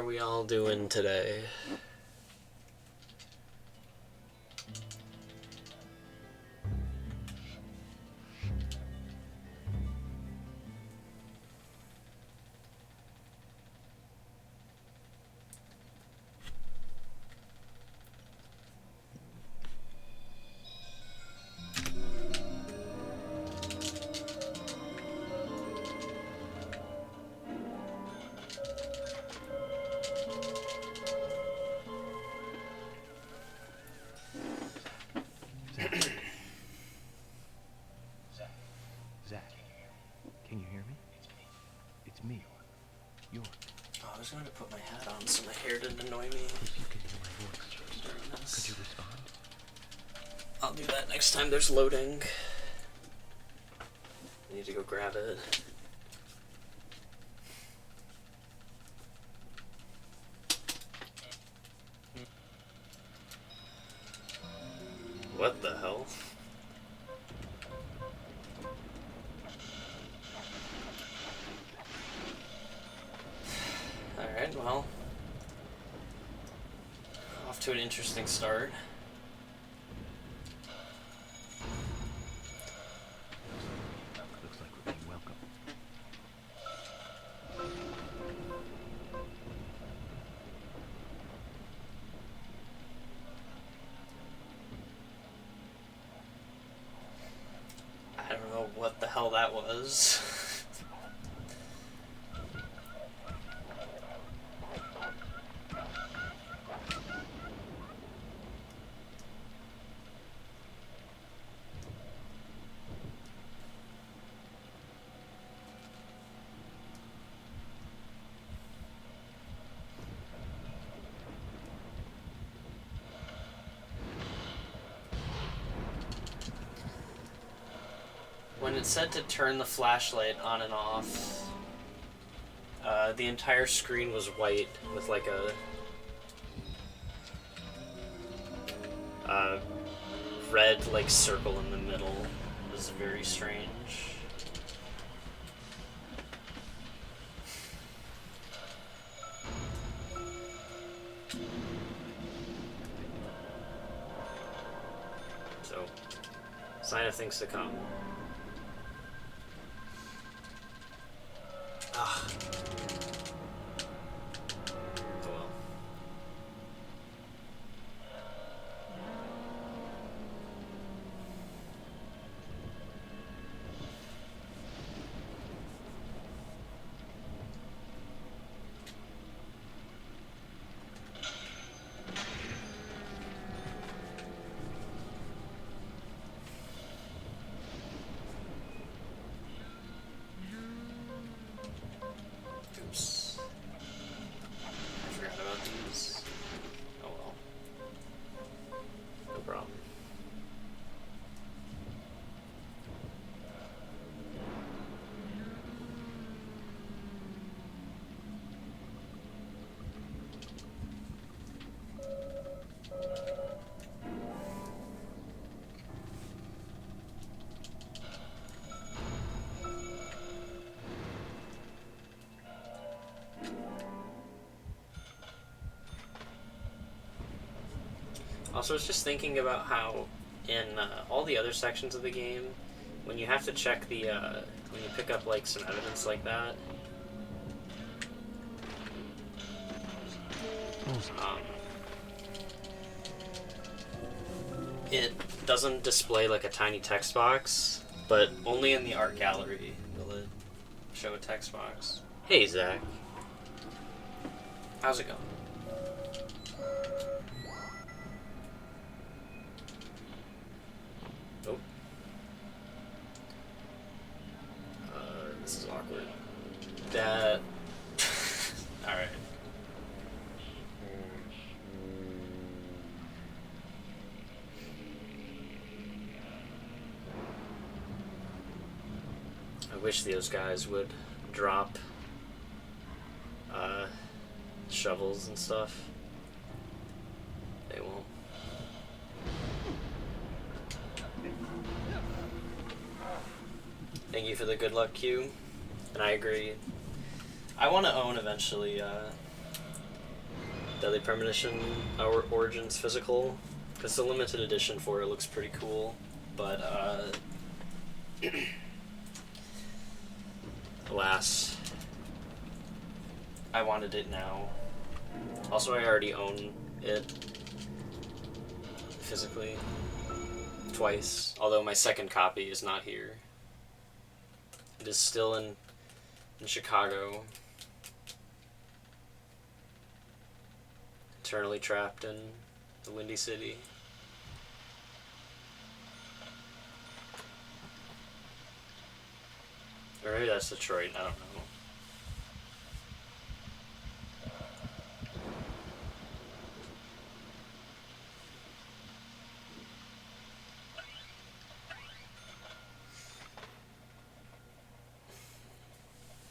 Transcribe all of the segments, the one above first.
are we all doing today? Next time there's loading. I need to go grab it. What the hell? Alright, well. Off to an interesting start. That was. When it said to turn the flashlight on and off, the entire screen was white with like a red like circle in the middle. It was very strange. So, sign of things to come. Also, I was just thinking about how in all the other sections of the game, when you have to check the, when you pick up like some evidence like that, it doesn't display like a tiny text box, but only in the art gallery will it show a text box. Hey, Zach. How's it going? Oh. This is awkward. That... Alright. I wish those guys would drop shovels and stuff. They won't. Thank you for the good luck, Q. And I agree. I want to own eventually Deadly Premonition Our Origins physical, because the limited edition for it looks pretty cool, but alas, I wanted it now. Also, I already own it physically twice, although my second copy is not here. It is still in Chicago, eternally trapped in the Windy City. Or maybe that's Detroit, I don't know.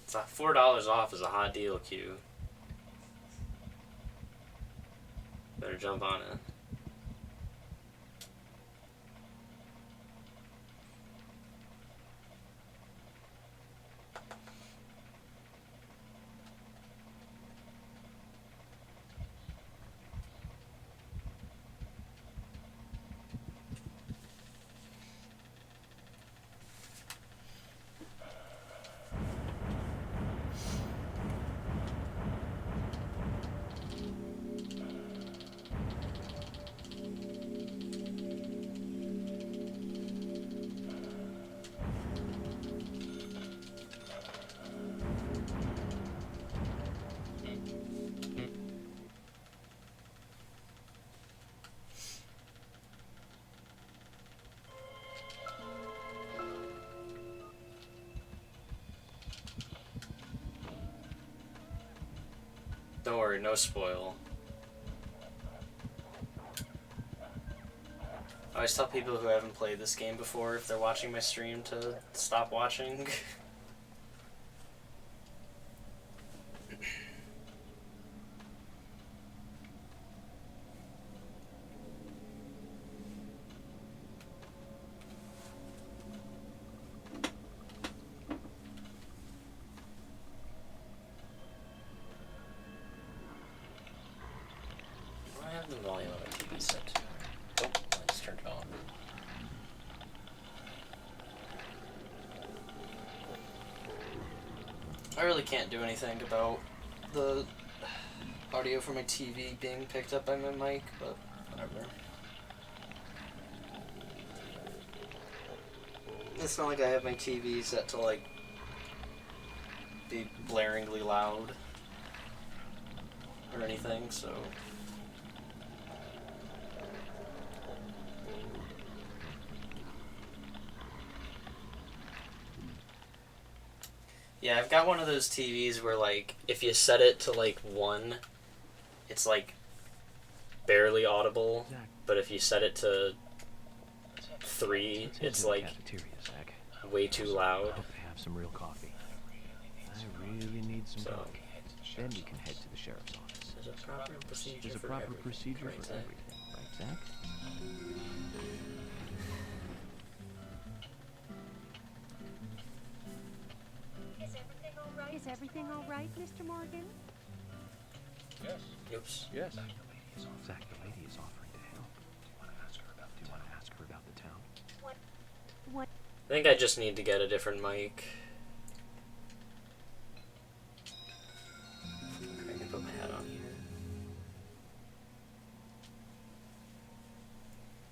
It's $4 off is a hot deal, Q. Better jump on it. Don't worry, no spoil. I always tell people who haven't played this game before, if they're watching my stream, to stop watching. I have the volume on my TV set to? Oh, I just turned it on. I really can't do anything about the audio from my TV being picked up by my mic, but whatever. It's not like I have my TV set to, like, be blaringly loud or anything, so... Yeah, I've got one of those TVs where, like, if you set it to, like, 1, it's, like, barely audible, but if you set it to 3, it's, like, way too loud. I hope they have some real coffee. I really need some coffee. Then we can head to the sheriff's office. There's a proper procedure There's a for proper everything. procedure Right, for Zach? everything, right, Zach? Is everything all right, Mr. Morgan? Yes. Oops. Yes. Zach, the lady is offering to help. Do you want to ask her about the town? What? I think I just need to get a different mic. I can put my hat on here.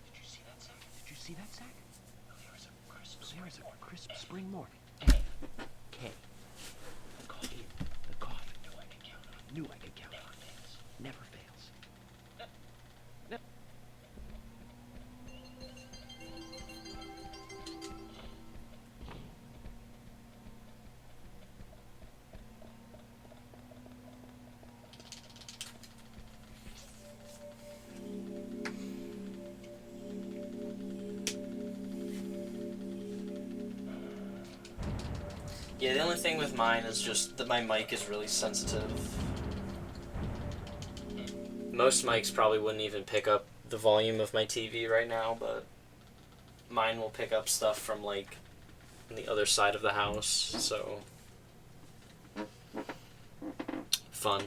Did you see that, Zach? Did you see that, Zach? There is a crisp spring morning. K. The coffee. Knew I could count on this. Never fails. Yeah, the only thing with mine is just that my mic is really sensitive. Most mics probably wouldn't even pick up the volume of my TV right now, but mine will pick up stuff from, like, on the other side of the house, so... fun.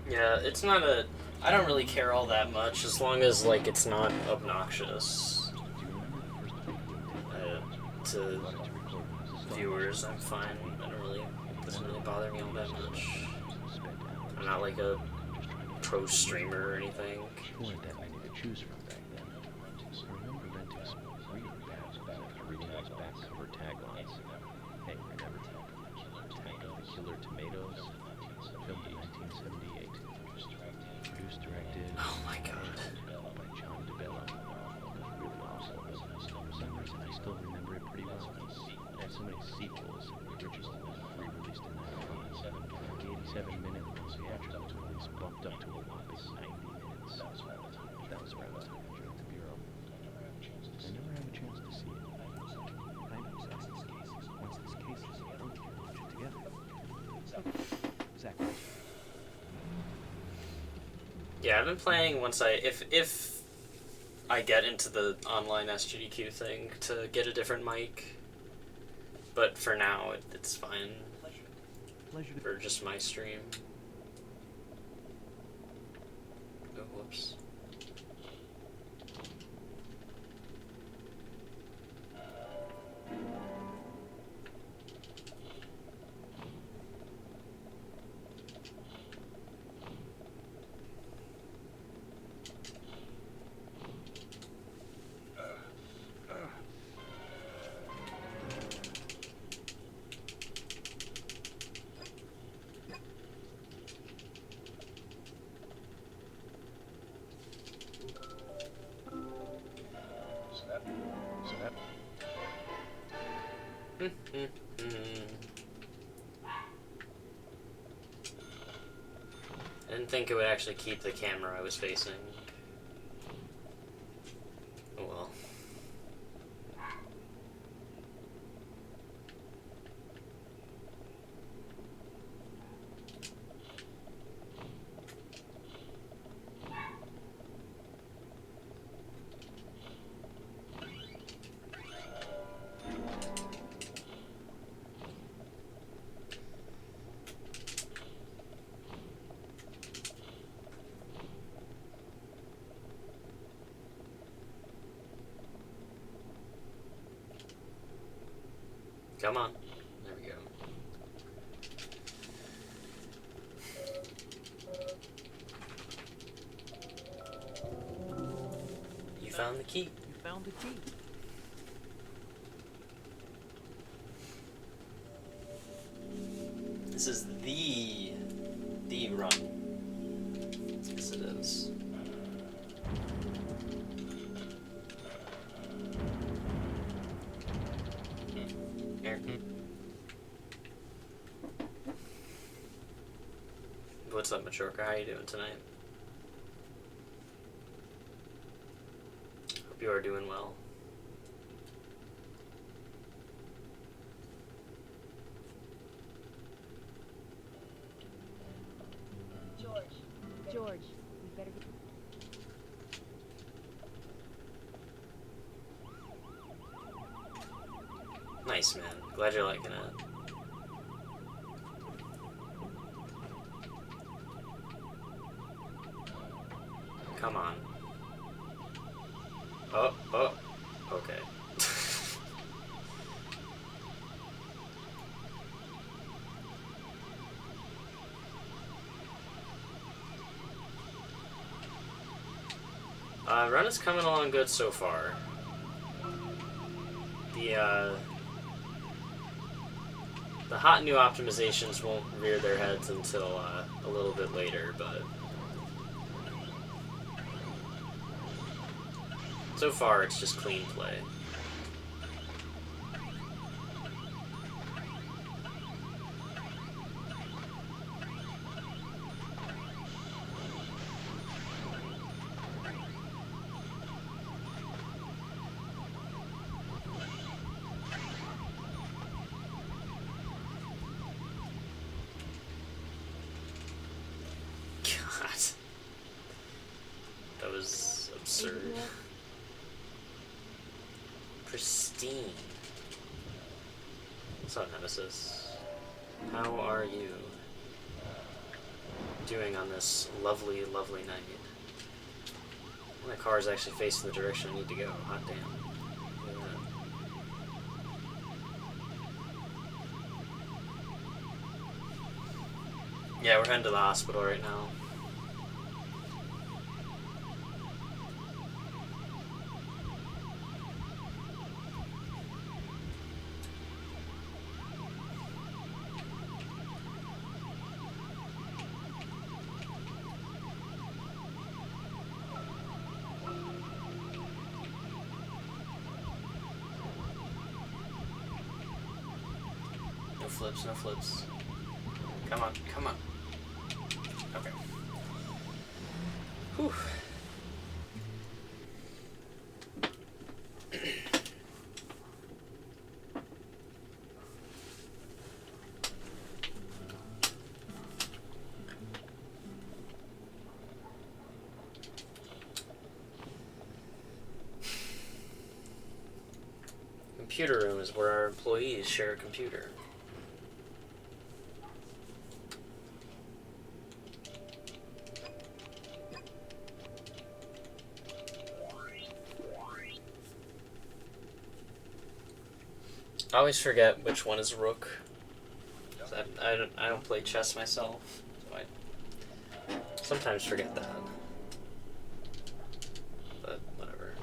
Yeah, it's not a... I don't really care all that much, as long as, like, it's not obnoxious. To viewers, I'm fine. It doesn't really bother me all that much. I'm not like a pro streamer or anything. weren't that many to choose from back then. I remember renting some really bad stuff after reading those back cover taglines. Hey, remember Attack of the Killer Tomatoes? Filmed in 1978. Produced, directed, Oh my god. by John DeBello. Really awesome. For some reason, I still remember it pretty well. It had so many sequels, and the original re-released in 1997. The 87-minute theatrical release bumped up to a whopping 90 minutes. That was around the time I joined the Bureau. I never had a chance to see it. I know, that's this case. Once this case is settled, we can watch it together. Zach. Yeah, I've been playing once if I get into the online SGDQ thing to get a different mic. But for now, it's fine. Pleasure For just my stream. Oh, whoops. So that I didn't think it would actually keep the camera I was facing. Oh well. Come on. There we go. You found the key. you found the key. This is the run. Yes, it is. Here. What's up, Machorka? How you doing tonight? Hope you are doing well. George, we better get... Nice, man. Glad you're liking it. Come on. Oh, okay. Run is coming along good so far. The hot new optimizations won't rear their heads until a little bit later, but so far it's just clean play. That was absurd. Pristine. What's up, Nemesis? How are you? doing on this lovely, lovely night. And the car is actually facing the direction I need to go. Hot damn. Look at that. Yeah, we're heading to the hospital right now. No flips, no flips. Come on, come on. Okay. Whew. Computer room is where our employees share a computer. I always forget which one is rook. I don't play chess myself, so I sometimes forget that. But whatever.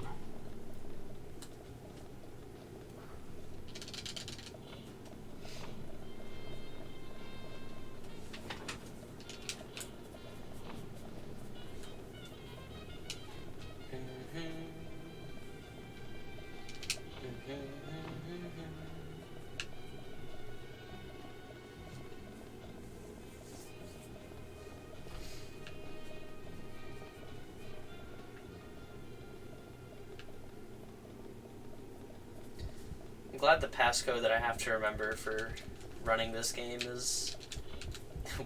I'm glad the passcode that I have to remember for running this game is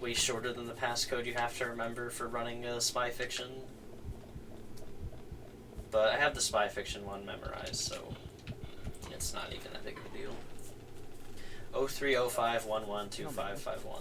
way shorter than the passcode you have to remember for running a spy fiction. But I have the spy fiction one memorized, so it's not even that big of a deal. 0305112551.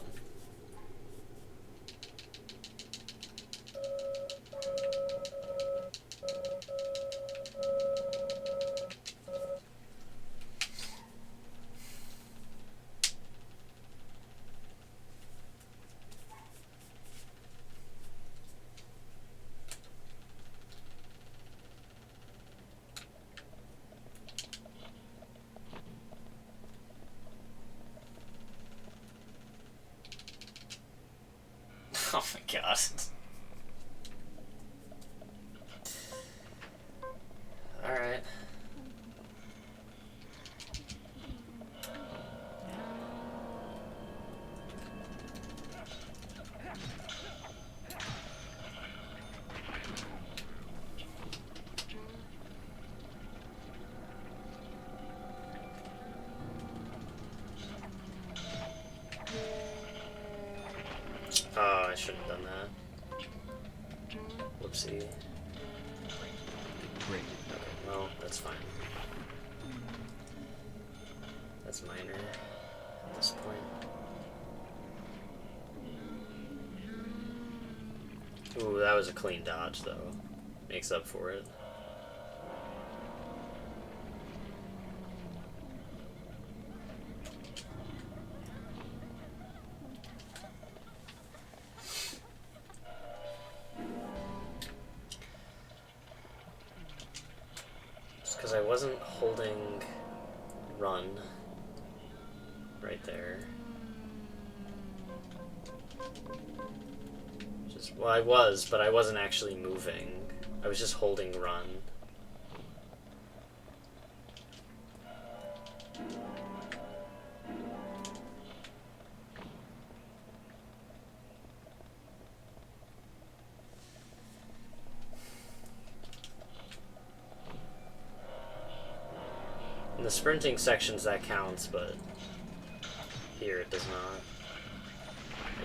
Oh my god. Alright. Oh, I shouldn't have done that. Whoopsie. Great. Okay, well, that's fine. That's minor at this point. Ooh, that was a clean dodge, though. Makes up for it. Because I wasn't holding run right there. Well, I was, but I wasn't actually moving. I was just holding run. In the sprinting sections that counts, but here it does not.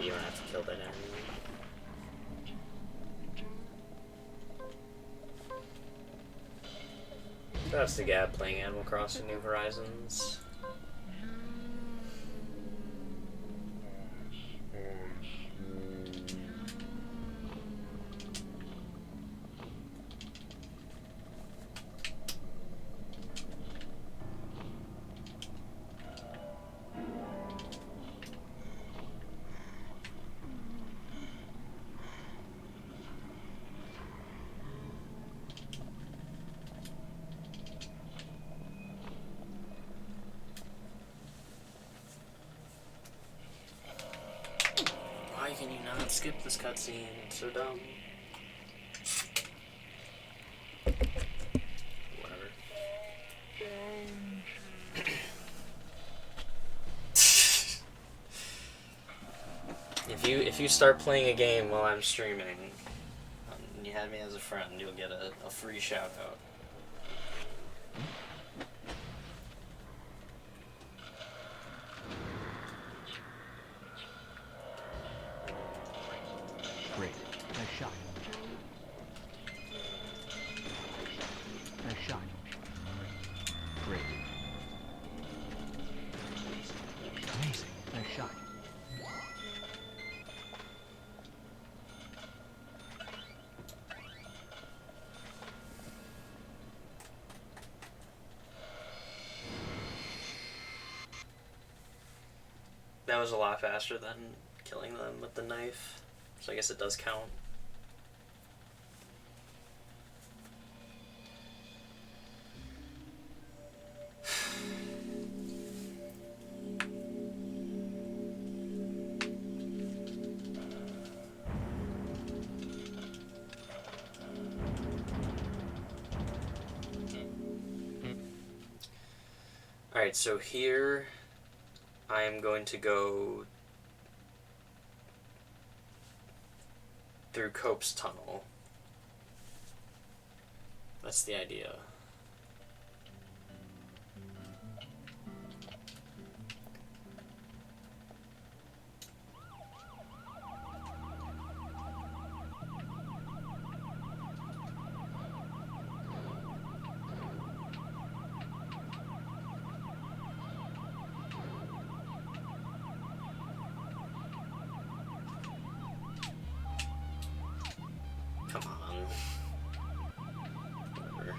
You don't have to kill that enemy. That's the Gab playing Animal Crossing New Horizons. Why can you not skip this cutscene? It's so dumb. Whatever. If you start playing a game while I'm streaming, and you have me as a friend, you'll get a free shout out. Great. Nice shot. Nice shot. Great. Amazing. Nice shot. That was a lot faster than killing them with the knife, so I guess it does count. Alright, so here I am going to go through Cope's tunnel. That's the idea. Come on. Whatever.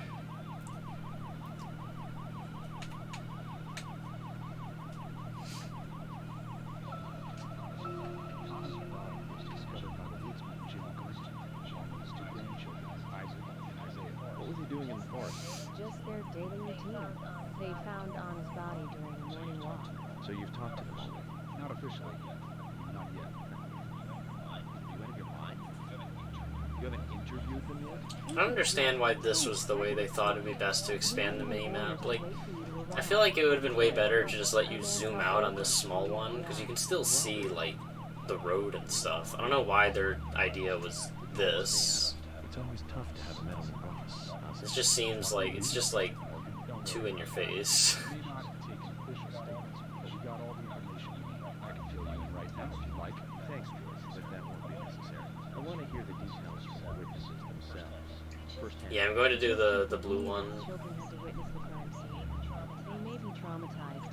What was he doing in the forest? Just their daily routine. They found Anna's body during a morning walk. So you've talked to them already? Not officially. Not yet. You out of your mind? You haven't interviewed them yet? I don't understand why this was the way they thought it'd be best to expand the mini-map. Like, I feel like it would have been way better to just let you zoom out on this small one, because you can still see, like, the road and stuff. I don't know why their idea was this. It's always tough to have a metal boss. It just seems like, it's just like, too in your face. Yeah, I'm going to do the blue one. Children had to witness the crime scene. They may be traumatized.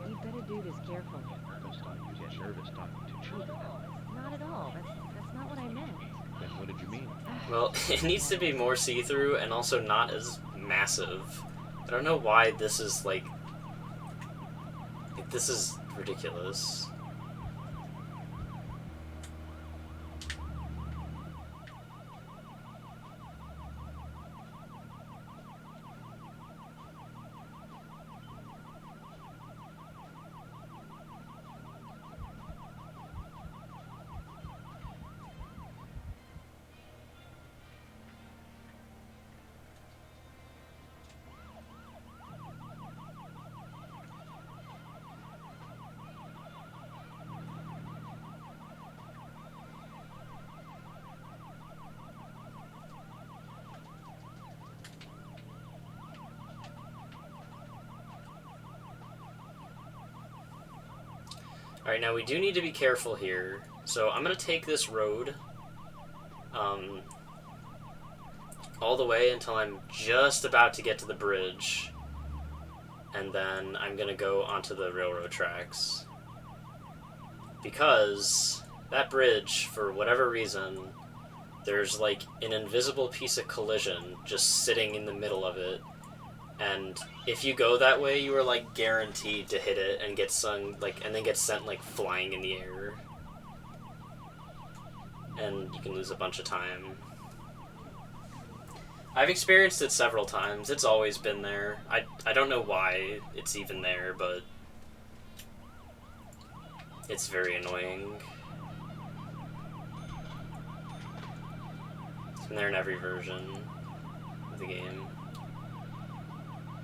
You'd better do this carefully. Don't stop you get nervous talking to children. Not at all. That's not what I meant. Then what did you mean? Well, it needs to be more see-through and also not as massive. I don't know why this is like this is ridiculous. Alright, now we do need to be careful here. So I'm going to take this road all the way until I'm just about to get to the bridge. And then I'm going to go onto the railroad tracks. Because that bridge, for whatever reason, there's like an invisible piece of collision just sitting in the middle of it. And if you go that way, you are like guaranteed to hit it and get and then get sent like flying in the air. And you can lose a bunch of time. I've experienced it several times. It's always been there. I don't know why it's even there, but it's very annoying. And they're in every version of the game.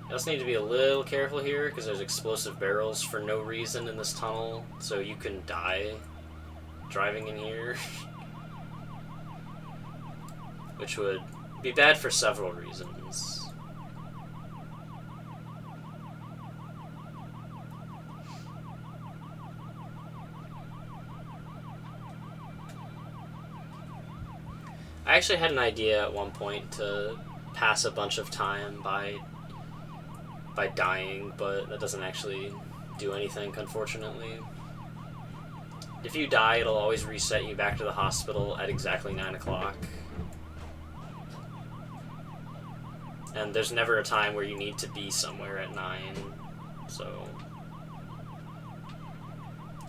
You also need to be a little careful here, because there's explosive barrels for no reason in this tunnel, so you can die driving in here. Which would be bad for several reasons. I actually had an idea at one point to pass a bunch of time by dying, but that doesn't actually do anything, unfortunately. If you die, it'll always reset you back to the hospital at exactly 9 o'clock. And there's never a time where you need to be somewhere at 9, so...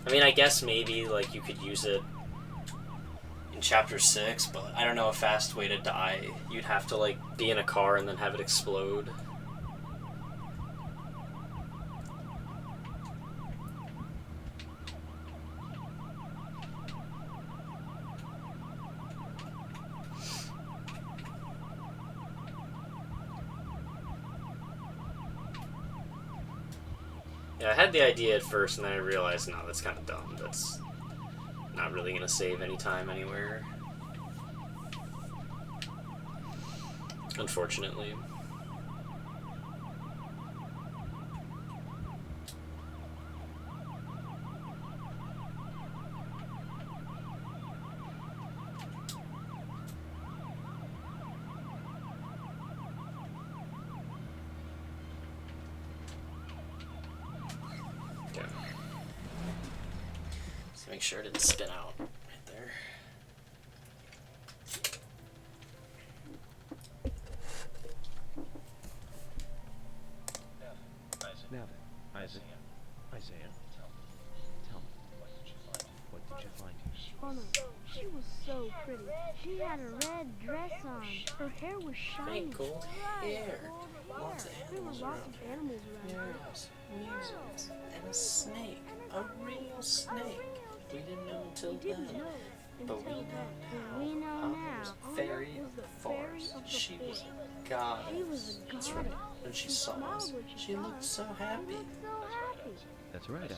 I mean, I guess maybe, like, you could use it in Chapter 6, but I don't know a fast way to die. You'd have to, like, be in a car and then have it explode. Yeah, I had the idea at first, and then I realized, no, that's kind of dumb. That's not really going to save any time anywhere. Unfortunately. Make sure it didn't spin out right there. Now then, Isaiah, tell me, what did you find here? Oh no, she was so pretty. She had a red dress on. Her hair was shiny. Hey, cool hair. Lots of There were animals lots around. of animals around. Yes, music, and a snake. A real snake. We didn't know until We didn't then. know But we until know then. now. We know Anna now. was a Anna fairy was of the the fairy forest. of the She was forest. a goddess. She was a That's goddess. right. When she saw smiled us, when she saw looked us. so She happy. looked so happy. That's right,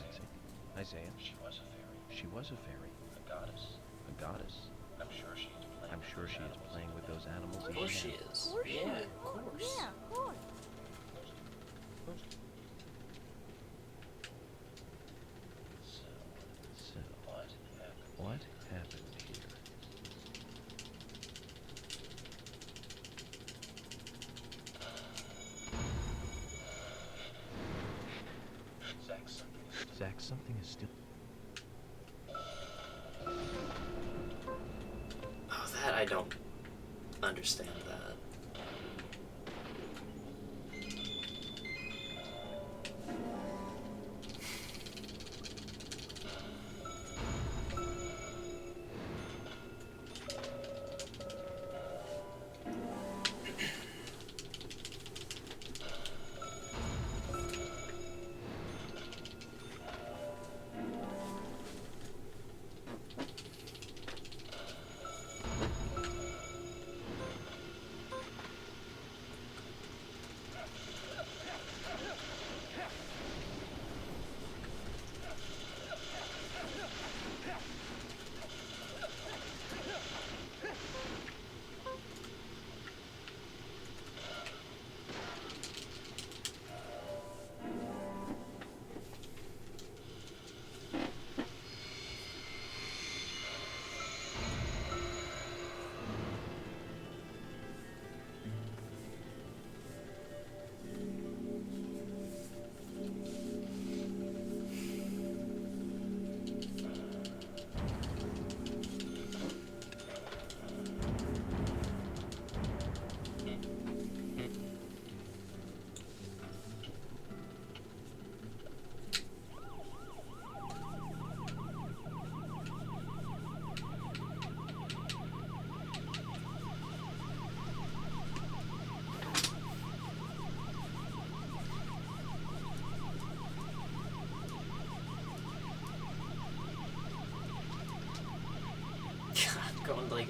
Isaiah. She was a fairy, She was a fairy, a goddess. a goddess. I'm sure she is playing. I'm sure she is playing with those animals Of course she again. is. Of course she Yeah, is. of course. Yeah, of course. So, What happened? what happened here? Zach, something is still... Oh, that I don't understand that.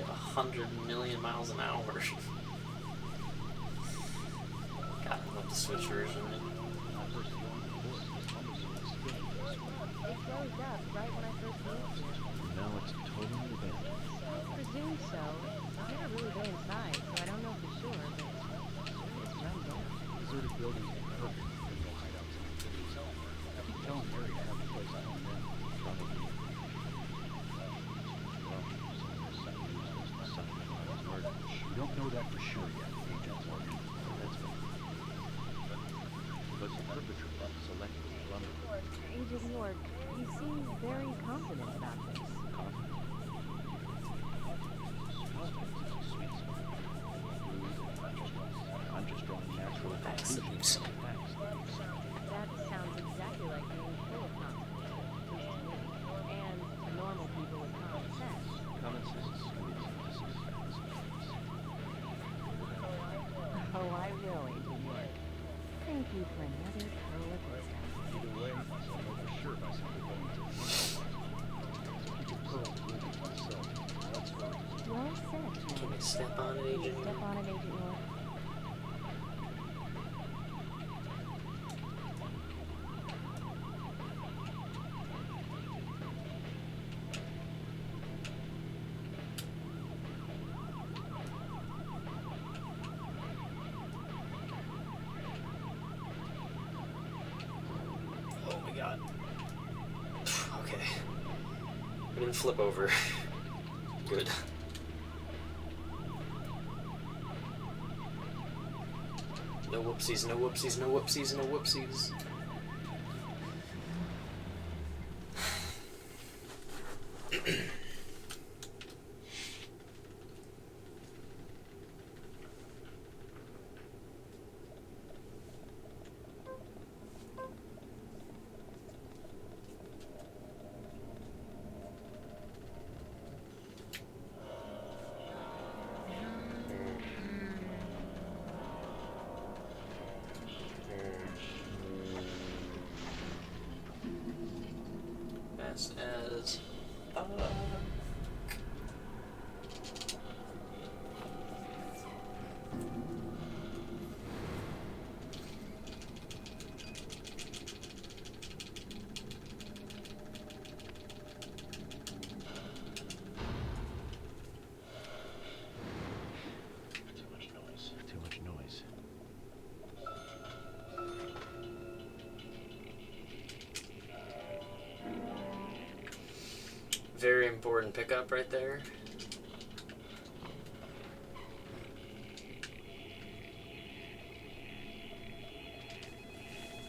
100 million miles an hour. God, I love the Switch version. It closed up right when I first moved here. Now it's totally abandoned. I presume so. I've never really been inside, so I don't know for sure, but it's run down. Deserted buildings are perfect for criminal hideouts and activities. I keep telling Mary to have the place toned down. Probably. Well, we don't know that for sure yet, Agent Morgan. That's fine. But the perpetrator selected the plumber. Agent York, you seem very confident about this. Confident. Confidence is a sweet spot. I'm just drawing natural conclusions from facts. That sounds exactly like being full of confidence, at least to me. And normal people with common sense. Common sense leads to facts. Oh, I will, Agent York. Thank you for another pearl of wisdom. Either way, I know for sure if I simply go into the keep the pearls moving to myself. That's fine. Well said, Can York. we step on it, Agent? Step on it, Agent York. Oh my god. Okay. I didn't flip over. Good. No whoopsies, no whoopsies, no whoopsies, no whoopsies. Fast as fuck. Too much noise. Too much noise. Very important pickup right there.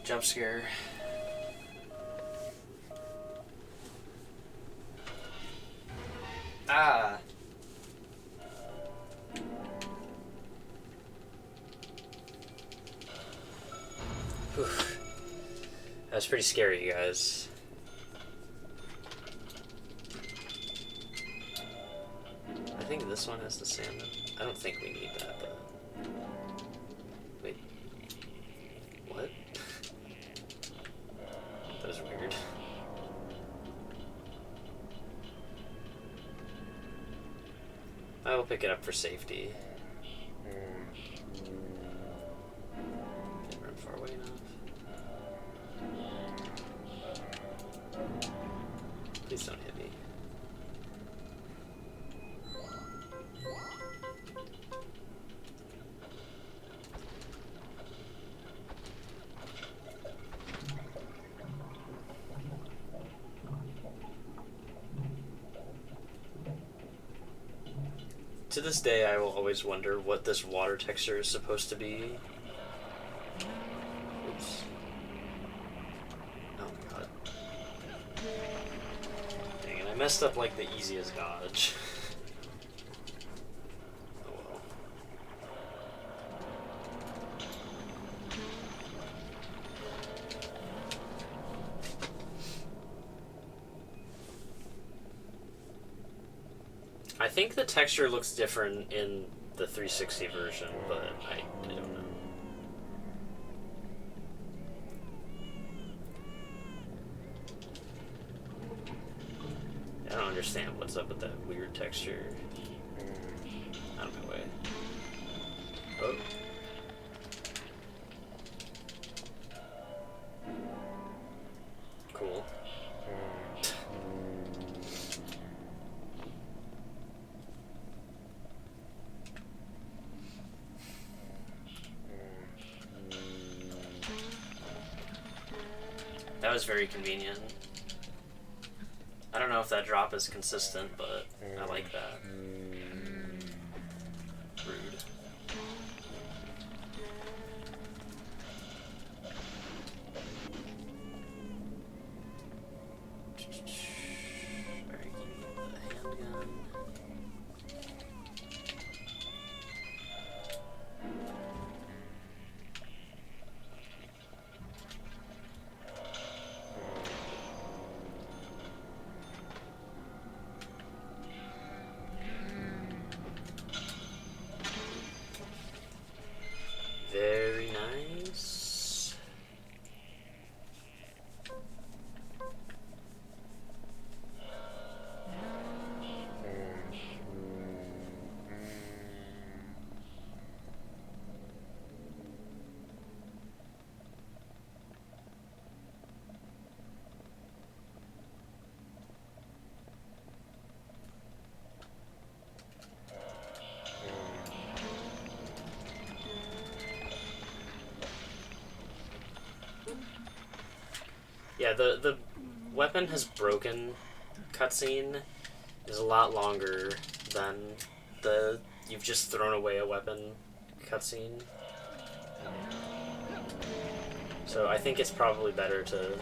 Jump scare. Ah. Whew. That was pretty scary, you guys. I think this one has the salmon. I don't think we need that, but... Wait. What? That was weird. I will pick it up for safety. Can't run far away enough. Please don't hit me. To this day, I will always wonder what this water texture is supposed to be. Oops. Oh my god. Dang it, I messed up like the easiest dodge. Oh well. I think the texture looks different in the 360 version, but I don't know. I don't understand what's up with that weird texture. Oh. Cool. That was very convenient. I don't know if that drop is consistent, but I like that. Rude. Alright, give me the handgun. Very nice. Yeah, the weapon has broken cutscene is a lot longer than the you've just thrown away a weapon cutscene. So I think it's probably better to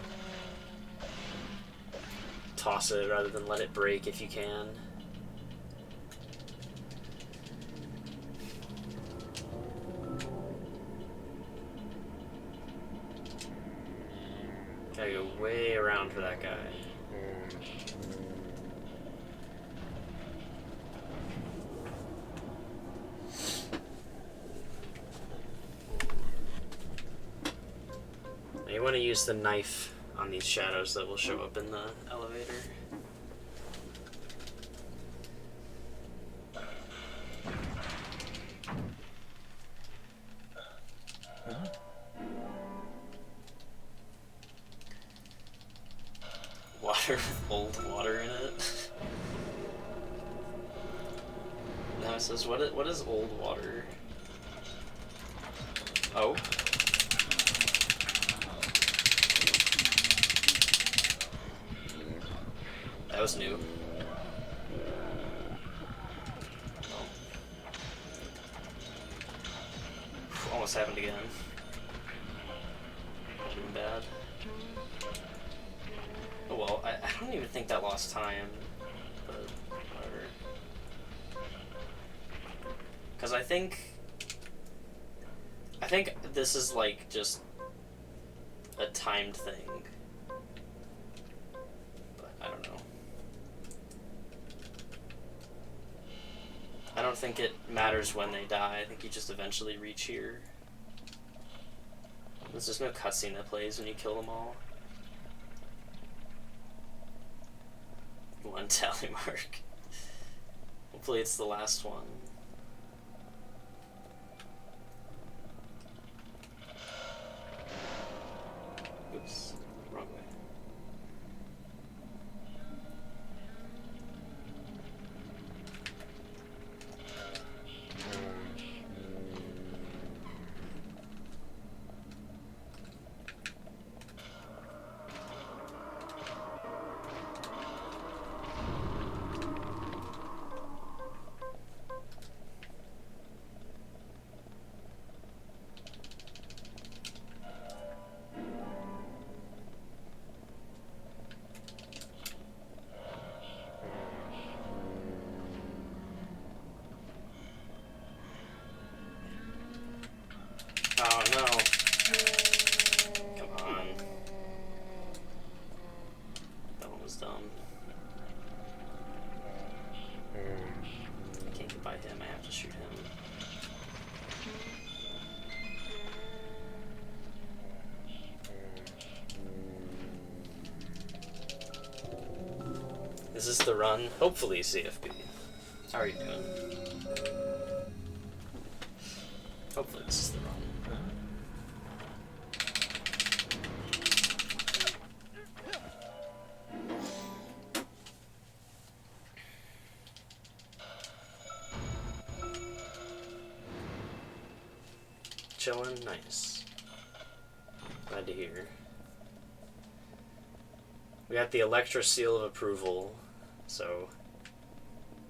toss it rather than let it break if you can. Gotta go way around for that guy. Now you want to use the knife on these shadows that will show up in the elevator. Water with old water in it. Now it says, what is old water? Oh. That was new. Oh. Almost happened again. Doing bad. Oh well, I don't even think that lost time, but whatever. Because I think this is like just a timed thing, but I don't know. I don't think it matters when they die. I think you just eventually reach here. There's just no cutscene that plays when you kill them all. One tally mark. Hopefully it's the last one. Oops, wrong way. Oh no. Come on. That one was dumb. I can't get by him, I have to shoot him. Is this the run? Hopefully CFB. How are you doing? Hopefully this is the run. Chillin', nice. Glad to hear. We got the Electra seal of approval, so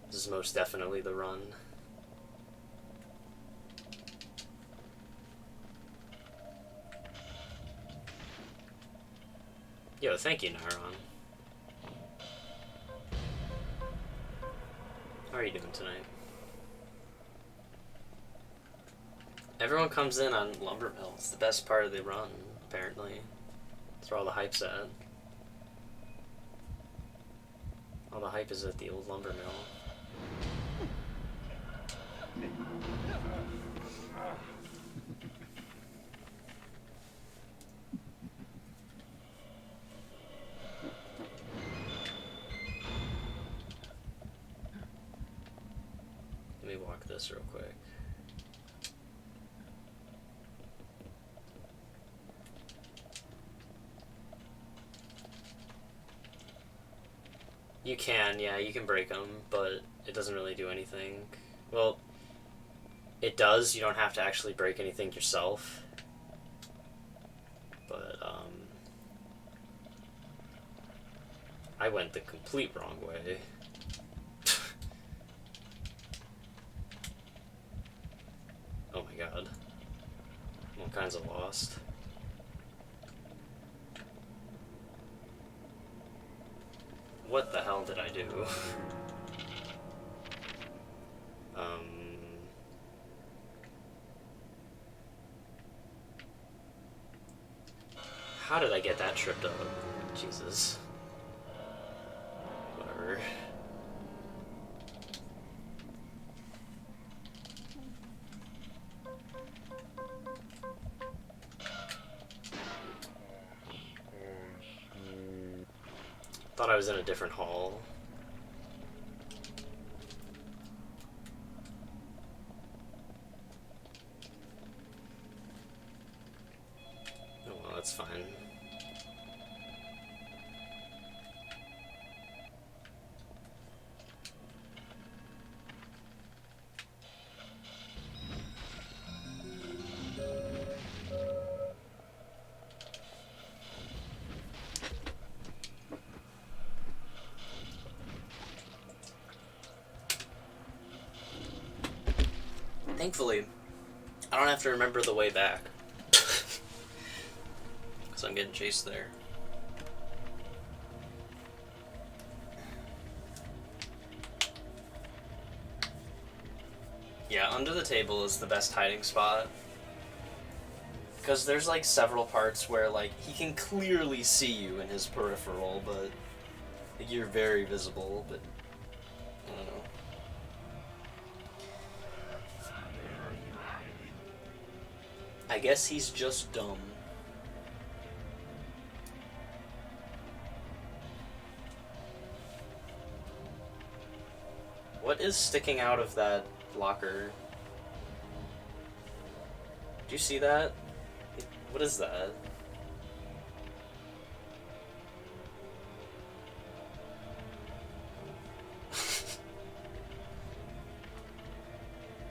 this is most definitely the run. Yo, thank you, Naron. How are you doing tonight? Everyone comes in on Lumber Mill. It's the best part of the run, apparently. That's where all the hype's at. All the hype is at the old Lumber Mill. Let me walk this real quick. You can, yeah, you can break them, but it doesn't really do anything. Well, it does. You don't have to actually break anything yourself. But, I went the complete wrong way. Oh my god. I'm all kinds of lost. What the hell did I do? How did I get that tripped up? Jesus. Whatever. Thought I was in a different hall. Oh well, that's fine. Thankfully, I don't have to remember the way back. Because I'm getting chased there. Yeah, under the table is the best hiding spot. Because there's like several parts where like he can clearly see you in his peripheral, but like, you're very visible, but I don't know. I guess he's just dumb. What is sticking out of that locker? Do you see that? What is that?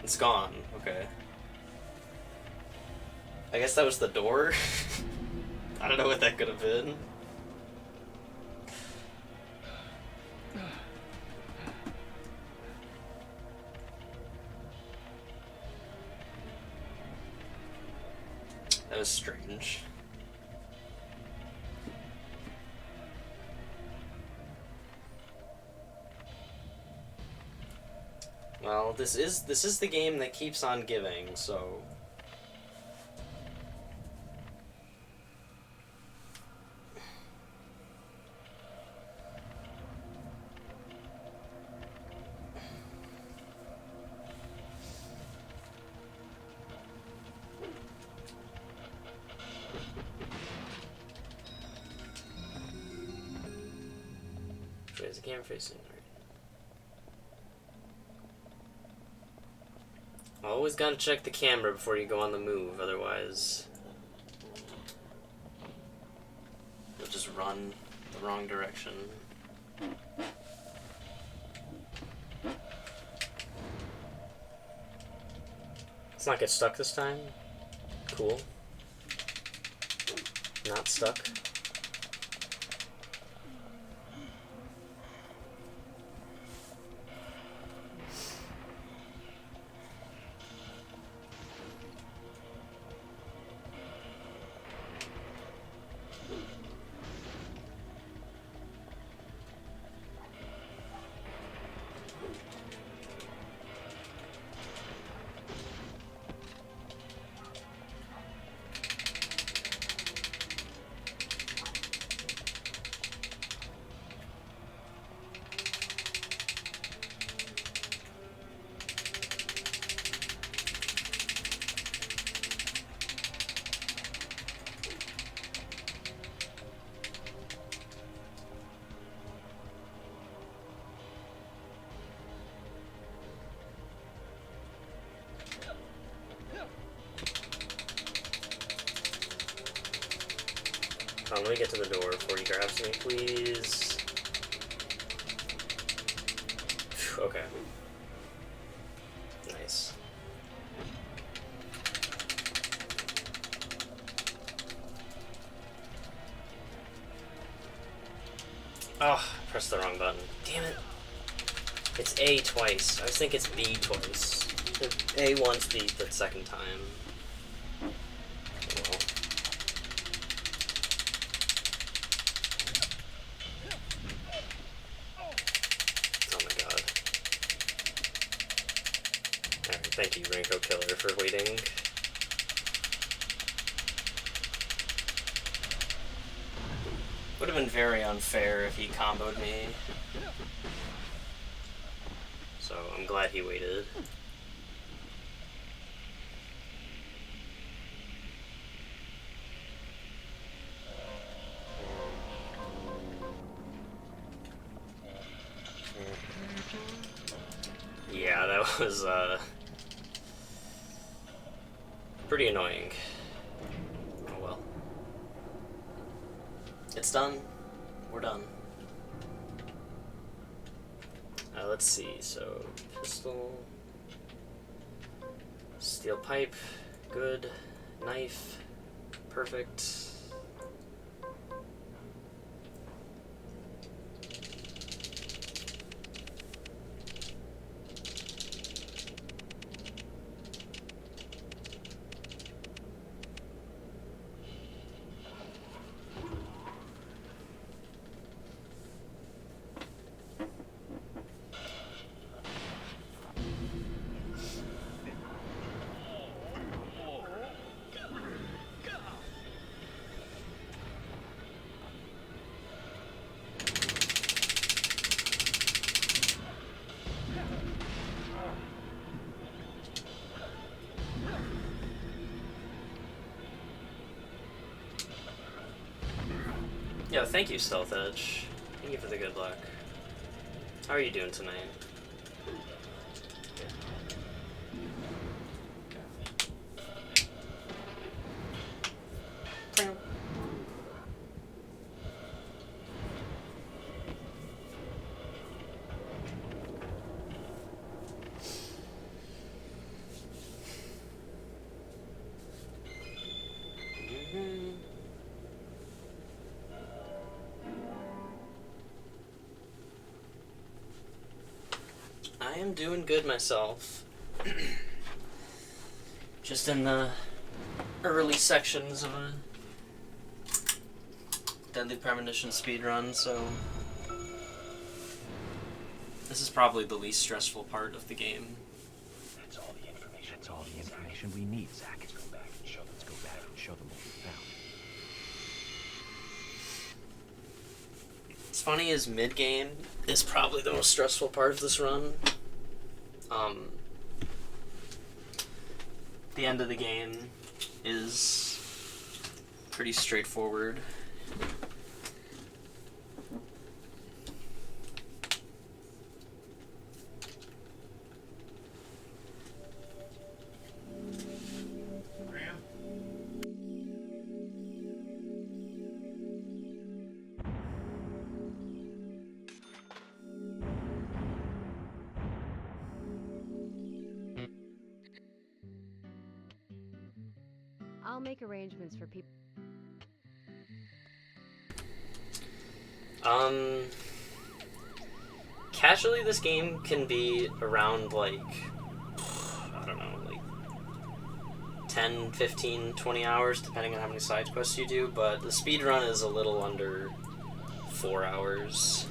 It's gone. Okay. I guess that was the door? I don't know what that could have been. That was strange. Well, this is the game that keeps on giving, so is the camera facing right? Always gotta check the camera before you go on the move, otherwise you'll just run the wrong direction. Let's not get stuck this time. Cool. Not stuck. Let me get to the door before he grabs me, please. Okay. Nice. Oh, pressed the wrong button. Damn it. It's A twice. I was thinking it's B twice. A once, B the second time. Well. Oh my god. Alright, thank you, Raincoat Killer, for waiting. Would have been very unfair if he comboed me. So I'm glad he waited. Yeah, that was pretty annoying. Oh well. It's done. We're done. Let's see. So, pistol, steel pipe, good, knife, perfect. Yo, thank you, Stealth Edge. Thank you for the good luck. How are you doing tonight? I am doing good myself. Just in the early sections of a Deadly Premonition speedrun, so this is probably the least stressful part of the game. That's all the information. That's all the information we need, Zach. Let's go back and show them. Let's go back and show them what we found. What's funny is mid-game is probably the most stressful part of this run. The end of the game is pretty straightforward. make arrangements for people. Casually, this game can be around, like, I don't know, like 10, 15, 20 hours, depending on how many side quests you do, but the speedrun is a little under 4 hours.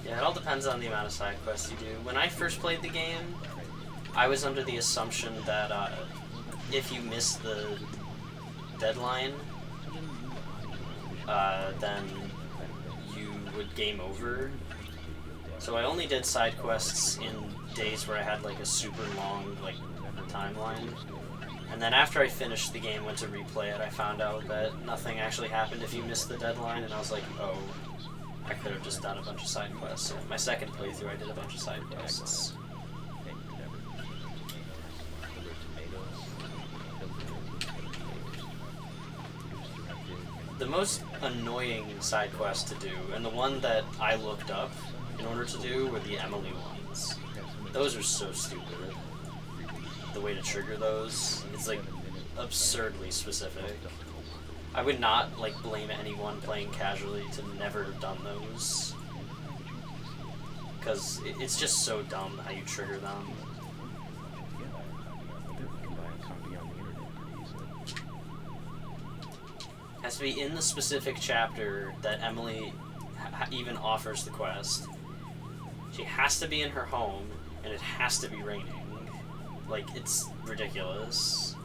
Yeah, it all depends on the amount of side quests you do. When I first played the game, I was under the assumption that if you miss the deadline, then you would game over. So I only did side quests in days where I had like a super long like timeline. And then after I finished the game, went to replay it, I found out that nothing actually happened if you missed the deadline, and I was like, oh, I could have just done a bunch of side quests. So my second playthrough, I did a bunch of side quests. The most annoying side quest to do, and the one that I looked up in order to do, were the Emily ones. Those are so stupid. The way to trigger those is like absurdly specific. I would not like blame anyone playing casually to never have done those, because it's just so dumb how you trigger them. It has to be in the specific chapter that Emily even offers the quest. She has to be in her home, and it has to be raining. Like, it's ridiculous.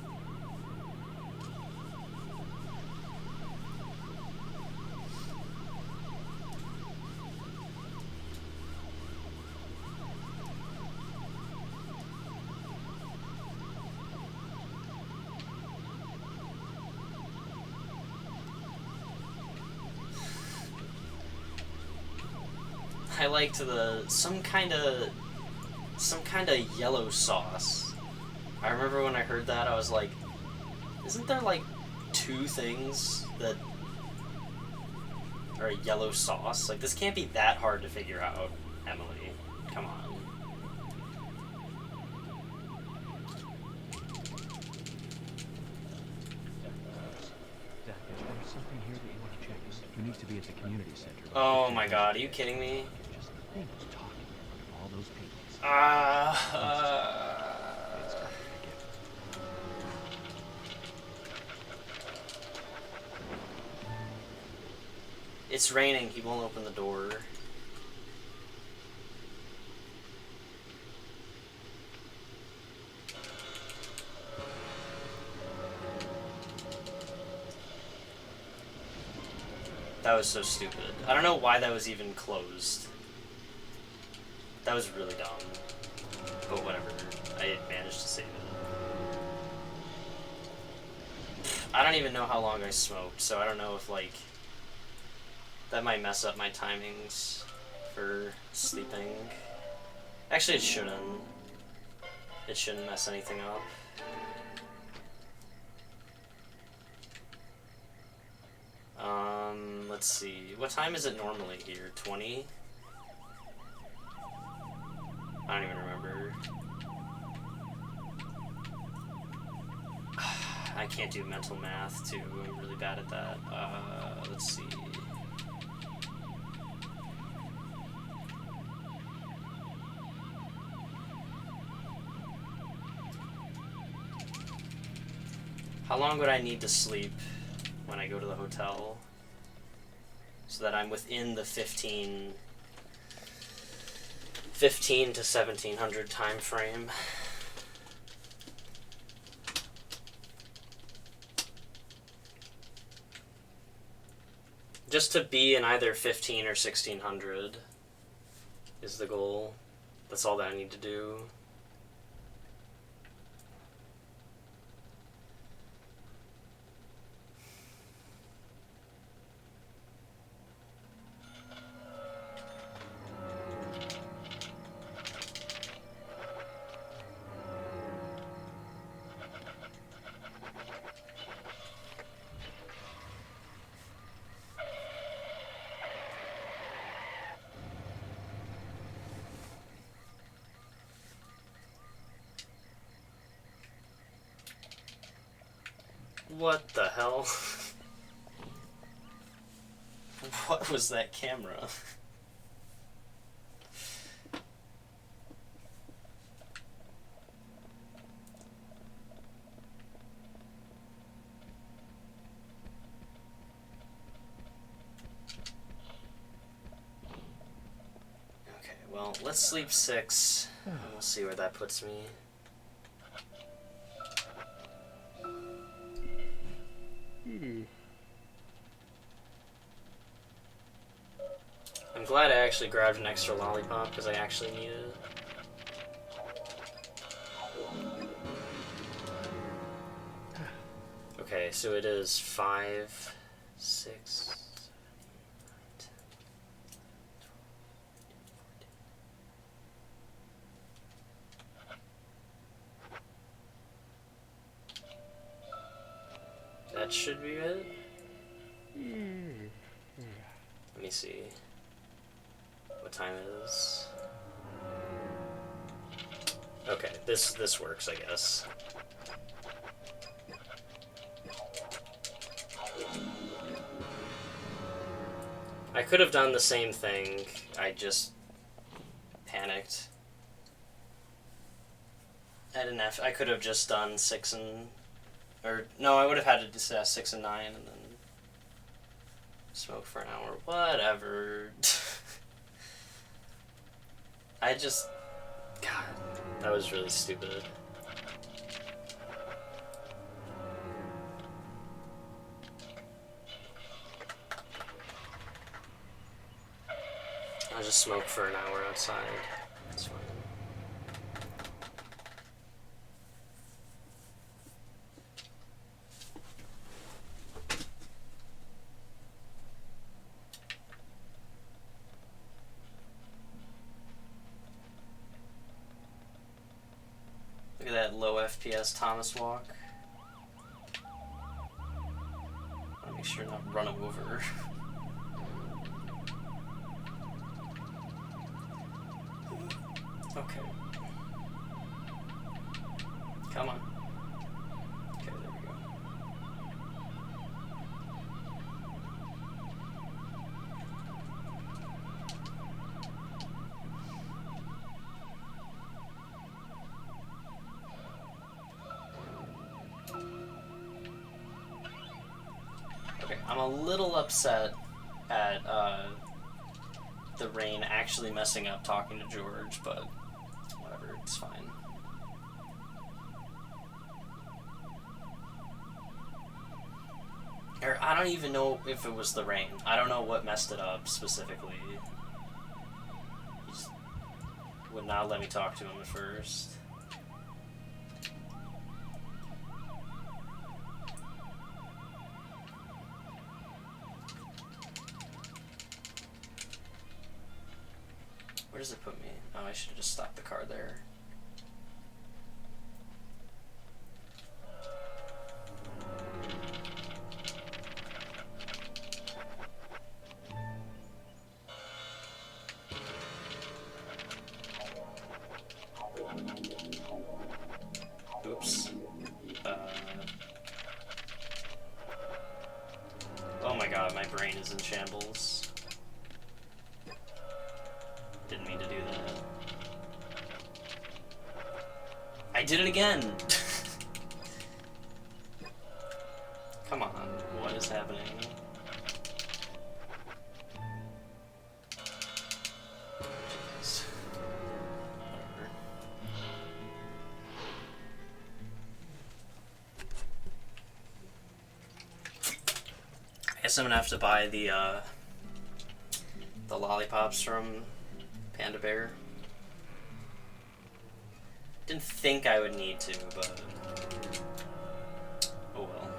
I liked some kind of yellow sauce. I remember when I heard that, I was like, isn't there like 2 things that are a yellow sauce? Like, this can't be that hard to figure out, Emily. Come on. Zach, there's something here that you want to check. You need to be at the community center. Oh my god, are you kidding me? Just the thing was talking in front of all those people. It's raining, he won't open the door. That was so stupid. I don't know why that was even closed. That was really dumb. But whatever. I managed to save it. I don't even know how long I smoked, so I don't know if, like, that might mess up my timings for sleeping. Actually, it shouldn't. It shouldn't mess anything up. Let's see. What time is it normally here? 20? I don't even remember. I can't do mental math, too. I'm really bad at that. Let's see. How long would I need to sleep when I go to the hotel so that I'm within the 15 to 1700 time frame? Just to be in either 15 or 1600 is the goal. That's all that I need to do. What the hell? What was that camera? Okay, well, let's sleep 6, and we'll see where that puts me. I'm glad I actually grabbed an extra lollipop because I actually need it. Okay, so it is 5, 6, 7, 8, 9, 10, 11, 12. That should be it. Let me see what time it is. Okay, this works, I guess. I could have done the same thing. I just panicked. I could have just done 6 and... Or, no, I would have had to do 6 and 9 and then smoke for an hour. Whatever. I just... God, that was really stupid. I'll just smoke for an hour outside. That's fine. Look at that low FPS Thomas walk. I'll make sure not to run him over. Okay. Come on. Okay, there we go. Okay, I'm a little upset at the rain actually messing up talking to George, but whatever, it's fine. Or I don't even know if it was the rain. I don't know what messed it up specifically. He just would not let me talk to him at first. Where does it put me? Oh, I should have just stopped the car there. Oops. Oh my god, my brain is in shambles. Didn't mean to do that. I did it again! Come on, what is happening? Jeez. Whatever. I guess I'm gonna have to buy the lollipops from Panda Bear. Didn't think I would need to, but oh well.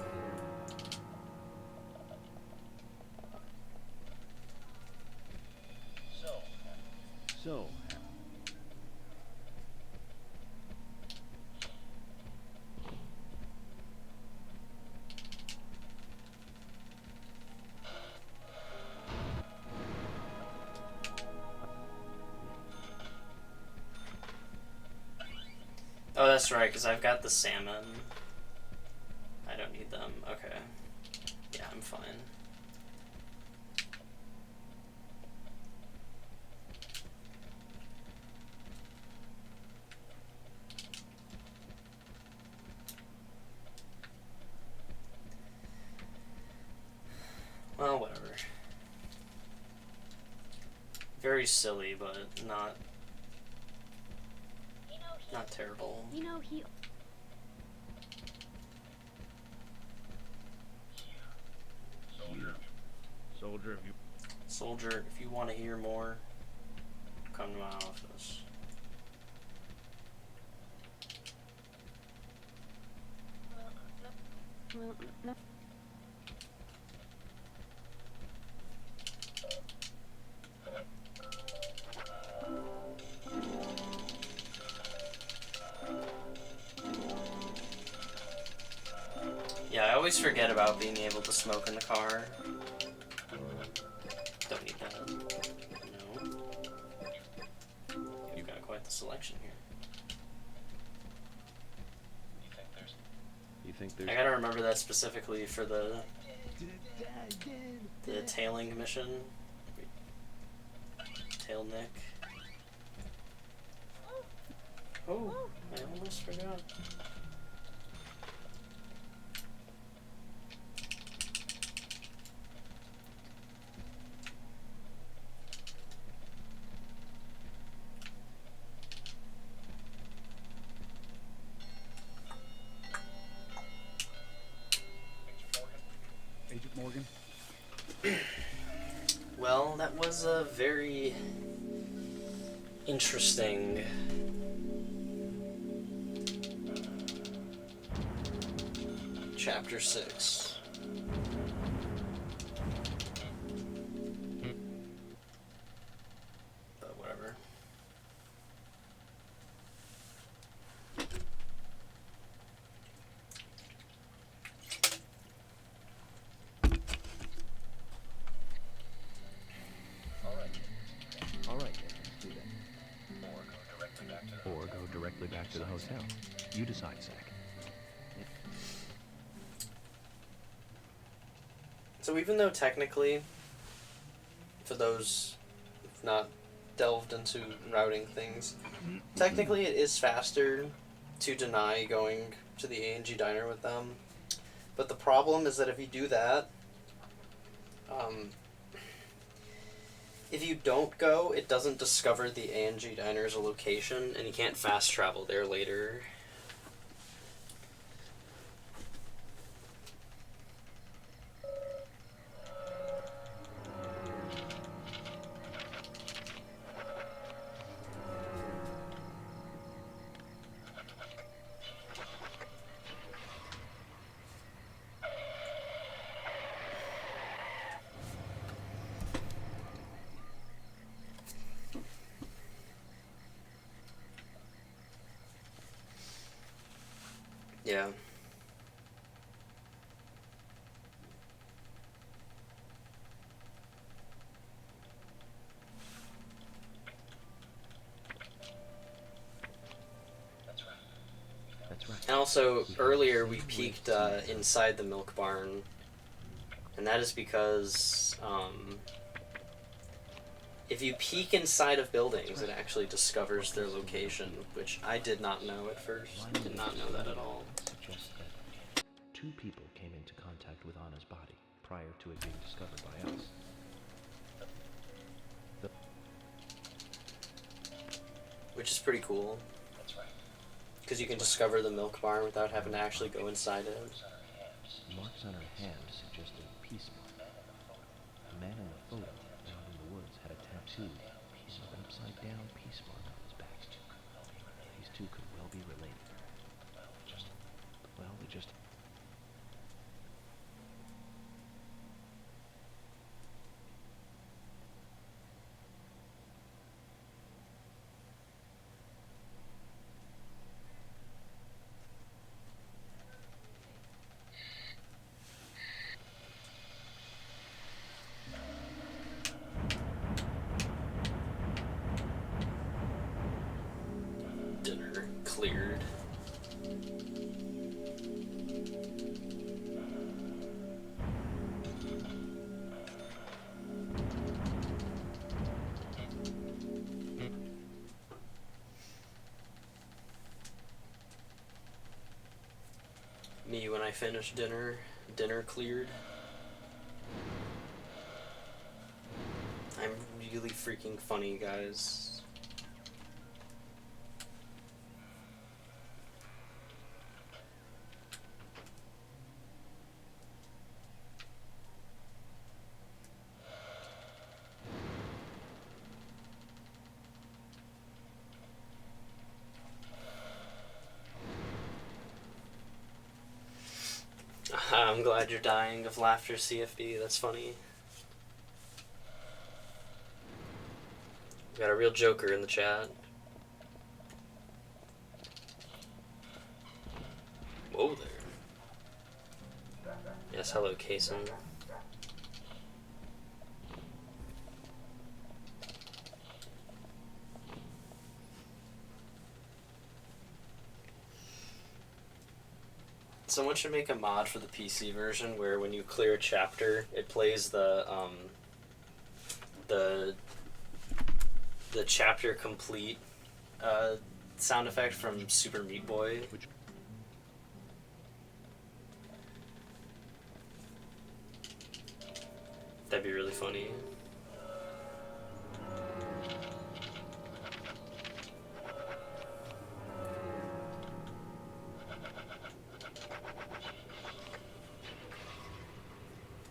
So. Oh, that's right, because I've got the salmon. I don't need them. Okay. Yeah, I'm fine. Well, whatever. Very silly, but not terrible. You know, he... Soldier, if you want to hear more, come to my office. Well, no. Yeah, I always forget about being able to smoke in the car. Don't need that. No. You've got quite the selection here. You think there's... I gotta remember that specifically for the tailing mission. Tail Nick. Oh, I almost forgot. Agent Morgan? Well, that was a very interesting Chapter 6. But whatever. All right, let's do that. Or go directly back to the hotel. You decide, Zach. So even though technically, for those who've not delved into routing things, technically it is faster to deny going to the A&G diner with them. But the problem is that if you do that, if you don't go, it doesn't discover the A&G diner as a location, and you can't fast travel there later. Yeah. That's right. And also, earlier we peeked inside the milk barn, and that is because if you peek inside of buildings, it actually discovers their location, which I did not know at first. Did not know that at all. Suggests that 2 people came into contact with Anna's body prior to it being discovered by us. Which is pretty cool. Because you can discover the milk barn without having to actually go inside it. Marks on her hand suggested a peace mark. The man in the photo found in the woods had a tattoo of an upside-down peace mark on his back. These 2 could well be related. Well, we just... Me when I finish dinner. Dinner cleared. I'm really freaking funny, guys. I'm glad you're dying of laughter, CFB. That's funny. We got a real joker in the chat. Whoa there. Yes, hello, Kason. Someone should make a mod for the PC version where when you clear a chapter, it plays the chapter complete sound effect from Super Meat Boy. That'd be really funny.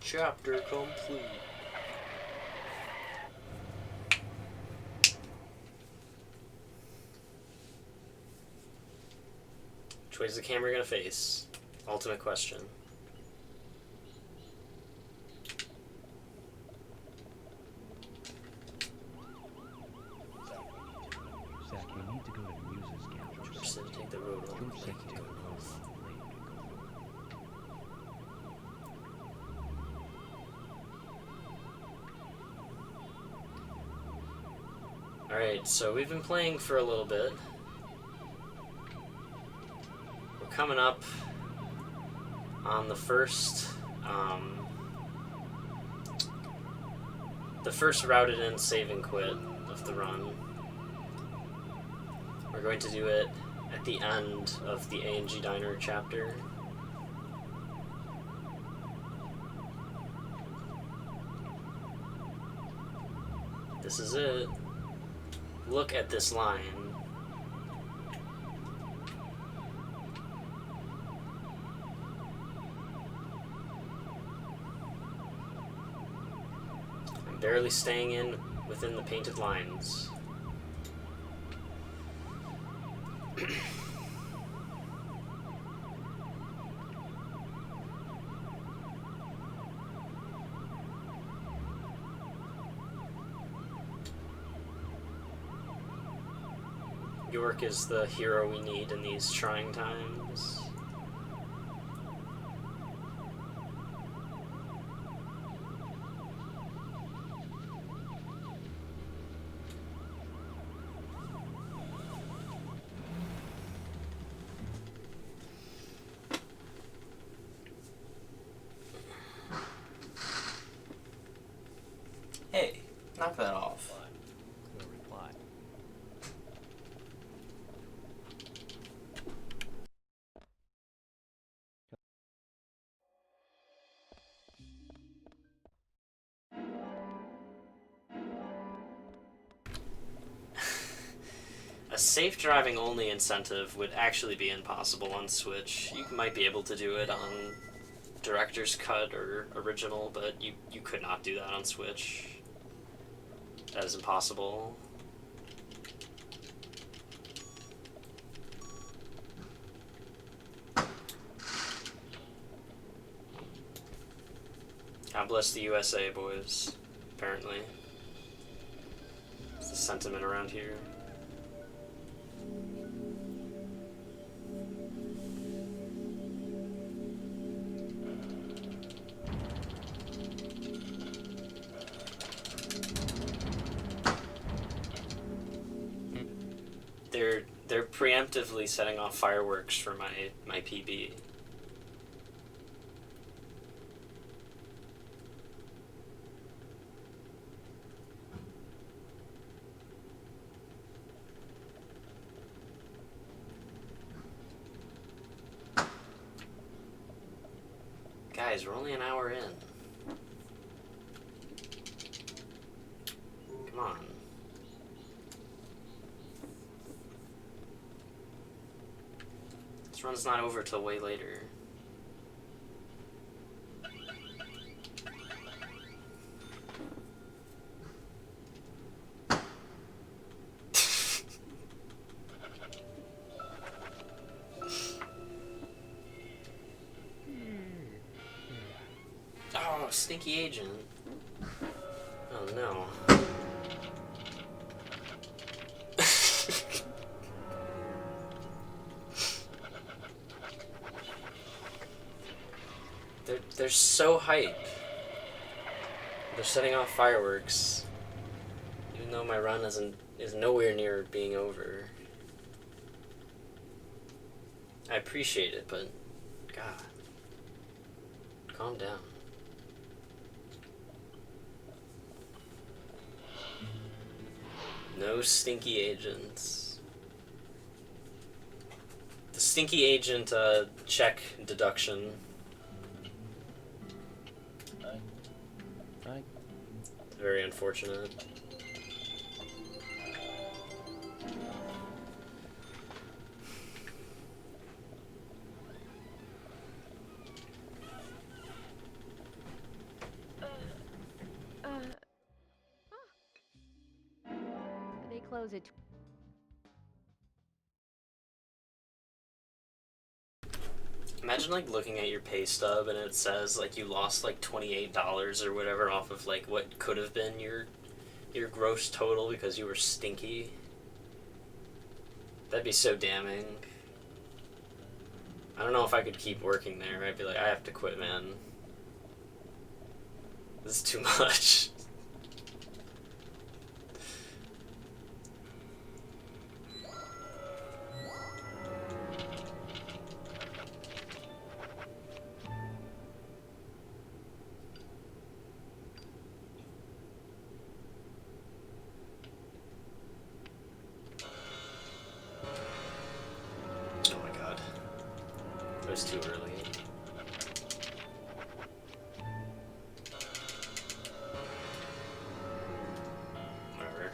Chapter complete. Which way is the camera gonna face? Ultimate question. Zach, you need to go to the Muses Gallery. George said to take the road along. George said to take the road along. Alright, so we've been playing for a little bit. We're coming up on the first routed in save and quit of the run. We're going to do it at the end of the A&G Diner chapter. This is it. Look at this line. I'm barely staying in within the painted lines. York is the hero we need in these trying times. Hey, knock that off. No reply. A safe driving only incentive would actually be impossible on Switch. You might be able to do it on Director's Cut or Original, but you could not do that on Switch. That is impossible. God bless the USA, boys. Apparently. It's the sentiment around here. They're preemptively setting off fireworks for my PB. Guys, we're only an hour in. Come on. This run's not over till way later. Oh, stinky agent. Oh no. They're so hype. They're setting off fireworks, even though my run is nowhere near being over. I appreciate it, but God, calm down. No stinky agents. The stinky agent check deduction. Very unfortunate. They close at Imagine like looking at your pay stub and it says like you lost like $28 or whatever off of like what could have been your gross total because you were stinky. That'd be so damning. I don't know if I could keep working there. I'd be like, I have to quit, man. This is too much. It was too early. Whatever.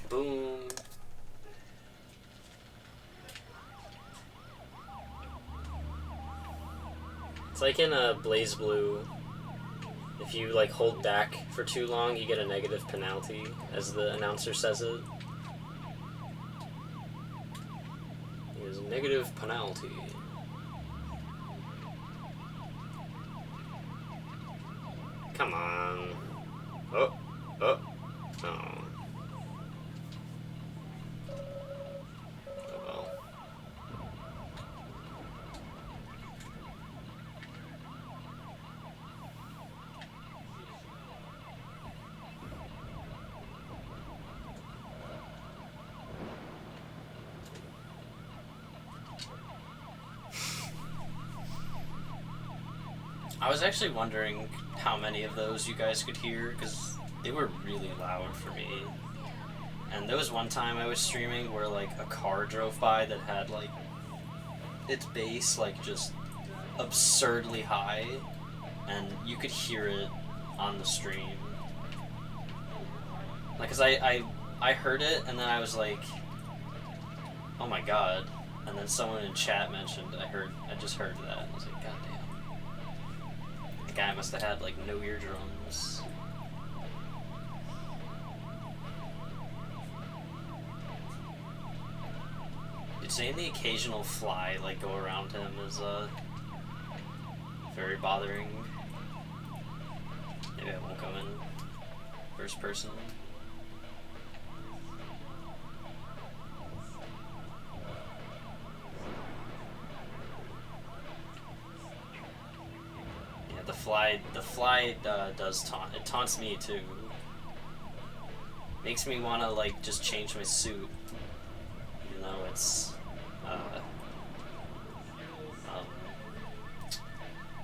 Boom. It's like in a Blaze Blue. If you like hold back for too long, you get a negative penalty, as the announcer says it. There's a negative penalty. Come on. Oh. Oh. Oh. Oh well. I was actually wondering how many of those you guys could hear, because they were really loud for me. And there was one time I was streaming where like a car drove by that had like its bass like just absurdly high, and you could hear it on the stream. Like, cause I I heard it, and then I was like, oh my god. And then someone in chat mentioned, I just heard that, and I was like, god damn. The guy must have had, like, no eardrums. Dude, saying the occasional fly, like, go around him is, very bothering. Maybe I won't go in first person. Yeah, the fly does taunt. It taunts me too. Makes me want to like just change my suit, even though it's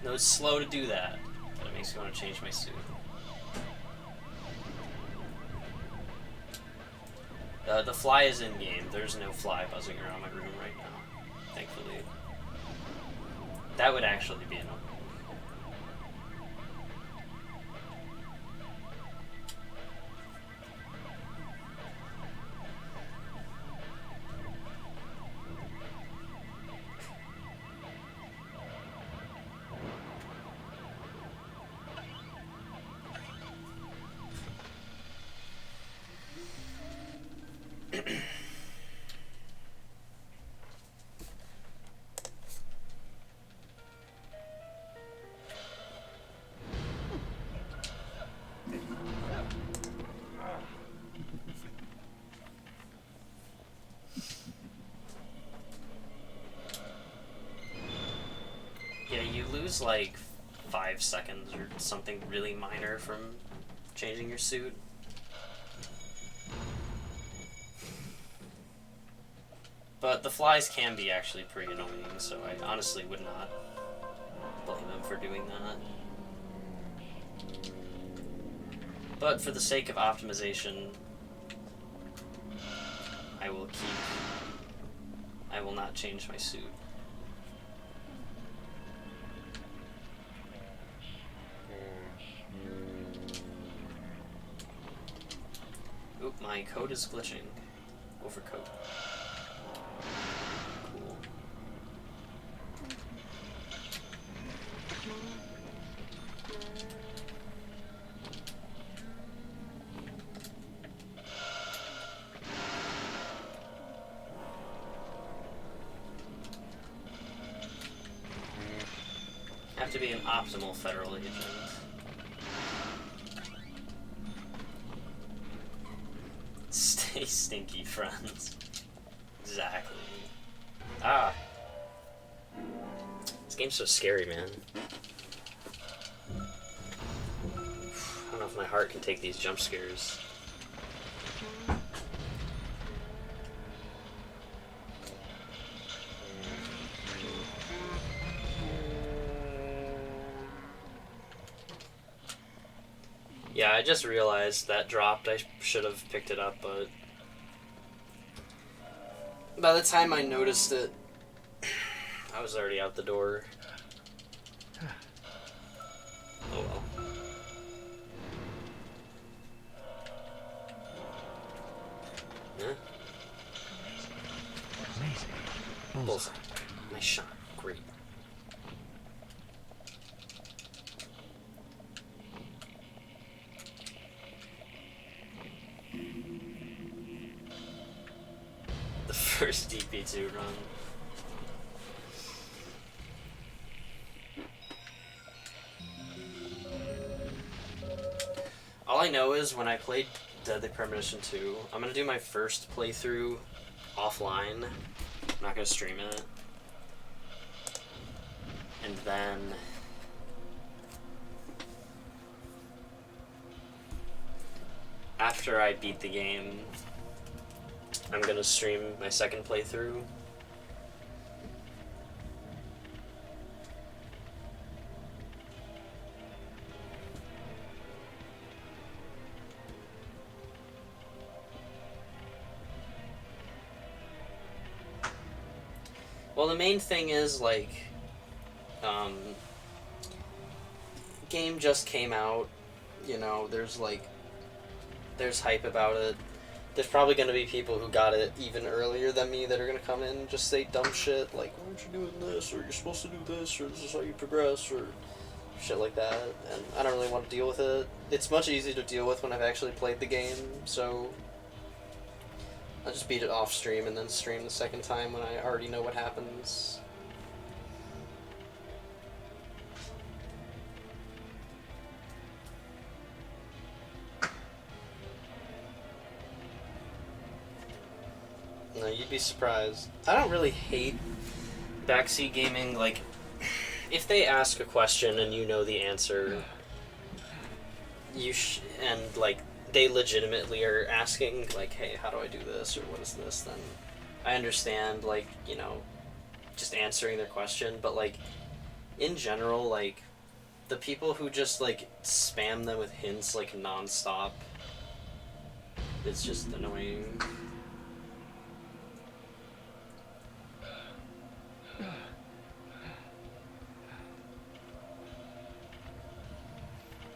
no, it's slow to do that, but it makes me want to change my suit. The fly is in game. There's no fly buzzing around my room right now, thankfully. That would actually be annoying. Yeah, you lose like 5 seconds or something really minor from changing your suit. But the flies can be actually pretty annoying, so I honestly would not blame him for doing that. But for the sake of optimization, I will not change my suit. Oop, my code is glitching. Overcode. Cool. Have to be an optimal federal agent. Stay stinky, friends. Exactly. Ah. This game's so scary, man. I don't know if my heart can take these jump scares. Yeah, I just realized that dropped. I should have picked it up, but by the time I noticed it, I was already out the door. Oh well. Yeah. Amazing. Bullseye. Nice shot. Great. The first DP2 run. All I know is when I played Deadly Premonition 2, I'm gonna do my first playthrough offline. I'm not gonna stream it. And then after I beat the game, I'm gonna stream my second playthrough. Well, the main thing is, like, game just came out, you know, there's hype about it. there's probably going to be people who got it even earlier than me that are going to come in and just say dumb shit like, why aren't you doing this, or you're supposed to do this, or this is how you progress, or shit like that, and I don't really want to deal with it. It's much easier to deal with when I've actually played the game, so I'll just beat it off stream and then stream the second time when I already know what happens. No, you'd be surprised. I don't really hate backseat gaming. Like, if they ask a question and you know the answer, and like they legitimately are asking, like, hey, how do I do this, or what is this? Then I understand, like, you know, just answering their question. But like, in general, like, the people who just like spam them with hints like nonstop, it's just annoying.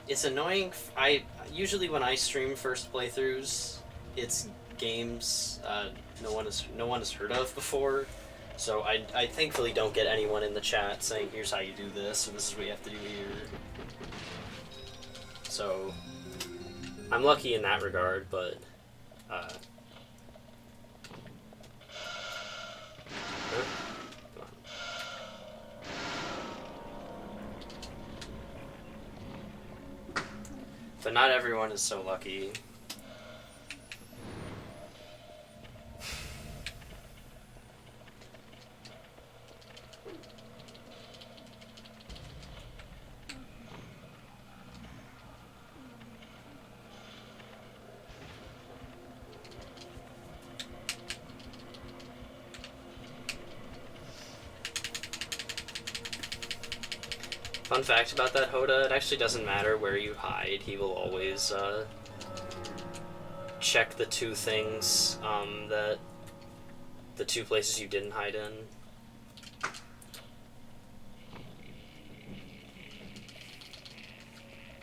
It's annoying. Usually when I stream first playthroughs, it's games no one has heard of before, so I thankfully don't get anyone in the chat saying, here's how you do this, or this is what you have to do here. So I'm lucky in that regard, but but not everyone is so lucky. Fun fact about that Hoda, it actually doesn't matter where you hide, he will always check the two things, that the two places you didn't hide in.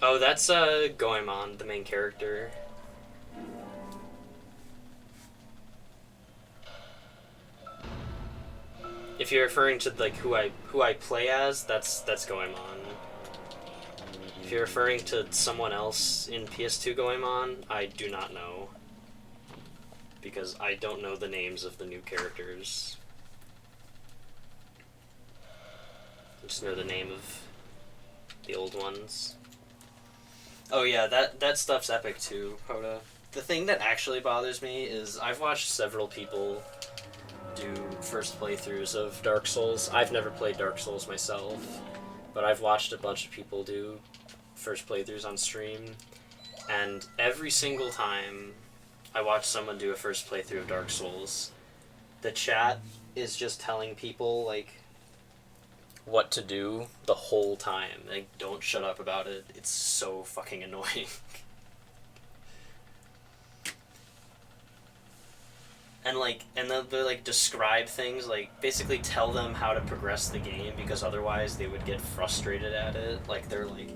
Oh, that's Goemon, the main character. If you're referring to like who I play as, that's Goemon. If you're referring to someone else in PS2 Goemon, I do not know, because I don't know the names of the new characters. I just know the name of the old ones. Oh yeah, that stuff's epic too, Hoda. The thing that actually bothers me is I've watched several people do first playthroughs of Dark Souls. I've never played Dark Souls myself, but I've watched a bunch of people do first playthroughs on stream, and every single time I watch someone do a first playthrough of Dark Souls, the chat is just telling people like what to do the whole time. Like, don't shut up about it. It's so fucking annoying. And they'll like describe things, like basically tell them how to progress the game, because otherwise they would get frustrated at it. Like, they're like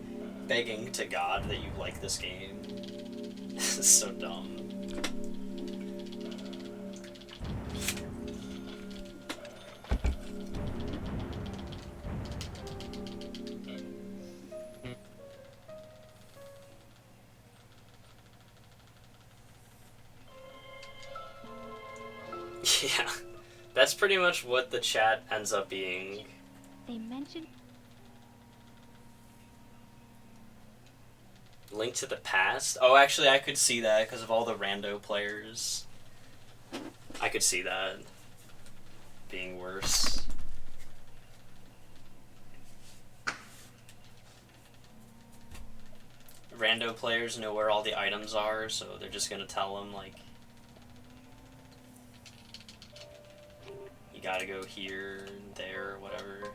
begging to God that you like this game. This is so dumb. Yeah, that's pretty much what the chat ends up being. They mentioned Link to the Past? Oh, actually, I could see that because of all the rando players. I could see that being worse. Rando players know where all the items are, so they're just gonna tell them, like, you gotta go here, there, whatever.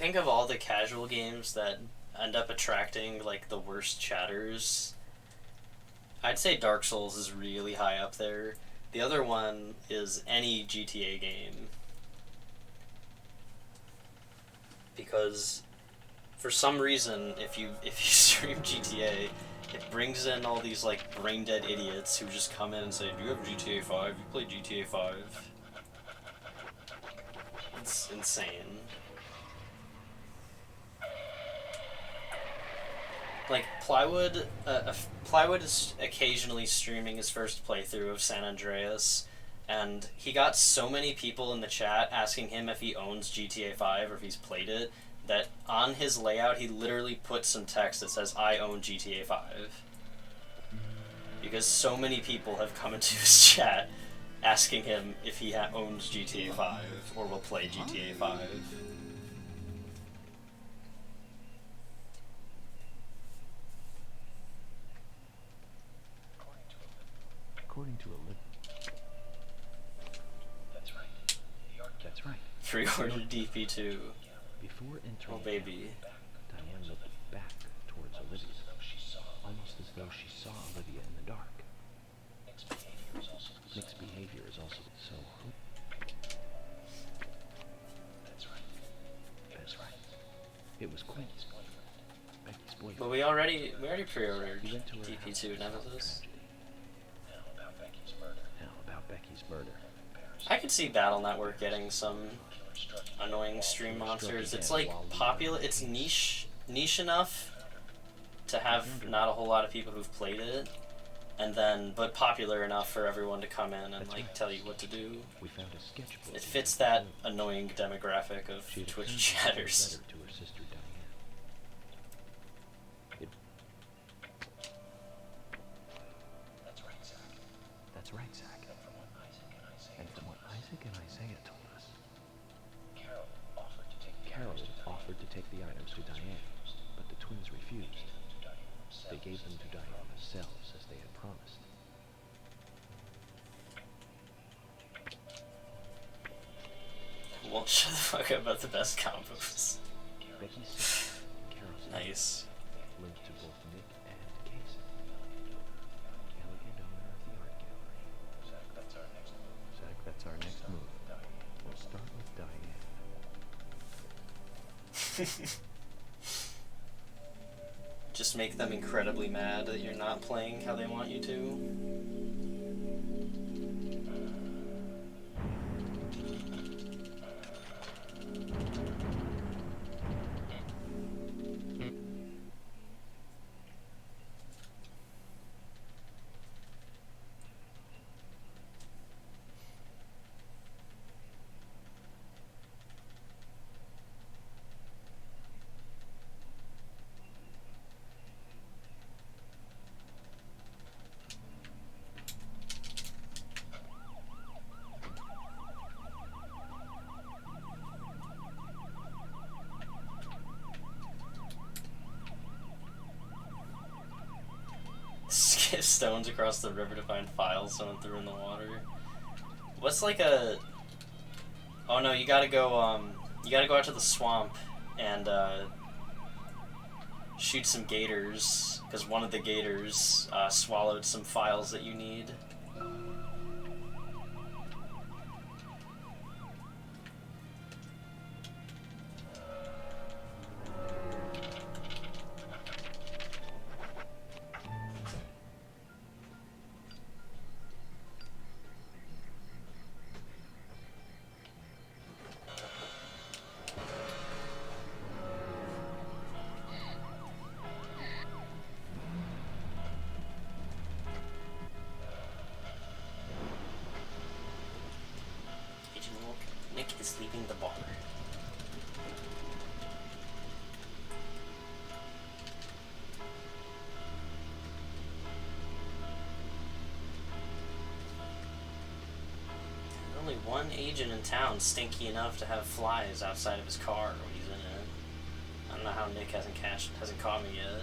think of all the casual games that end up attracting like the worst chatters, I'd say Dark Souls is really high up there. The other one is any GTA game. Because for some reason, if you stream GTA, it brings in all these like brain dead idiots who just come in and say, "Do you have GTA 5? You play GTA 5?" It's insane. Like Plywood is occasionally streaming his first playthrough of San Andreas, and he got so many people in the chat asking him if he owns GTA 5 or if he's played it, that on his layout he literally put some text that says, "I own GTA 5." Because so many people have come into his chat asking him if he owns GTA 5 or will play GTA 5. According to a That's right. That's right. Pre-order DP2. Before entering, Oh baby. Diane looked back towards Olivia, almost as though she saw Olivia in the dark. Nick's behavior is also so. That's right. That's right. It was Quincy's Becky's boyfriend. But we already pre-ordered He went to her house DP2 and saw Nemesis. tragedy. Now about Becky's murder. I could see Battle Network getting some annoying stream monsters. It's like popular. It's niche enough to have not a whole lot of people who've played it, and then but popular enough for everyone to come in and like tell you what to do. We found a sketchbook. It fits that annoying demographic of She had Twitch returned chatters. a letter to her sister Diane. That's right, Zach. That's right, Zach. And from what Isaac and Isaiah told us, Carol offered to take the items to Diane, but the twins refused. They gave them to Diane themselves as they had promised. Won't shut the fuck up about the best combos. Becky's sister, Carol's Nice. linked to both Nick and Casey. Elegant owner of the art gallery. Zach, that's our next move. Zach, that's our next move. We'll start with Diane. Just make them incredibly mad that you're not playing how they want you to. Skip stones across the river to find files someone threw in the water. What's like a... Oh no, you gotta go out to the swamp and shoot some gators, because one of the gators swallowed some files that you need. Nick is leaving the bar. Only one agent in town stinky enough to have flies outside of his car when he's in it. I don't know how Nick hasn't caught me yet.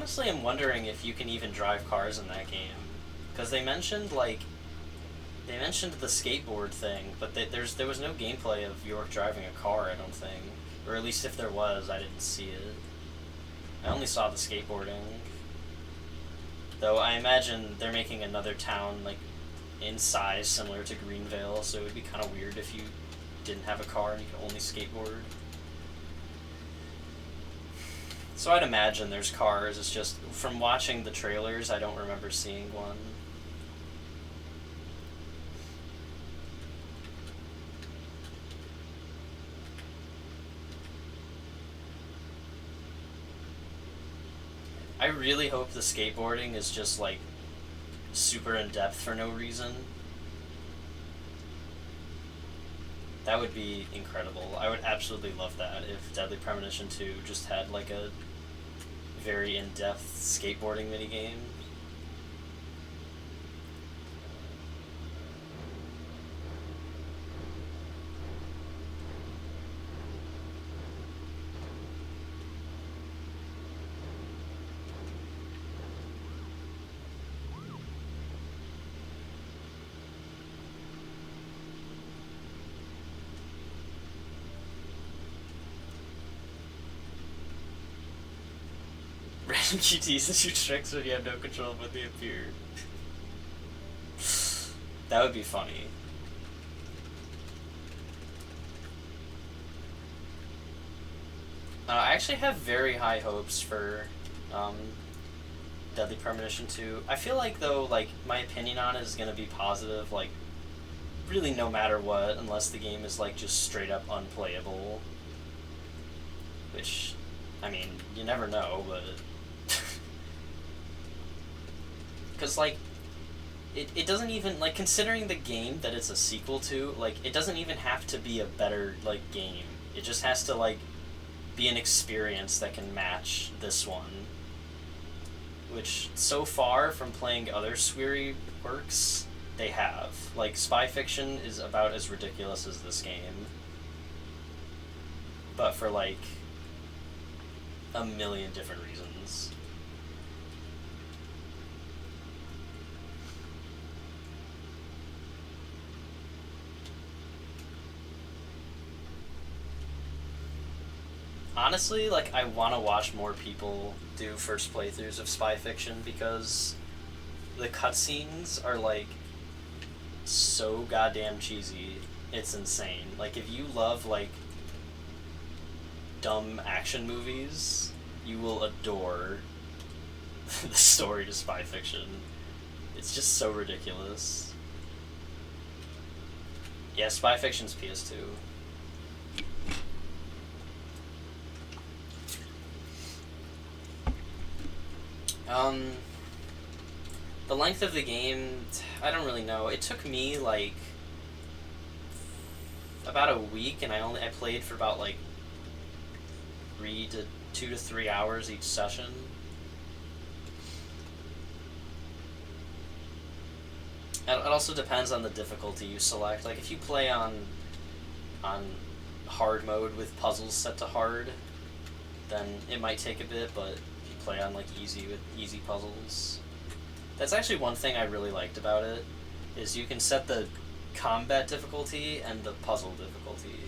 honestly am wondering if you can even drive cars in that game, because they mentioned the skateboard thing, but there was no gameplay of York driving a car, I don't think, or at least if there was, I didn't see it. I only saw the skateboarding. Though I imagine they're making another town like in size similar to Greenvale, so it would be kind of weird if you didn't have a car and you could only skateboard. So I'd imagine there's cars, it's just, from watching the trailers, I don't remember seeing one. I really hope the skateboarding is just, like, super in-depth for no reason. That would be incredible. I would absolutely love that if Deadly Premonition 2 just had, like, a very in-depth skateboarding minigame. Random QTs that shoot tricks when you have no control of when they appear. That would be funny. I actually have very high hopes for Deadly Premonition 2. I feel like, though, like, my opinion on it is going to be positive, like, really no matter what, unless the game is, like, just straight up unplayable. Which, I mean, you never know, but... Because, like, it doesn't even, like, considering the game that it's a sequel to, like, it doesn't even have to be a better, like, game. It just has to, like, be an experience that can match this one. Which, so far, from playing other Sweary works, they have. Like, Spy Fiction is about as ridiculous as this game. But for, like, a million different reasons. Honestly, like, I want to watch more people do first playthroughs of Spy Fiction because the cutscenes are, like, so goddamn cheesy. It's insane. Like, if you love, like, dumb action movies, you will adore the story to Spy Fiction. It's just so ridiculous. Yeah, Spy Fiction's PS2. The length of the game, I don't really know. It took me, like, about a week, and I played for about, like, 2 to 3 hours each session. It also depends on the difficulty you select. Like, if you play on hard mode with puzzles set to hard, then it might take a bit, but if you play on, like, easy with easy puzzles... That's actually one thing I really liked about it, is you can set the combat difficulty and the puzzle difficulty.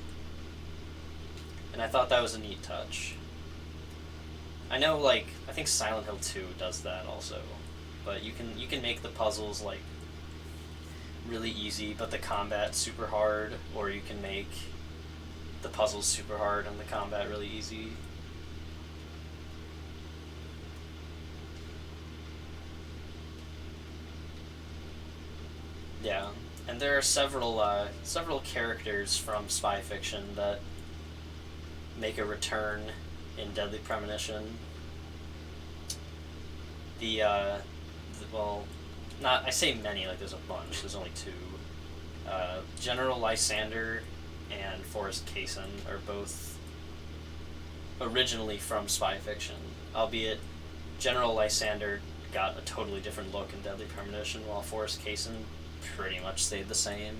And I thought that was a neat touch. I know, like, I think Silent Hill 2 does that also, but you can make the puzzles, like, really easy, but the combat super hard, or you can make the puzzles super hard and the combat really easy. Yeah, and there are several characters from Spy Fiction that make a return in Deadly Premonition. Well, I say many, like there's a bunch, there's only 2. General Lysander and Forrest Kaysen are both originally from Spy Fiction, albeit General Lysander got a totally different look in Deadly Premonition, while Forrest Kaysen pretty much stayed the same.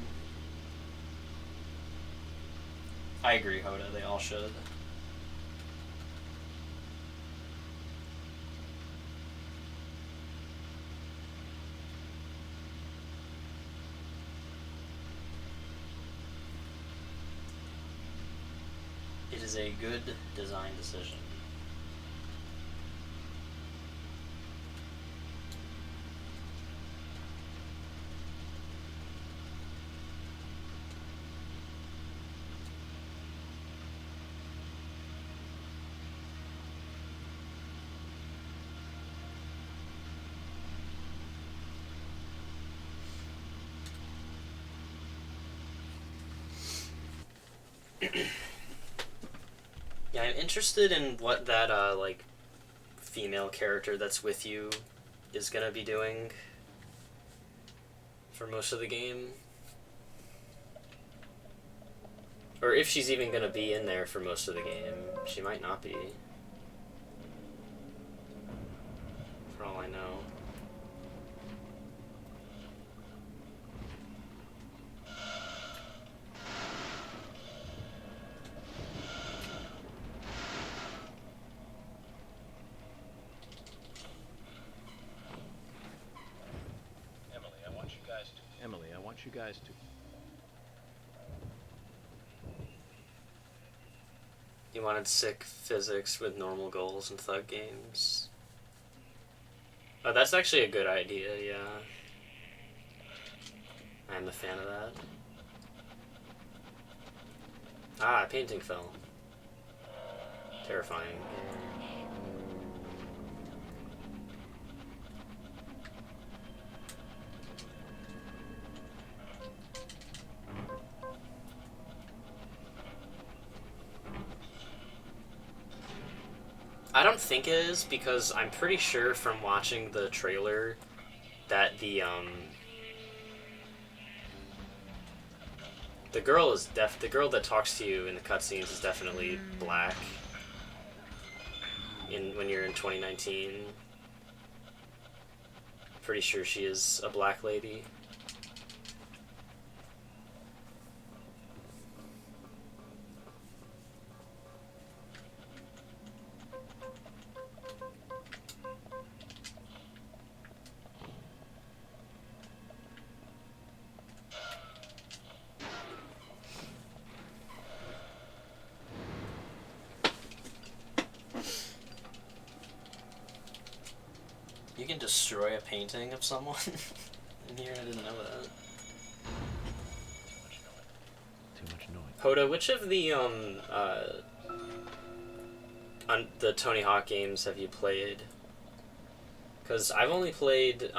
I agree, Hoda, they all should. is a good design decision. Yeah, I'm interested in what that, like, female character that's with you is gonna be doing for most of the game. Or if she's even gonna be in there for most of the game. She might not be. For all I know. Emily, I want you guys to... You wanted sick physics with normal goals in Thug games. Oh, that's actually a good idea, yeah. I'm a fan of that. Ah, painting fell. Terrifying. I don't think it is, because I'm pretty sure from watching the trailer that the girl that talks to you in the cutscenes is definitely black when you're in 2019. Pretty sure she is a black lady. You can destroy a painting of someone in here. I didn't know that. Too much noise. Hoda, which of the the Tony Hawk games have you played? Because I've only played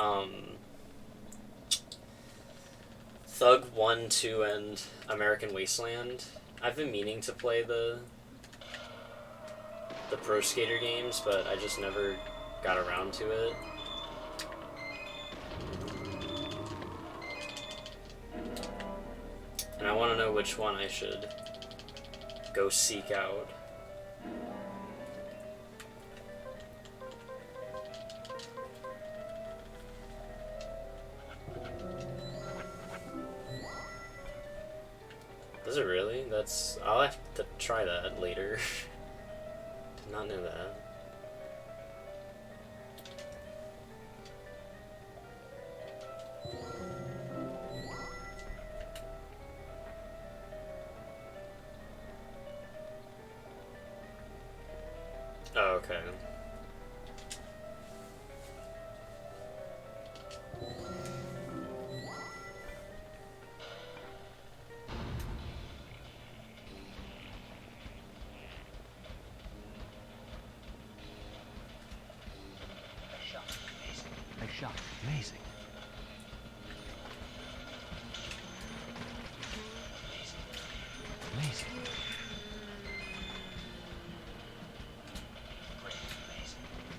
Thug 1, 2, and American Wasteland. I've been meaning to play the Pro Skater games, but I just never got around to it. And I want to know which one I should go seek out. Does it really? I'll have to try that later. Did not know that. Oh, okay. Nice shot. Amazing. Amazing.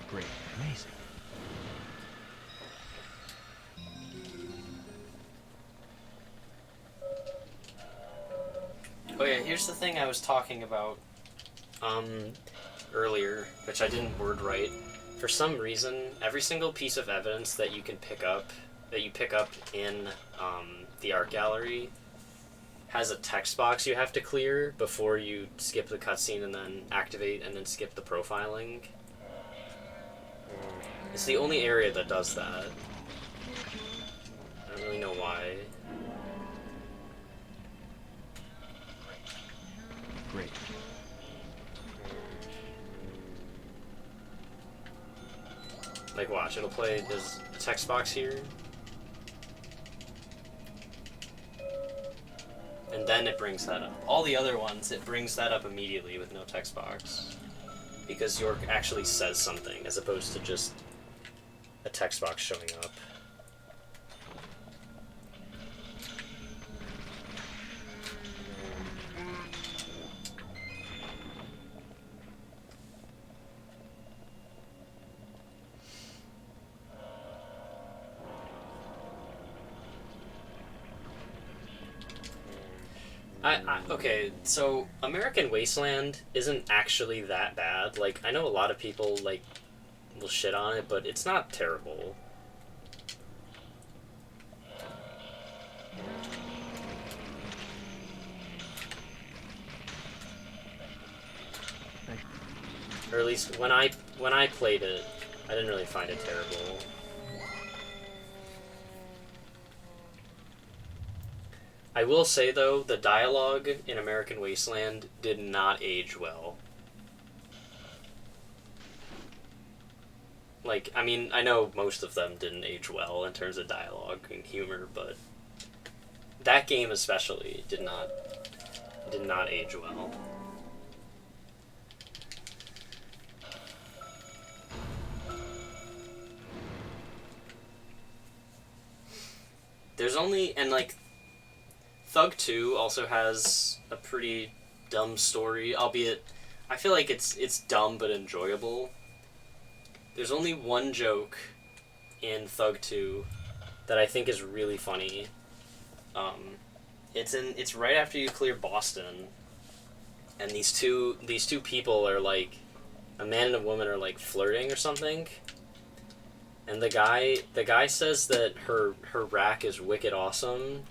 Great. Amazing. Oh yeah, here's the thing I was talking about earlier, which I didn't word right. For some reason, every single piece of evidence that you can pick up, in the art gallery, has a text box you have to clear before you skip the cutscene and then activate and then skip the profiling. It's the only area that does that. I don't really know why. Great. Watch, it'll play, there's a text box here. And then it brings that up. All the other ones, it brings that up immediately with no text box. Because York actually says something, as opposed to just a text box showing up. Okay, so American Wasteland isn't actually that bad. Like, I know a lot of people, like, will shit on it, but it's not terrible. Or at least when I played it, I didn't really find it terrible. I will say, though, the dialogue in American Wasteland did not age well. Like, I mean, I know most of them didn't age well in terms of dialogue and humor, but that game especially did not age well. There's only, and like, Thug 2 also has a pretty dumb story, albeit I feel like it's dumb but enjoyable. There's only one joke in Thug 2 that I think is really funny. It's right after you clear Boston, and these two people are like, a man and a woman are like flirting or something. And the guy says that her rack is wicked awesome.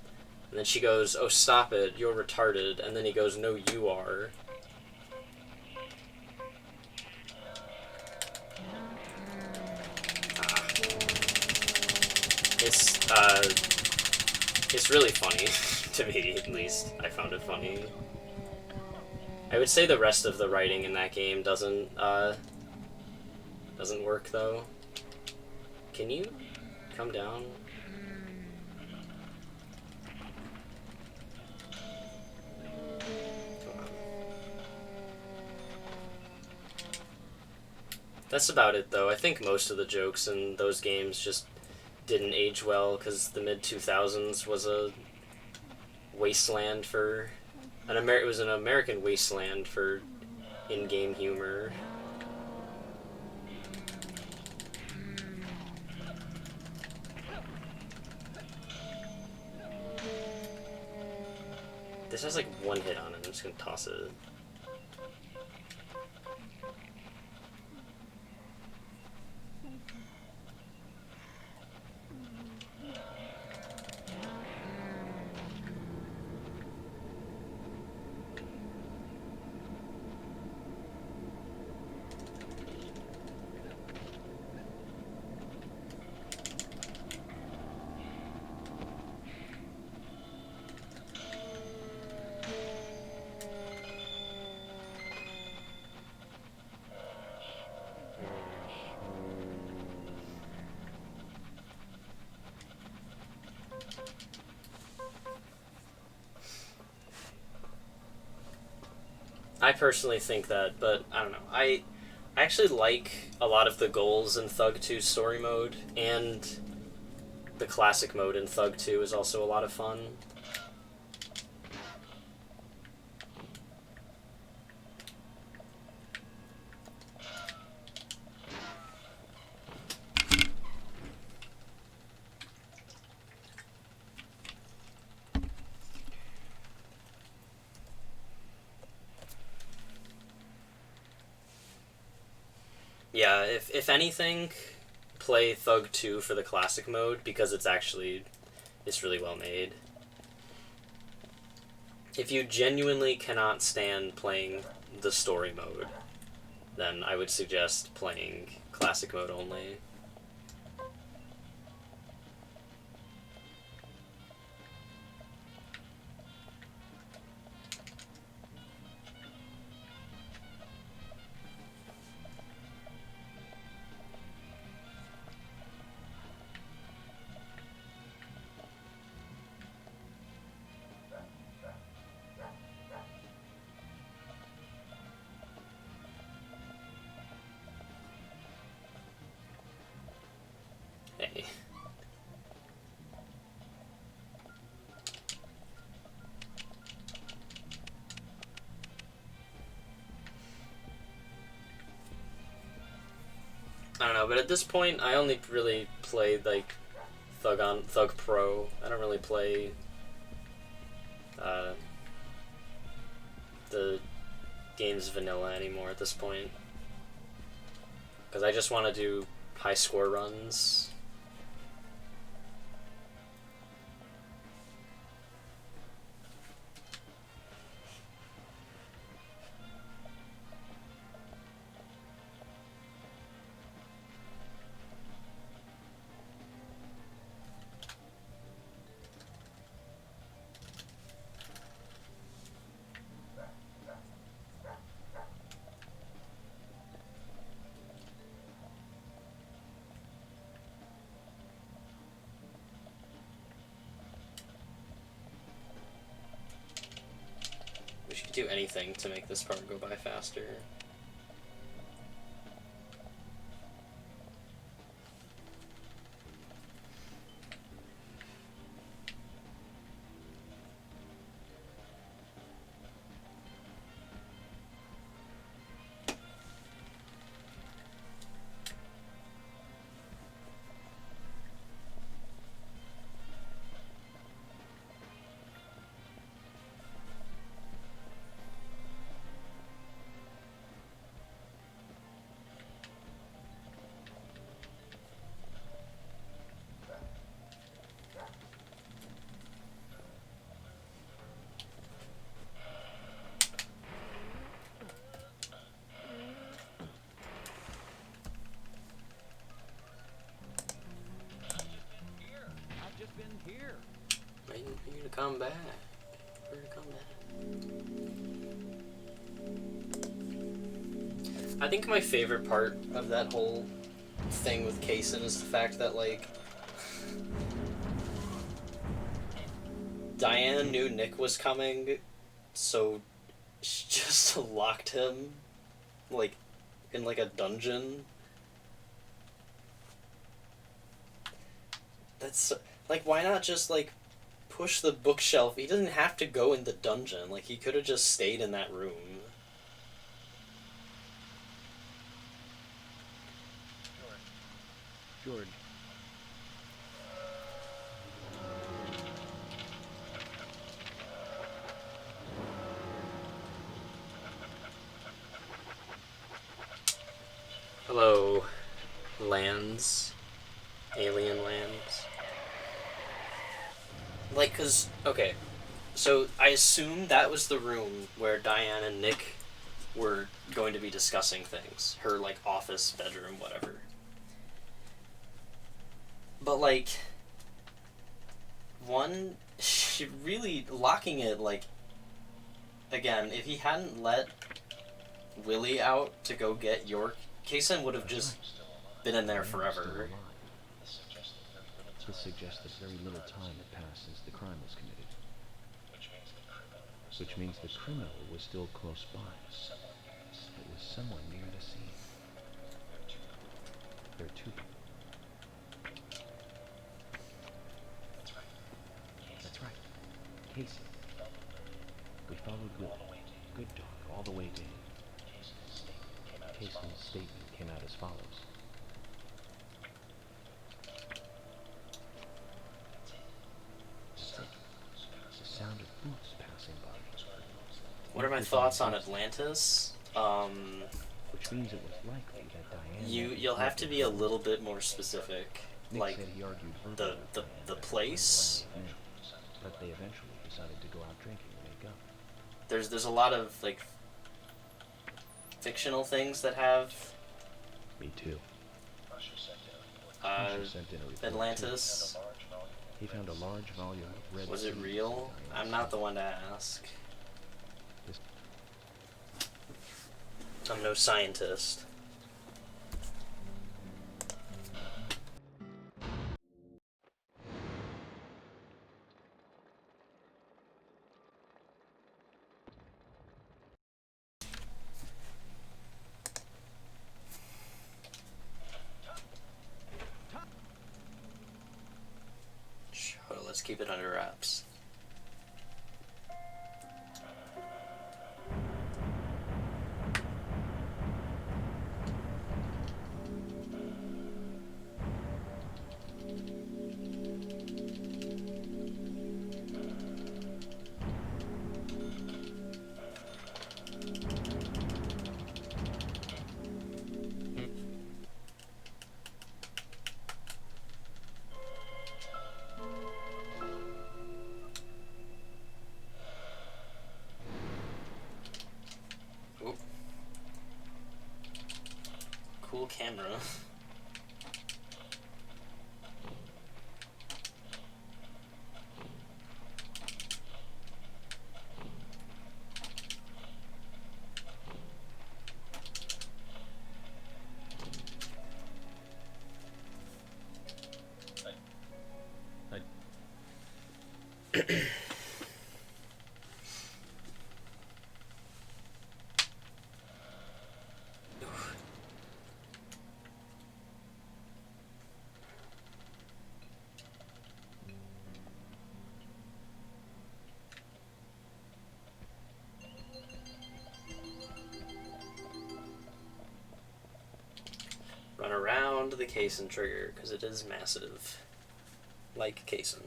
And then she goes, "Oh, stop it, you're retarded." And then he goes, "No, you are." It's really funny, to me at least. I found it funny. I would say the rest of the writing in that game doesn't work, though. Can you come down? That's about it, though. I think most of the jokes in those games just didn't age well, because the mid-2000s was a wasteland for... it was an American wasteland for in-game humor. This has like one hit on it, I'm just gonna toss it. I personally think that, but I don't know. I actually like a lot of the goals in Thug 2's story mode, and the classic mode in Thug 2 is also a lot of fun. Yeah, if anything, play Thug 2 for the classic mode, because it's really well made. If you genuinely cannot stand playing the story mode, then I would suggest playing classic mode only. I don't know, but at this point, I only really play like Thug Pro. I don't really play the game's vanilla anymore at this point, because I just want to do high score runs. We should do anything to make this part go by faster. I've just been here. Waiting for you to come back. For you to come back. I think my favorite part of that whole thing with Kaysen is the fact that, like, Diane knew Nick was coming, so she just locked him, like, in, like, a dungeon. That's, like, why not just, like, push the bookshelf? He doesn't have to go in the dungeon. Like, he could have just stayed in that room. George. Hello, lands. Alien lands. Like, cause, okay, so I assume that was the room where Diane and Nick were going to be discussing things. Her, like, office, bedroom, whatever. But, like, one, she really locking it, like, again, if he hadn't let Willie out to go get York, Kaysen would have just been in there forever. This suggests that very little time had passed since the crime was committed. Which means the criminal was still close by. It was someone near the scene. There are two people. That's right. Casey. We followed Willie, good dog, all the way to him. Casey's statement came out as follows. That's it. The sound of boots passing by. What are my thoughts on Atlantis? Which means it was likely that Diane... You'll have to be a little bit more specific. Nick Like, said he argued verbally the with Diane the that place. Diane was mad, but they eventually decided to go out drinking and make up. There's a lot of, like, fictional things that have Me too. uh, Russia sent in a report, Atlantis. too. He found a large volume of red Was it seeds real? in Diane's I'm not the safe. one to ask. This- I'm no scientist. keep it under wraps. Oop. Cool camera. Run around the caisson trigger, because it is massive. Like caisson.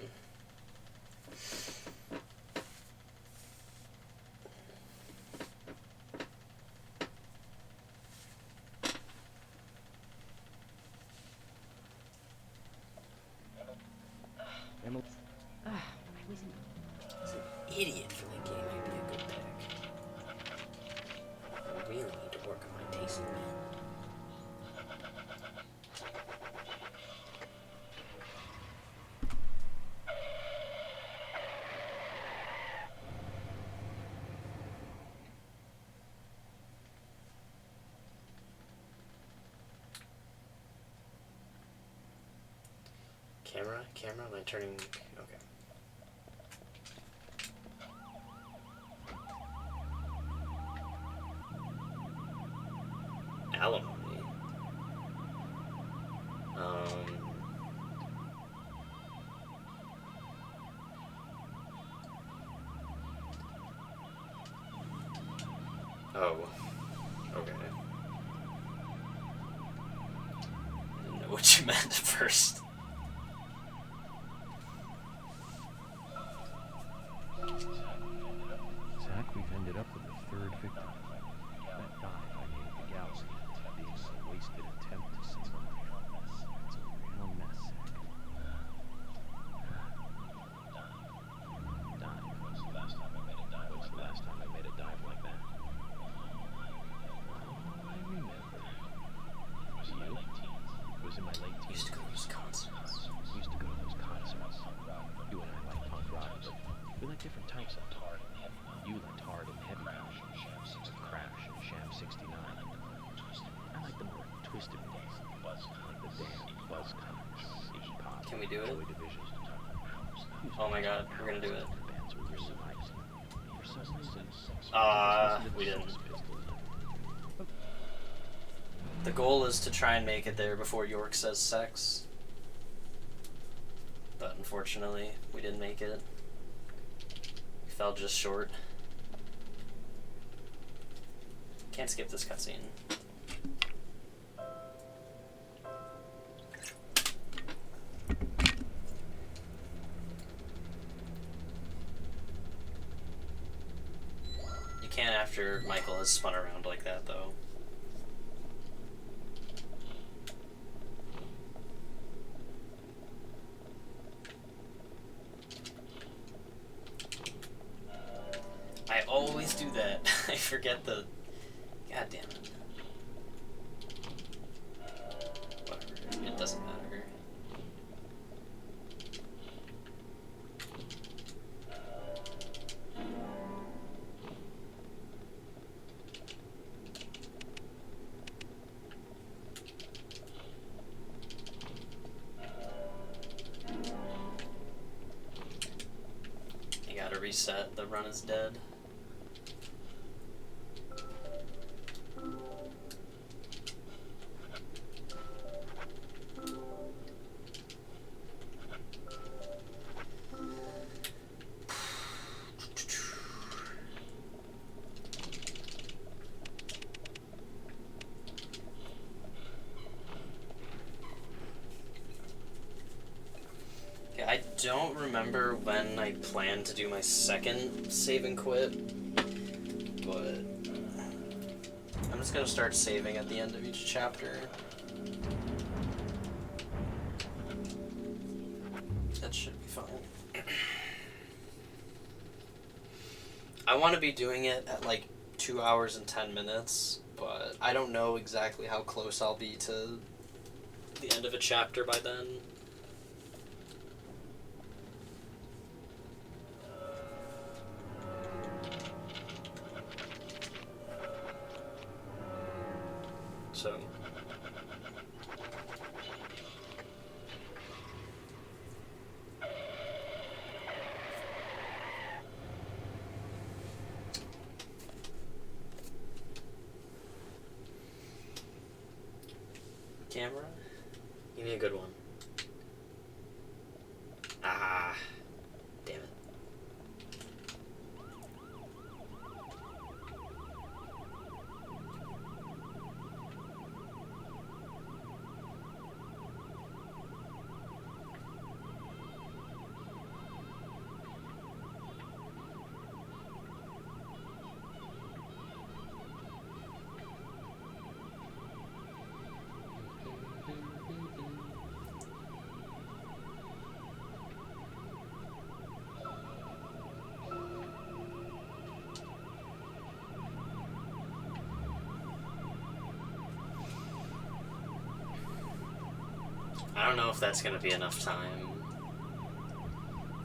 Emily. I wasn't. He's an idiot for thinking it might be a good pick. I really need to work on my pacing, man. Camera, am I turning? Okay. Alimony. Oh. Okay. I didn't know what you meant at first. Zach, we've ended up with the third victim. That dive I made at the galaxy being a wasted attempt to save a real mess. It's a real mess, Zach. Dive. When's the last time I made a dive? When's the last time I made a dive like that? Oh, I remember. Was it you? It was in my late teens. Used to go to those concerts. Used to go to those concerts. You and I like punk rock, but we like different types of punk. You liked hard and heavy punk, Crash and Sham 69. I like the more twisted ones, like the damn Buzzcocks, Iggy Pop, Can we do it? Joy Division. Oh my god, we're gonna do it. Bands we really liked. For some reason, We didn't. Pistols. The goal is to try and make it there before York says sex. But unfortunately, we didn't make it. We fell just short. Can't skip this cutscene. You can't after Michael has spun around like that, though. I always do that. I forget the... God damn it. Whatever. It doesn't matter. You gotta reset. The run is dead. don't remember when I plan to do my second save and quit, but I'm just gonna start saving at the end of each chapter. That should be fine. I want to be doing it at like 2 hours and 10 minutes, but I don't know exactly how close I'll be to the end of a chapter by then. So camera? Give me a good one. Ah, damn it. I don't know if that's gonna be enough time.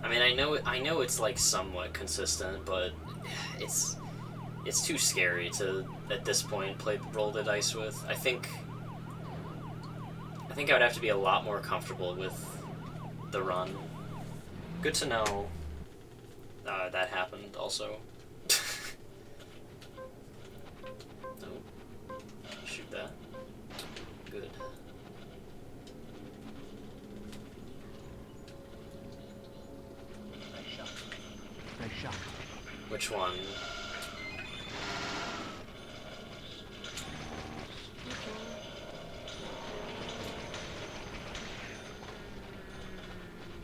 I mean, I know it's like somewhat consistent, but it's too scary to at this point roll the dice with. I think I would have to be a lot more comfortable with the run. Good to know that happened also. No, shoot that. Good. Nice shot. Which one?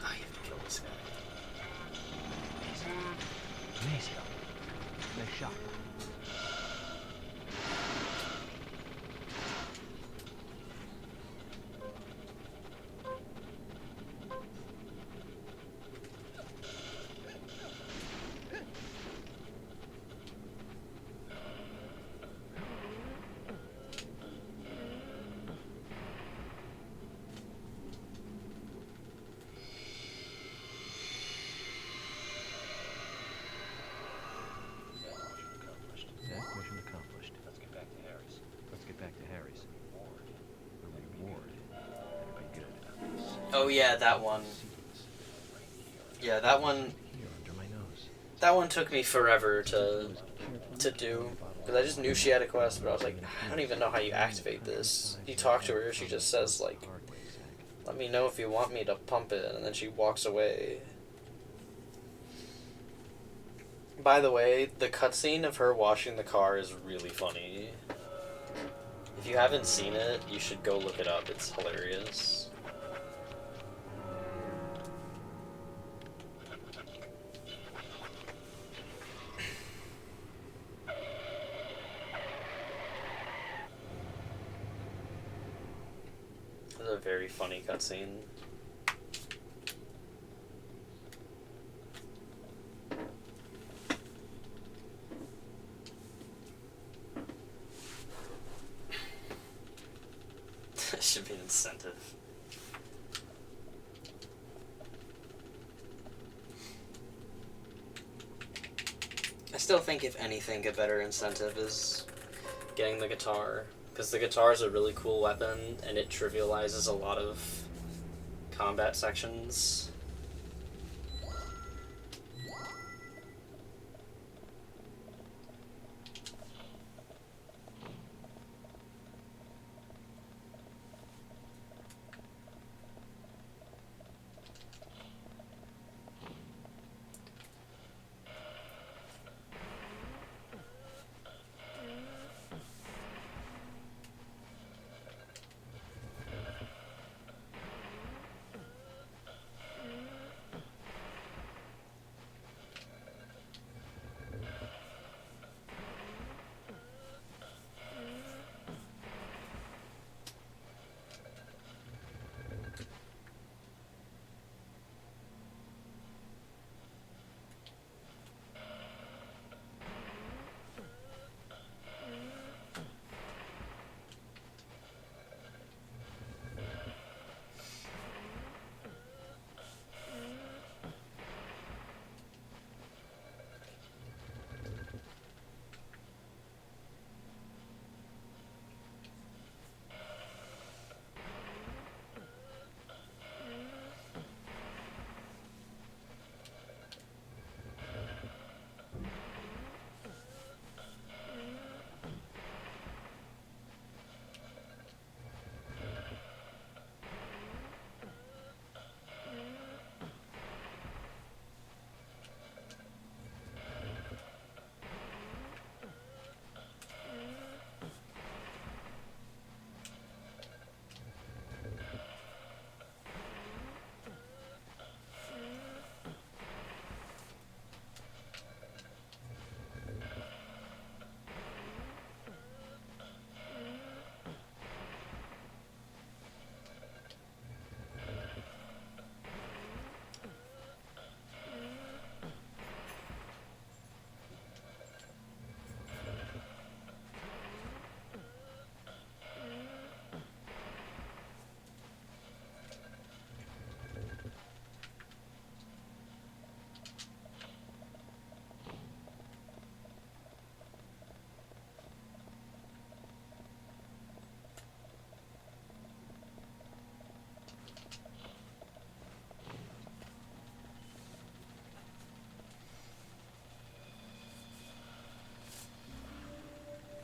Oh, you have to kill this guy. Amazing. Nice shot. Mission accomplished. Let's get back to Harry's. The reward. Better be good. Oh yeah, that one. Yeah, that one. Here under my nose. That one took me forever to do, because I just knew she had a quest, but I was like, I don't even know how you activate this. You talk to her, she just says like, let me know if you want me to pump it, and then she walks away. By the way, the cutscene of her washing the car is really funny. If you haven't seen it, you should go look it up. It's hilarious. It's a very funny cutscene. Should be an incentive. I still think, if anything, a better incentive is getting the guitar, because the guitar is a really cool weapon and it trivializes a lot of combat sections.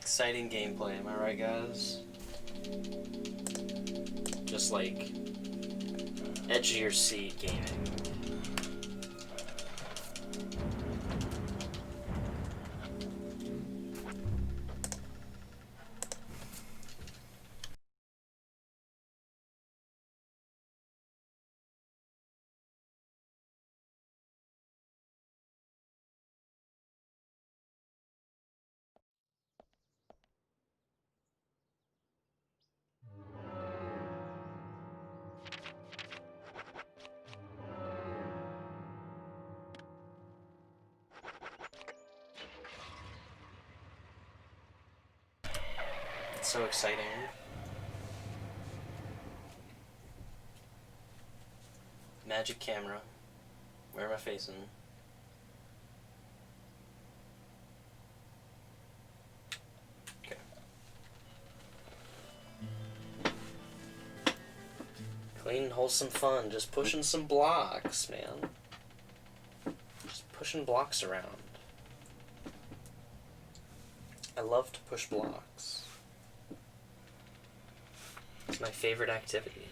Exciting gameplay, am I right, guys? Just like edge of your seat gaming. It's so exciting. Magic camera. Where am I facing? Okay. Clean, wholesome fun. Just pushing some blocks, man. Just pushing blocks around. I love to push blocks. It's my favorite activity.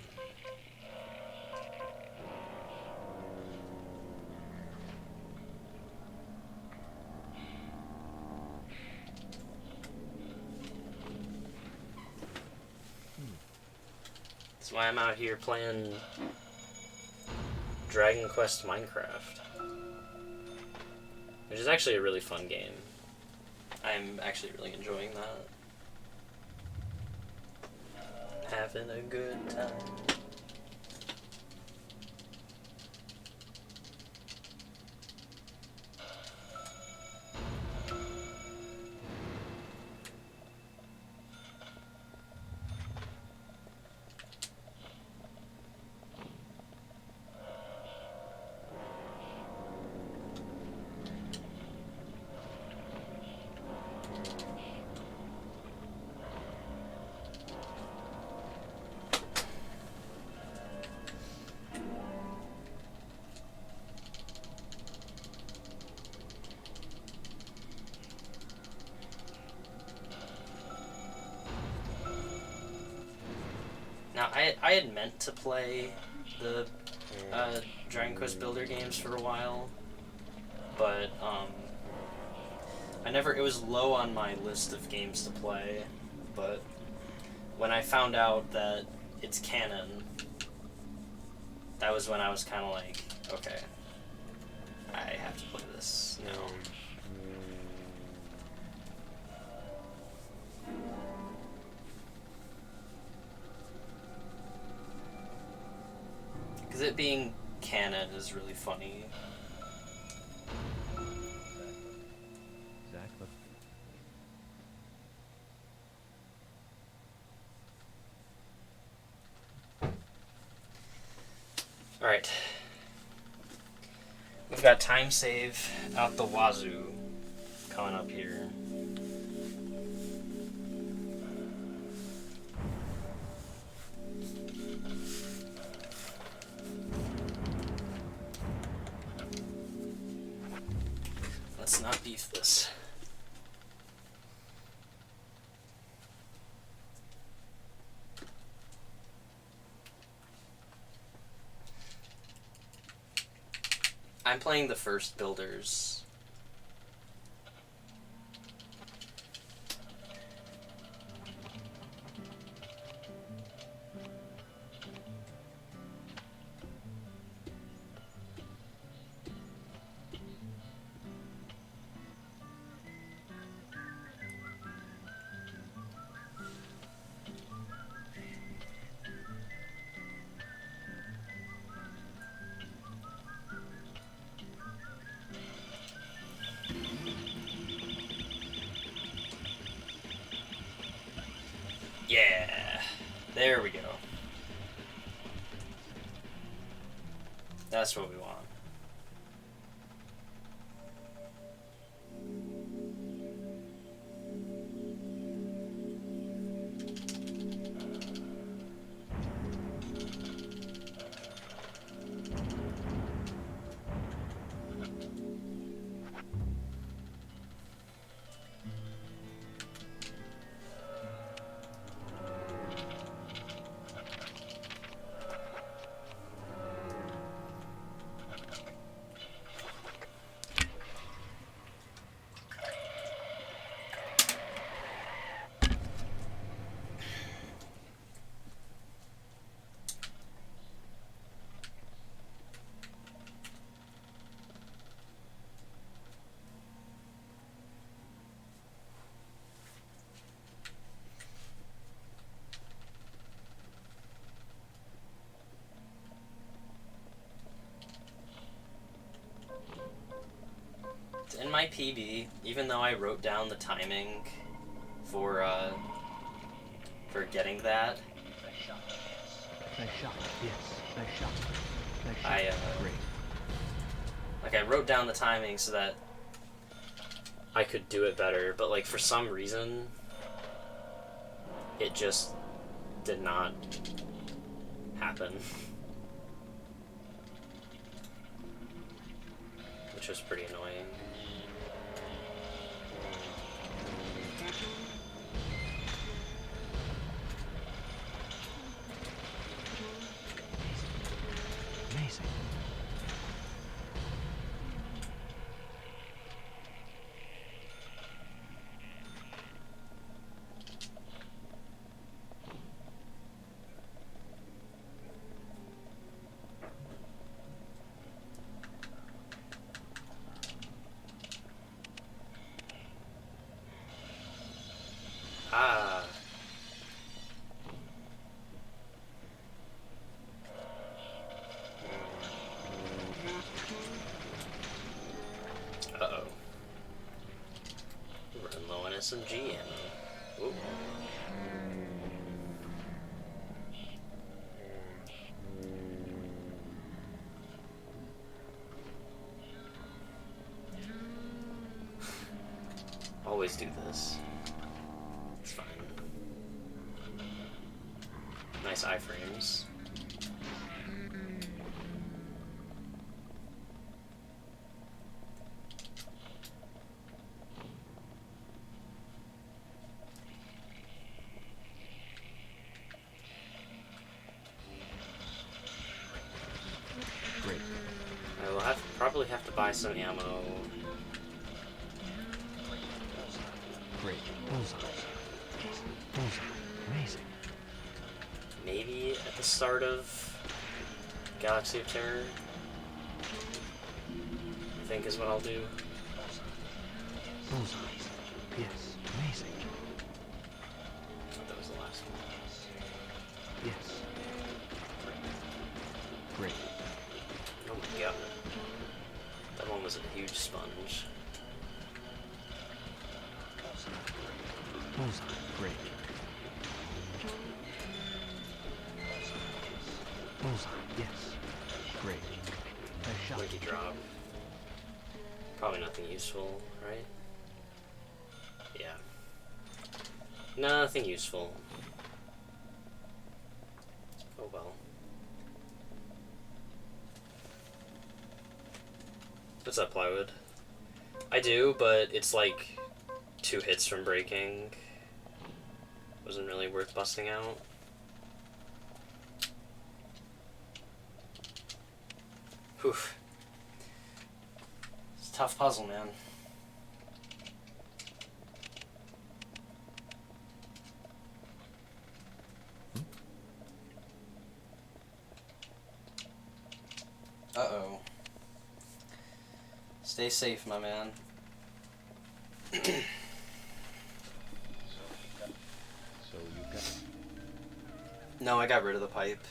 That's why I'm out here playing Dragon Quest Minecraft, which is actually a really fun game. I'm actually really enjoying that. Having a good time. Now, I had meant to play the Dragon Quest Builder games for a while, but it was low on my list of games to play, but when I found out that it's canon, that was when I was kind of like, okay, I have to play this now. Because it being canon is really funny. Exactly. Alright. We've got time save out the wazoo coming up here. Let's not beef this. I'm playing the first builders. Yeah, there we go. That's what we want. my PB, even though I wrote down the timing for getting that, Nice shot. Yes. Nice shot. Nice shot. I Great. like I wrote down the timing so that I could do it better, but like for some reason it just did not happen. Which was pretty annoying. Amazing. Ah. Uh-oh. We're running low on SMG ammo. Ooh. Always do this. It's fine. Nice iframes. Great. I will probably have to buy some ammo. Great. Bullseye. Bullseye. Amazing. Maybe at the start of Galaxy of Terror, I think is what I'll do. Bullseye. Yes. Amazing. I thought that was the last one. Yes. Great. Oh my god. That one was a huge sponge. Bullseye. Great. Bullseye. Yes. Great. Nice shot. Lucky drop. Probably nothing useful, right? Yeah. Nothing useful. Oh well. What's up, Plywood? I do, but it's like 2 hits from breaking. Wasn't really worth busting out. Whew. It's a tough puzzle, man. Uh-oh. Stay safe, my man. So you got... No, I got rid of the pipe.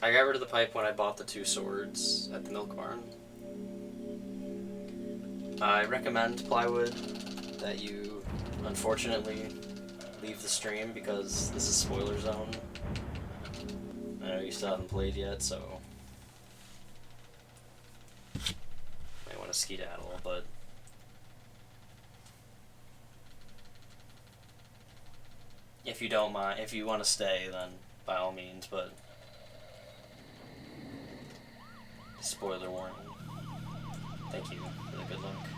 I got rid of the pipe when I bought the 2 swords at the milk barn. I recommend, Plywood, that you unfortunately leave the stream because this is spoiler zone. I know you still haven't played yet, so might want to skedaddle, but if you don't mind, if you want to stay, then by all means, but spoiler warning. Thank you for the good luck.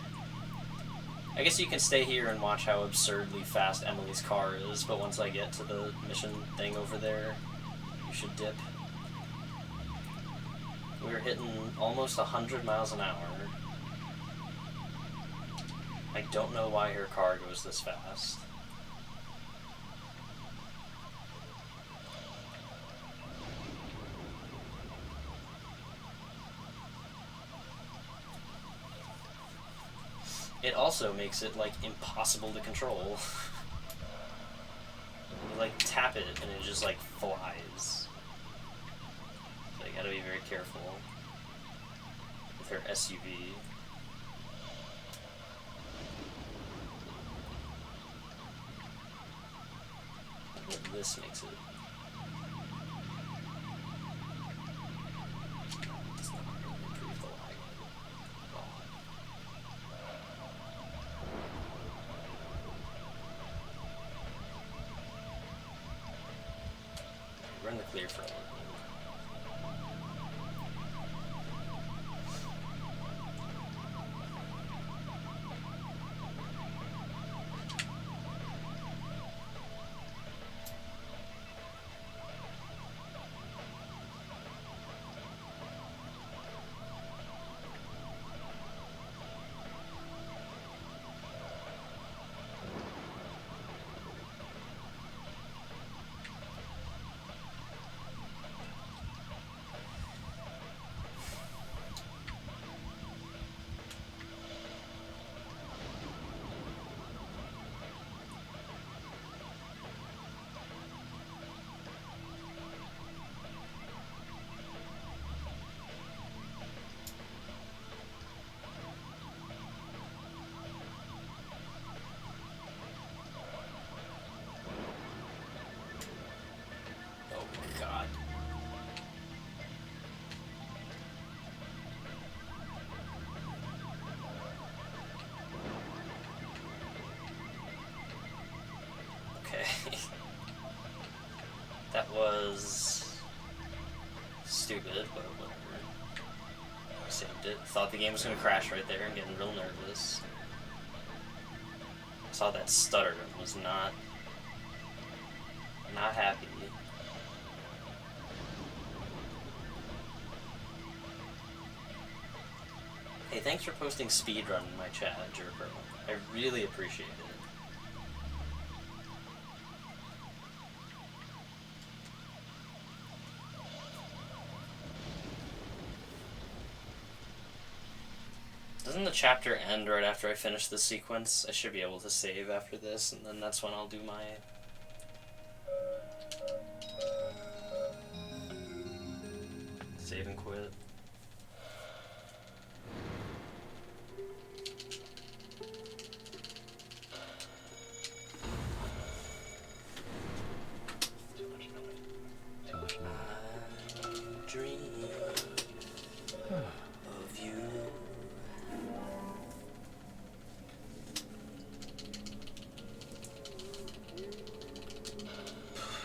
I guess you can stay here and watch how absurdly fast Emily's car is, but once I get to the mission thing over there, you should dip. We're hitting almost 100 miles an hour. I don't know why her car goes this fast. It also makes it, like, impossible to control. You, like, tap it and it just, like, flies. So you gotta be very careful. truck or SUV. This makes it. It's not really improve the lag at all. We're in the clear for a little bit. Oh my god. Okay. That was stupid, but whatever. Saved it. Thought the game was gonna crash right there and getting real nervous. Saw that stutter and was not happy. Hey, thanks for posting Speedrun in my chat, Jerko. I really appreciate it. Doesn't the chapter end right after I finish this sequence? I should be able to save after this, and then that's when I'll do my... save and quit. I dream of you.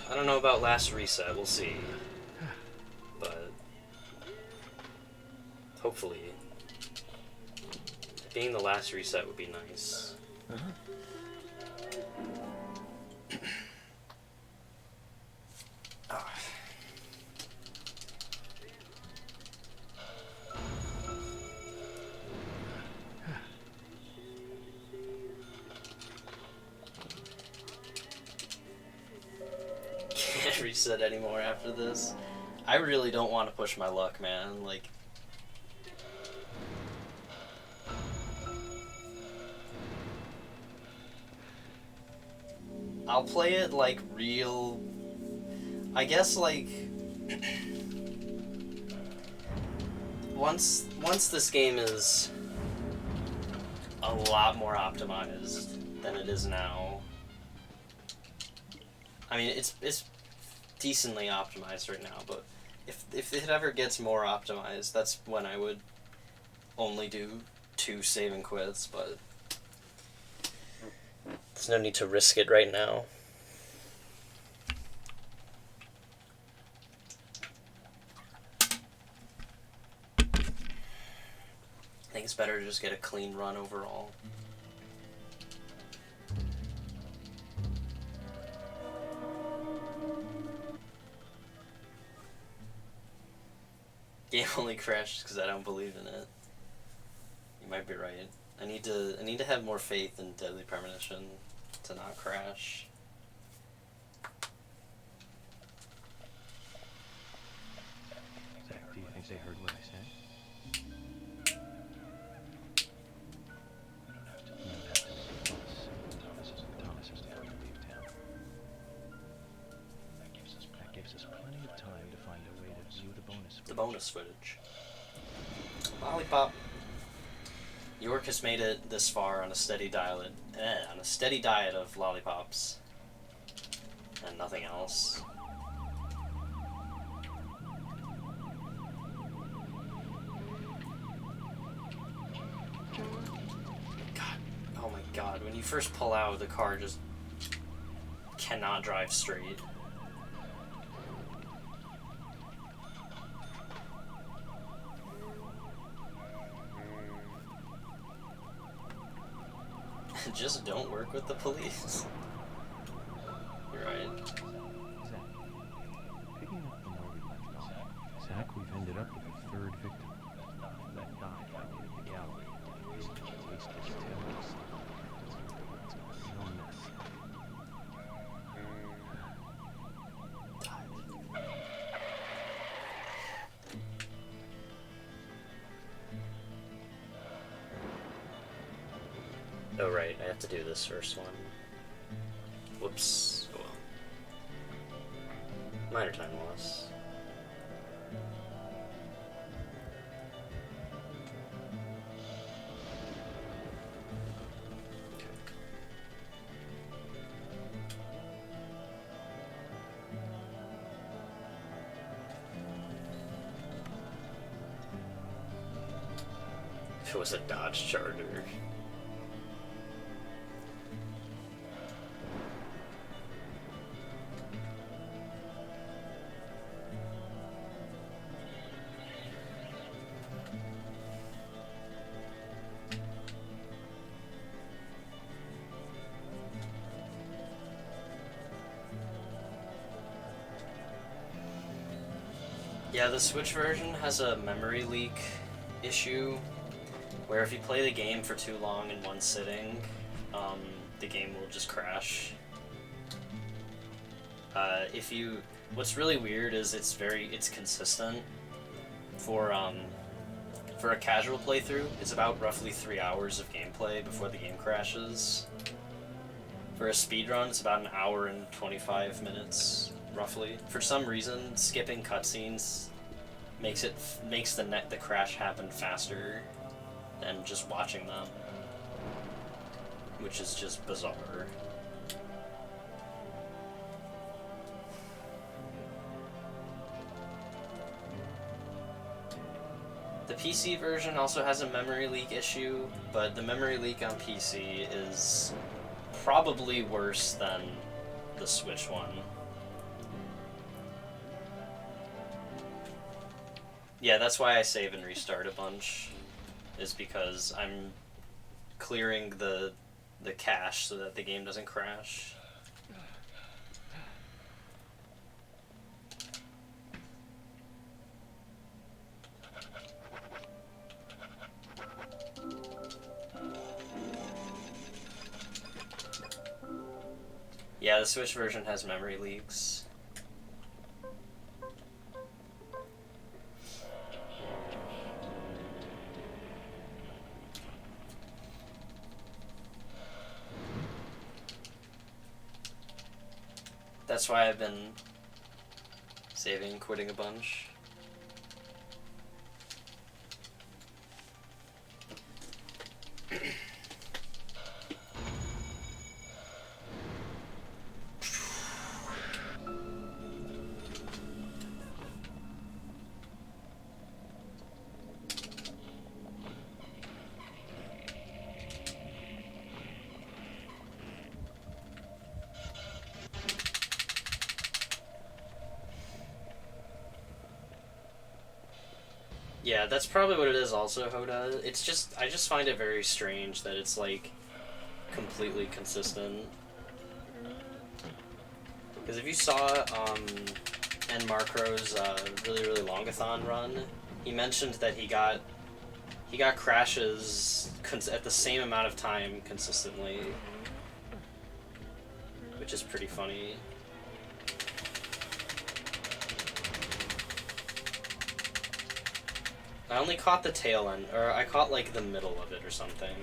I don't know about last reset, we'll see. But hopefully being the last reset would be nice. Ah. Can't reset anymore after this. I really don't want to push my luck, man. Like, I'll play it like real, I guess, like once this game is a lot more optimized than it is now. I mean, it's decently optimized right now, but if it ever gets more optimized, that's when I would only do 2 save and quits, but there's no need to risk it right now. I think it's better to just get a clean run overall. Game only crashes because I don't believe in it. You might be right. I need to have more faith in Deadly Premonition to not crash. Zach, do you think they heard what I said? You don't have to make a fuss. Thomas isn't going to leave town. That gives us plenty of time to find a way to view the bonus footage. The bonus footage. Lollipop. York has made it this far on a steady diet, of lollipops, and nothing else. God, oh my God! When you first pull out, the car just cannot drive straight. Just don't work with the police. You're right. Zach, picking up from where we left off. Zach, we've ended up with a third victim. That guy found me at the gallery. He's placed his tail on us. No mess. Oh right, I have to do this first one. Whoops. Oh well. Minor time loss. If it was a Dodge Charger. Yeah, the Switch version has a memory leak issue where if you play the game for too long in one sitting, the game will just crash. What's really weird is it's consistent. For a casual playthrough, it's about roughly 3 hours of gameplay before the game crashes. For a speedrun, it's about an hour and 25 minutes, roughly. For some reason, skipping cutscenes makes the crash happen faster than just watching them, which is just bizarre. The PC version also has a memory leak issue, but the memory leak on PC is probably worse than the Switch one. Yeah, that's why I save and restart a bunch, is because I'm clearing the cache so that the game doesn't crash. Yeah, the Switch version has memory leaks. That's why I've been saving and quitting a bunch. Yeah, that's probably what it is also, Hoda. It's just, I just find it very strange that it's, like, completely consistent. Because if you saw, N. Marcro's, really, really longathon run, he mentioned that he got crashes at the same amount of time consistently. Which is pretty funny. I only caught the tail end, or I caught like the middle of it or something.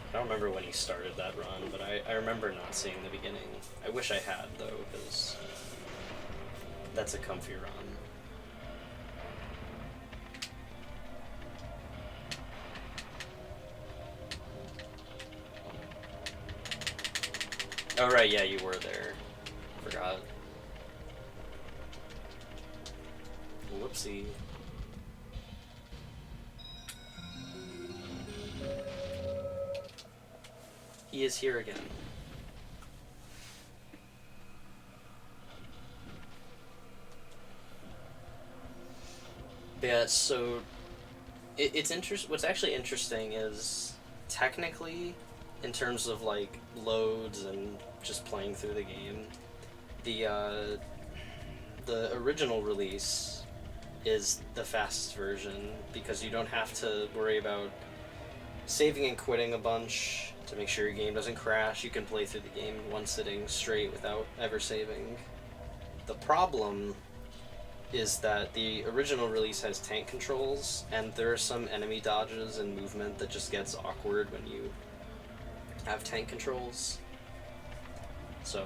I don't remember when he started that run, but I remember not seeing the beginning. I wish I had, though, because that's a comfy run. Oh right, yeah, you were there. Forgot. Whoopsie. He is here again. Yeah, so it's what's actually interesting is technically, in terms of like loads and just playing through the game, the original release is the fastest version because you don't have to worry about saving and quitting a bunch to make sure your game doesn't crash. You can play through the game in one sitting straight without ever saving. The problem is that the original release has tank controls, and there are some enemy dodges and movement that just gets awkward when you have tank controls. So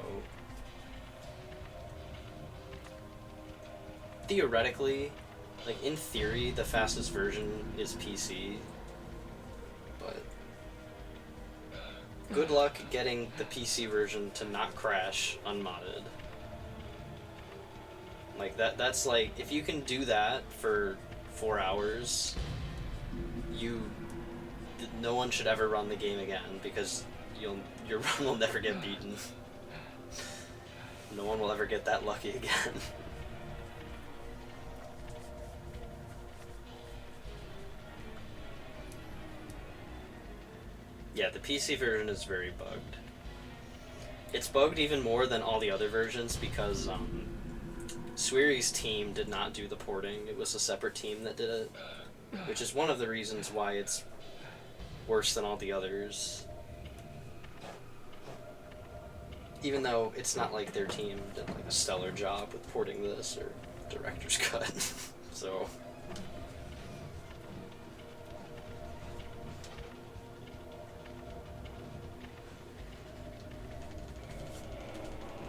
theoretically, like in theory, the fastest version is PC, but good luck getting the PC version to not crash unmodded. Like that's like, if you can do that for 4 hours, no one should ever run the game again, because your run will never get beaten. No one will ever get that lucky again. Yeah, the PC version is very bugged. It's bugged even more than all the other versions because Sweary's team did not do the porting. It was a separate team that did it, which is one of the reasons why it's worse than all the others. Even though it's not like their team did like a stellar job with porting this or director's cut. So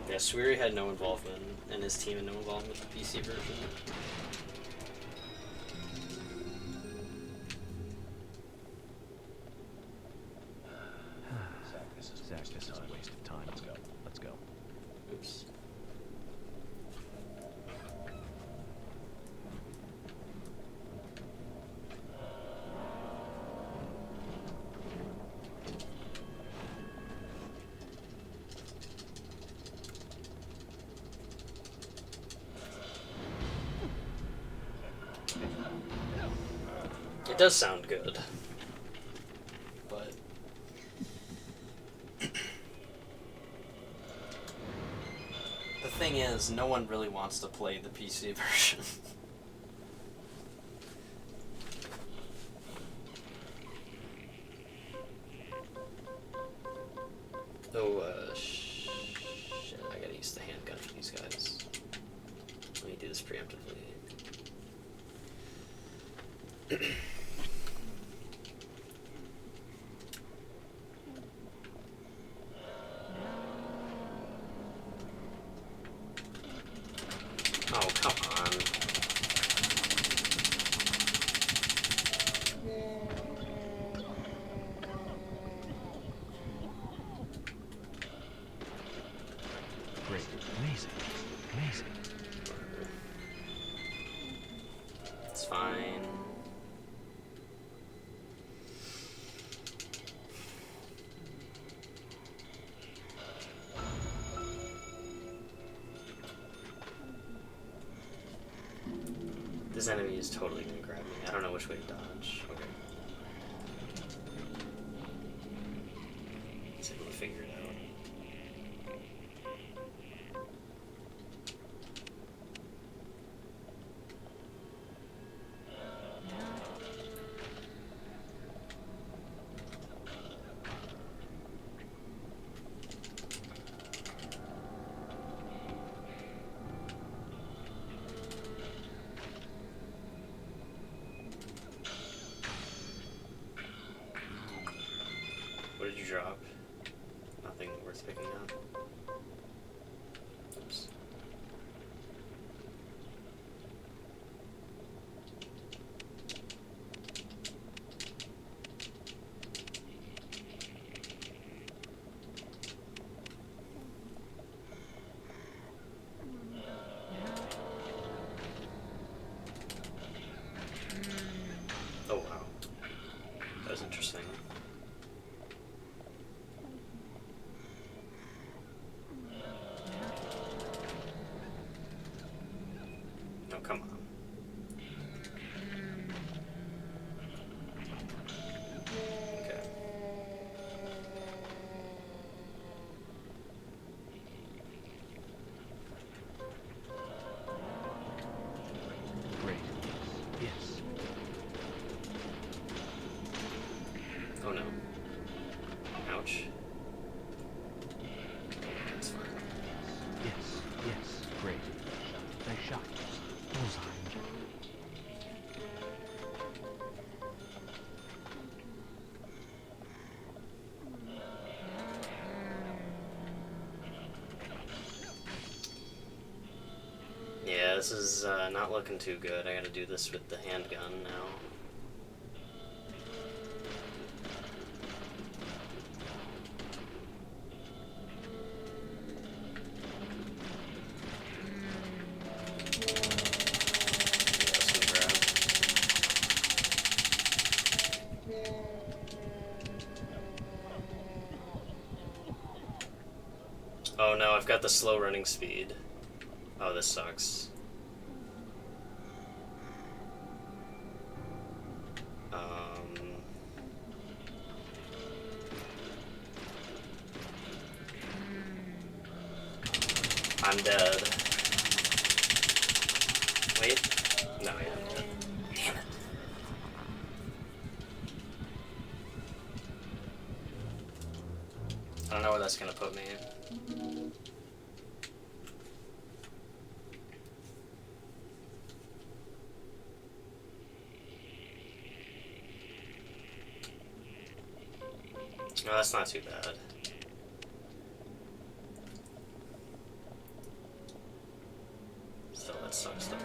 yeah, Sweary had no involvement, and his team had no involvement with the PC version. Zach, this is a waste of time. Let's go. Let's go. Oops. It does sound good, but the thing is, no one really wants to play the PC version. Oh, shit, I gotta use the handgun for these guys. Let me do this preemptively. Oh, come on. Great. Amazing. Amazing. It's fine. This enemy is totally gonna grab me. I don't know which way to dodge. Okay. Let's see if we can figure it out. What did you drop? Nothing worth picking up. Oops. Oh no. Ouch. That's fine. Yes, yes, great. Nice shot. Bullseye. Yeah, this is not looking too good. I gotta do this with the handgun now. Oh no, I've got the slow running speed. Oh, this sucks. I'm dead. Wait. No, yeah, I'm dead. Damn it. I don't know where that's gonna put me. No, that's not too bad. Still, that sucks though.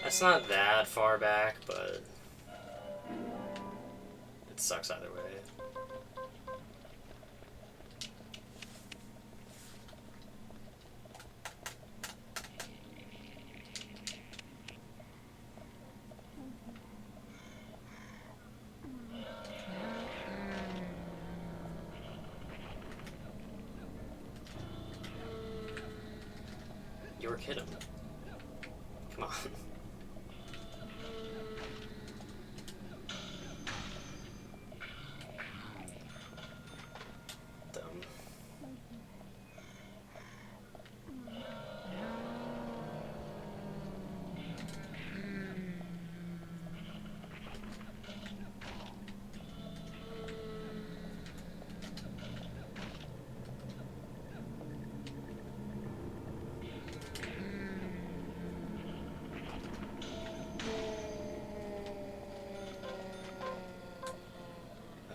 It's not that far back, but it sucks either way. York hit him. Come on. Dumb.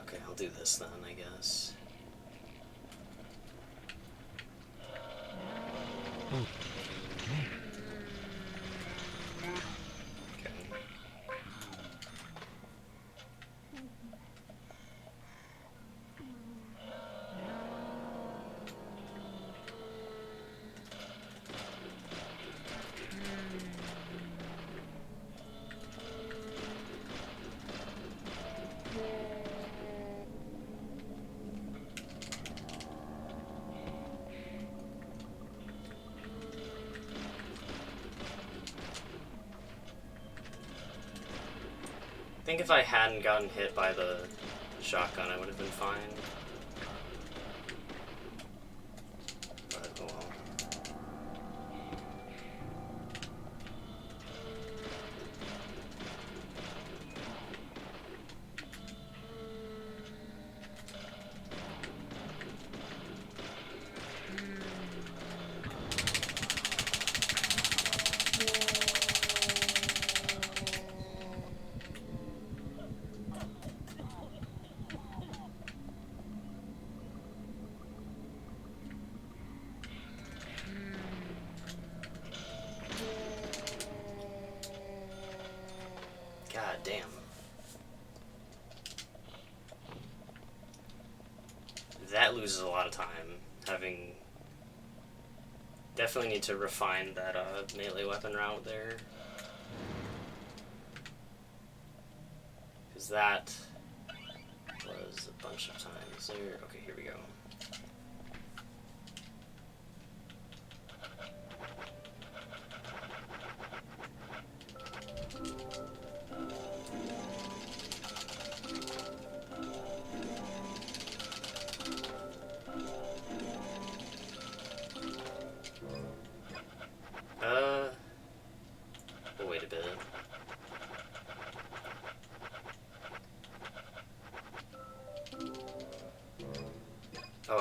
Okay, I'll do this then, I guess. Oh, man. Okay. I think if I hadn't gotten hit by the shotgun, I would have been fine. But, oh well. God damn. That loses a lot of time. Having... Definitely need to refine that melee weapon route there. Because that was a bunch of times there. Okay, here we go.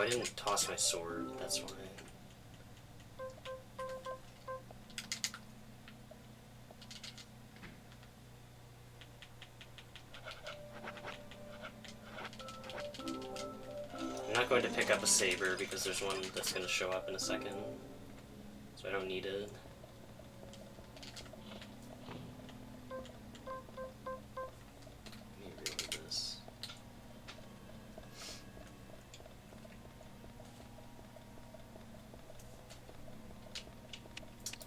I didn't toss my sword, that's why. I'm not going to pick up a saber because there's one that's going to show up in a second. So I don't need it. Let me reload this.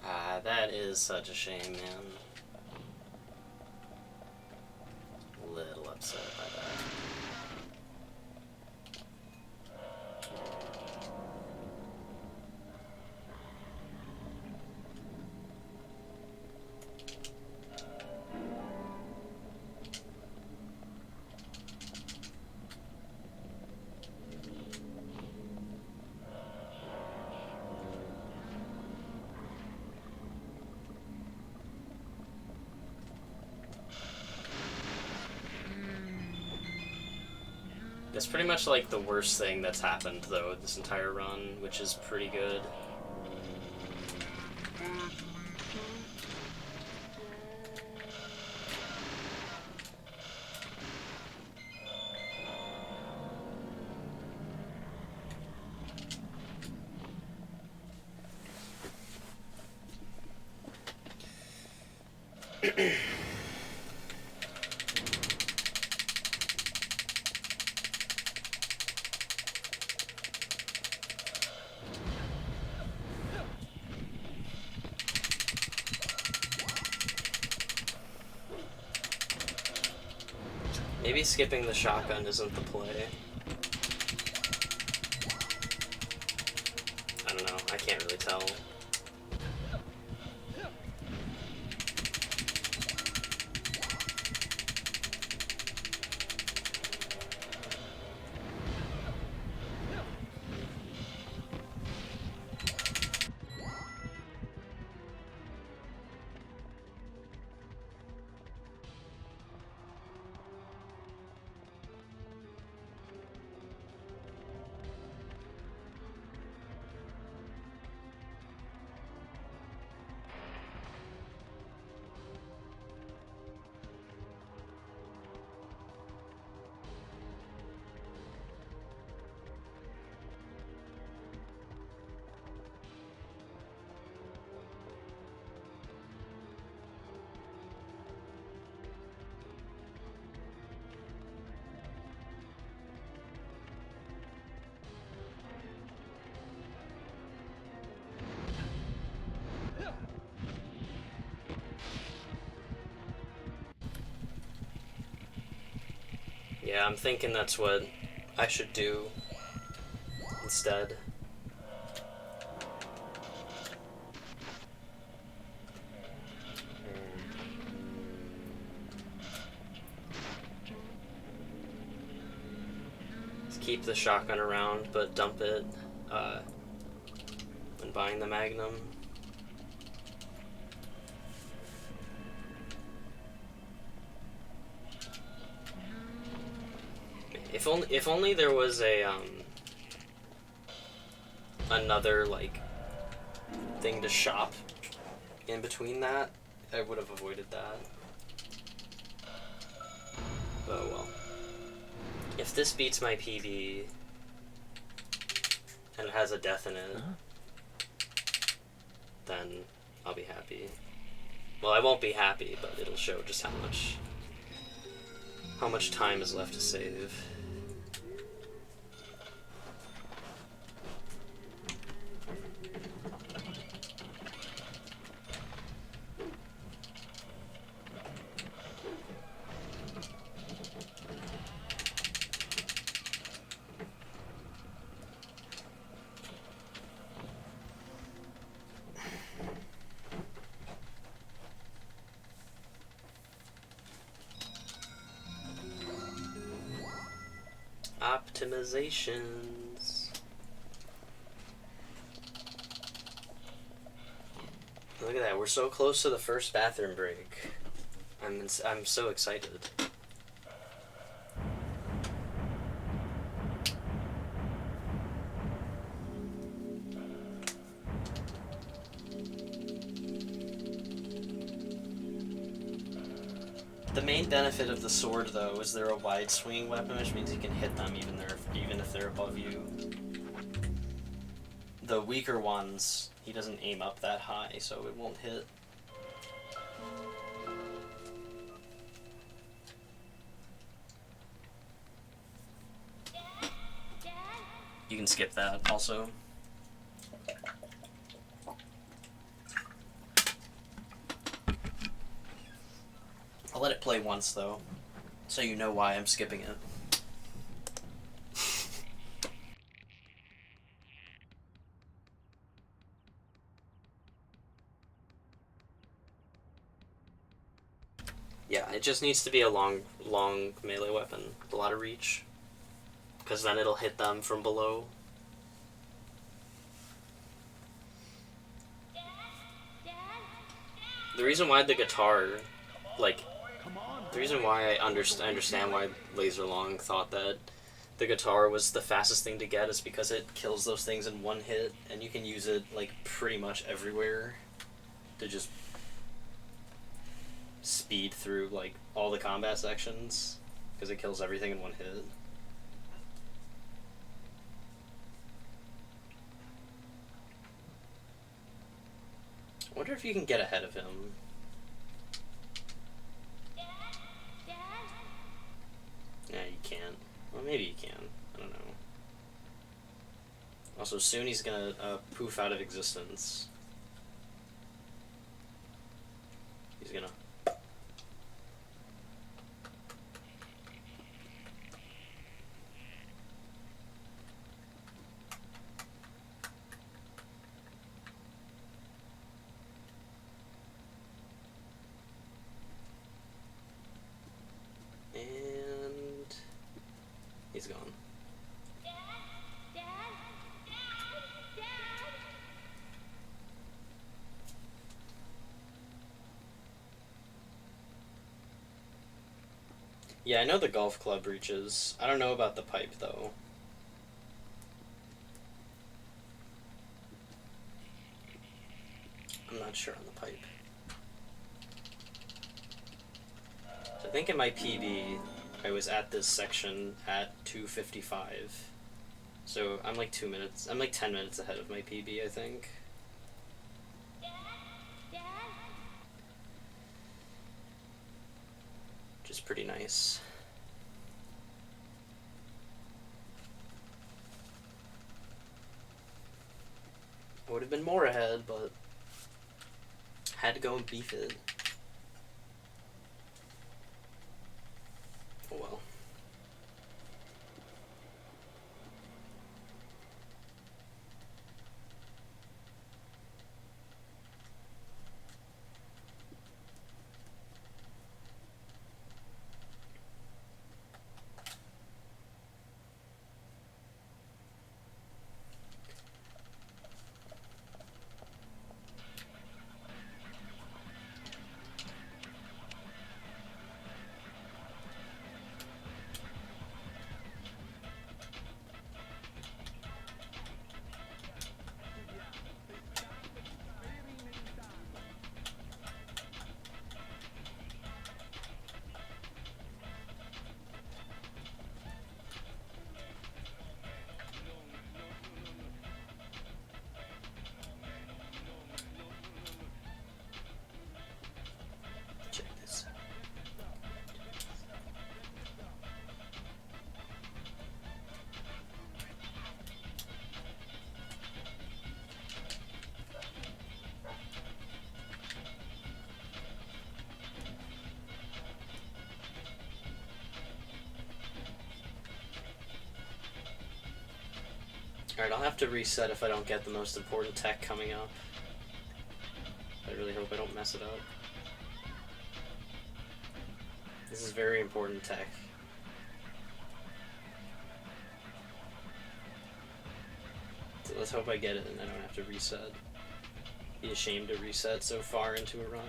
Ah, that is such a shame, man. A little upset by that. It's pretty much like the worst thing that's happened, though, this entire run, which is pretty good. Maybe skipping the shotgun isn't the play. I don't know, I can't really tell. Yeah, I'm thinking that's what I should do instead. Let's keep the shotgun around, but dump it when buying the Magnum. If only there was a another like thing to shop in between that, I would have avoided that. Oh well. If this beats my PB and it has a death in it, then I'll be happy. Well, I won't be happy, but it'll show just how much time is left to save. Optimizations. Look at that, we're so close to the first bathroom break. I'm so excited. The main benefit of the sword, though, is they're a wide swinging weapon, which means you can hit them even if they're above you. The weaker ones, he doesn't aim up that high, so it won't hit. You can skip that, also. I'll let it play once, though, so you know why I'm skipping it. Yeah, it just needs to be a long melee weapon with a lot of reach, because then it'll hit them from below. The reason why the guitar, like, the reason why I understand why Laser Long thought that the guitar was the fastest thing to get is because it kills those things in one hit, and you can use it, like, pretty much everywhere to just speed through, like, all the combat sections, because it kills everything in one hit. I wonder if you can get ahead of him. Yeah, you can't. Well, maybe you can. I don't know. Also, soon he's gonna poof out of existence. He's gonna... And... he's gone. Yeah, I know the golf club reaches. I don't know about the pipe, though. I'm not sure on the pipe. So I think in my PB, I was at this section at 2:55. So I'm like 2 minutes, I'm like 10 minutes ahead of my PB, I think. Which is pretty nice. I would have been more ahead, but had to go and beef it. Oh well. Check this out. Alright, I'll have to reset if I don't get the most important tech coming up. I really hope I don't mess it up. This is very important tech. So let's hope I get it and I don't have to reset. Be ashamed to reset so far into a run.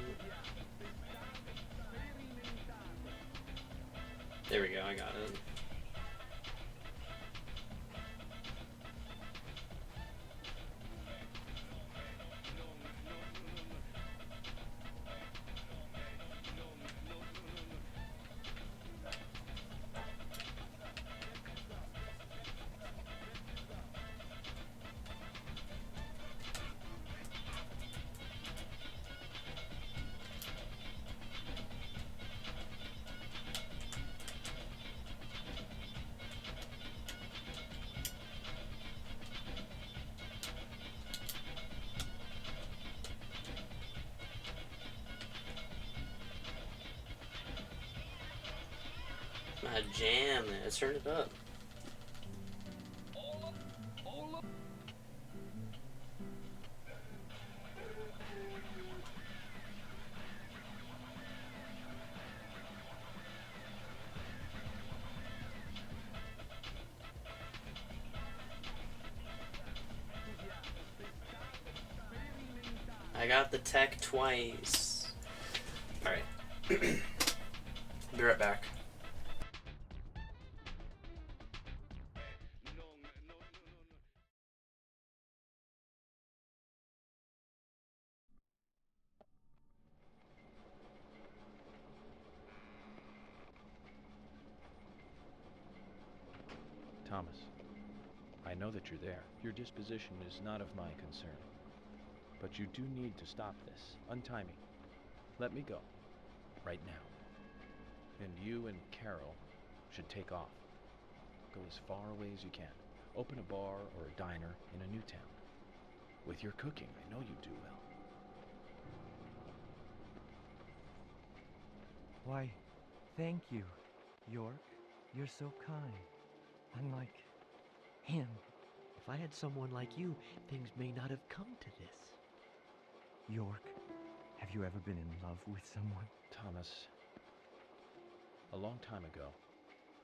There we go, I got it. jam. Let's turn it up. I got the tech twice. Alright. Be right back. Thomas, I know that you're there. Your disposition is not of my concern. But you do need to stop this. Untie me. Let me go. Right now. And you and Carol should take off. Go as far away as you can. Open a bar or a diner in a new town. With your cooking, I know you do well. Why, thank you, York. You're so kind. Unlike him. If I had someone like you, things may not have come to this. York, have you ever been in love with someone? Thomas, a long time ago,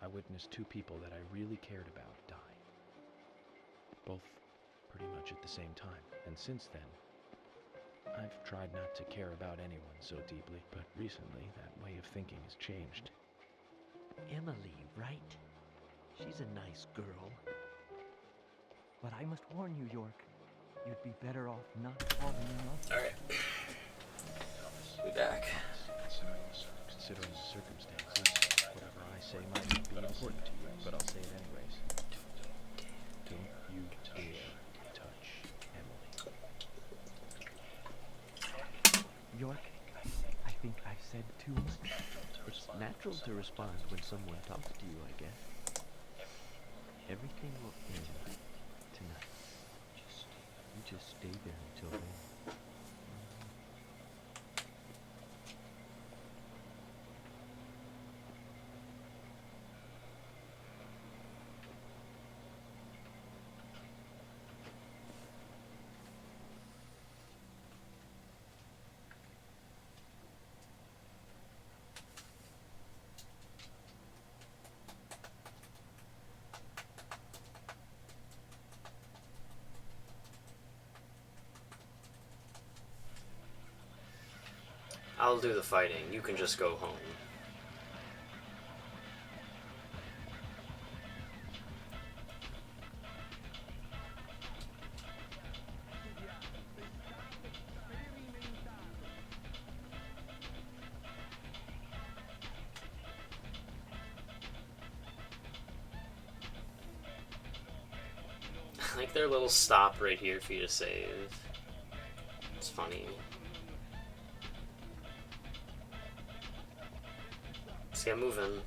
I witnessed two people that I really cared about die. Both pretty much at the same time. And since then, I've tried not to care about anyone so deeply, but recently that way of thinking has changed. Emily, right? She's a nice girl. But I must warn you, York. You'd be better off not falling in love. Alright. We back. Considering the circumstances, whatever I say might not be important to you, but I'll say it anyways. Don't you dare touch Emily. York, I think I've said too much. It's natural to respond when someone talks to you, I guess. Everything will end tonight. You just stay there until then. I'll do the fighting. You can just go home. I like their little stop right here for you to save. It's funny. Let's get moving.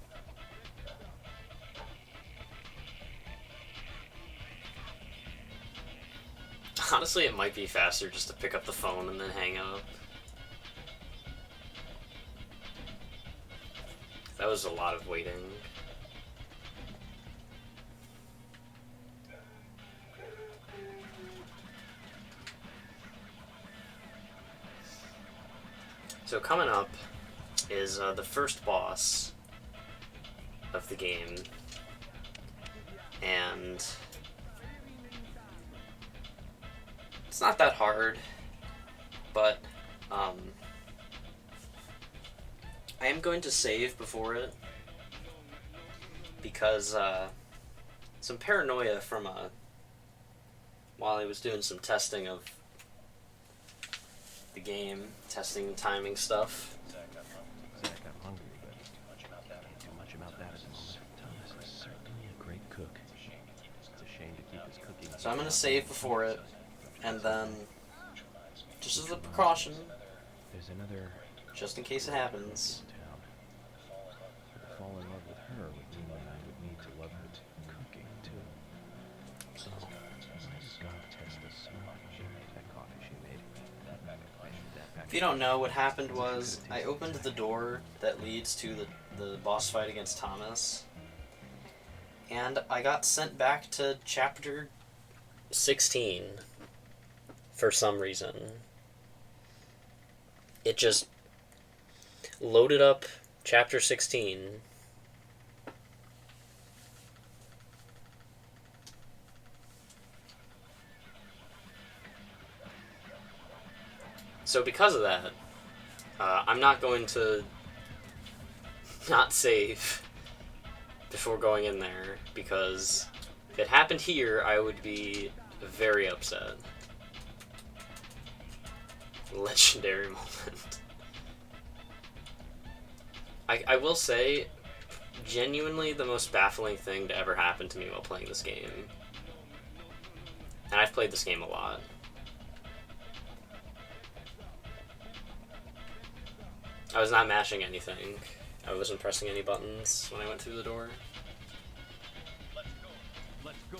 Honestly, it might be faster just to pick up the phone and then hang up. That was a lot of waiting. So coming up is the first boss of the game, and it's not that hard, but I am going to save before it because some paranoia from while I was doing some testing of the game, testing and timing stuff. Zach, I'm hungry, but can't do much about that at the moment. Thomas is certainly a great cook. It's a shame to keep his cooking. So I'm going to save before it, and then, just as a precaution, There's another just in case it happens. town. To fall in love with her would mean that I would need to love her cooking too. So I just gotta test this small that coffee she made. If you don't know, what happened was I opened the door that leads to the boss fight against Thomas, and I got sent back to chapter 16 for some reason. It just loaded up chapter 16. So because of that, I'm not going to not save before going in there, because if it happened here, I would be very upset. Legendary moment. I will say, genuinely the most baffling thing to ever happen to me while playing this game. And I've played this game a lot. I was not mashing anything. I wasn't pressing any buttons when I went through the door. Let's go.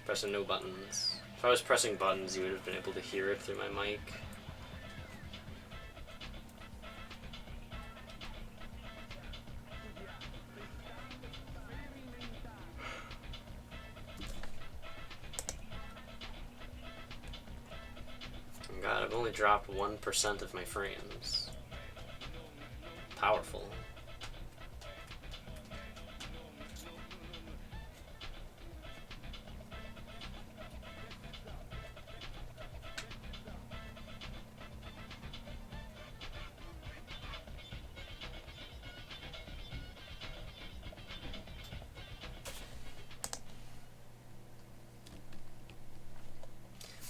Pressing no buttons. If I was pressing buttons, you would have been able to hear it through my mic. God, I've only dropped 1% of my frames. Powerful.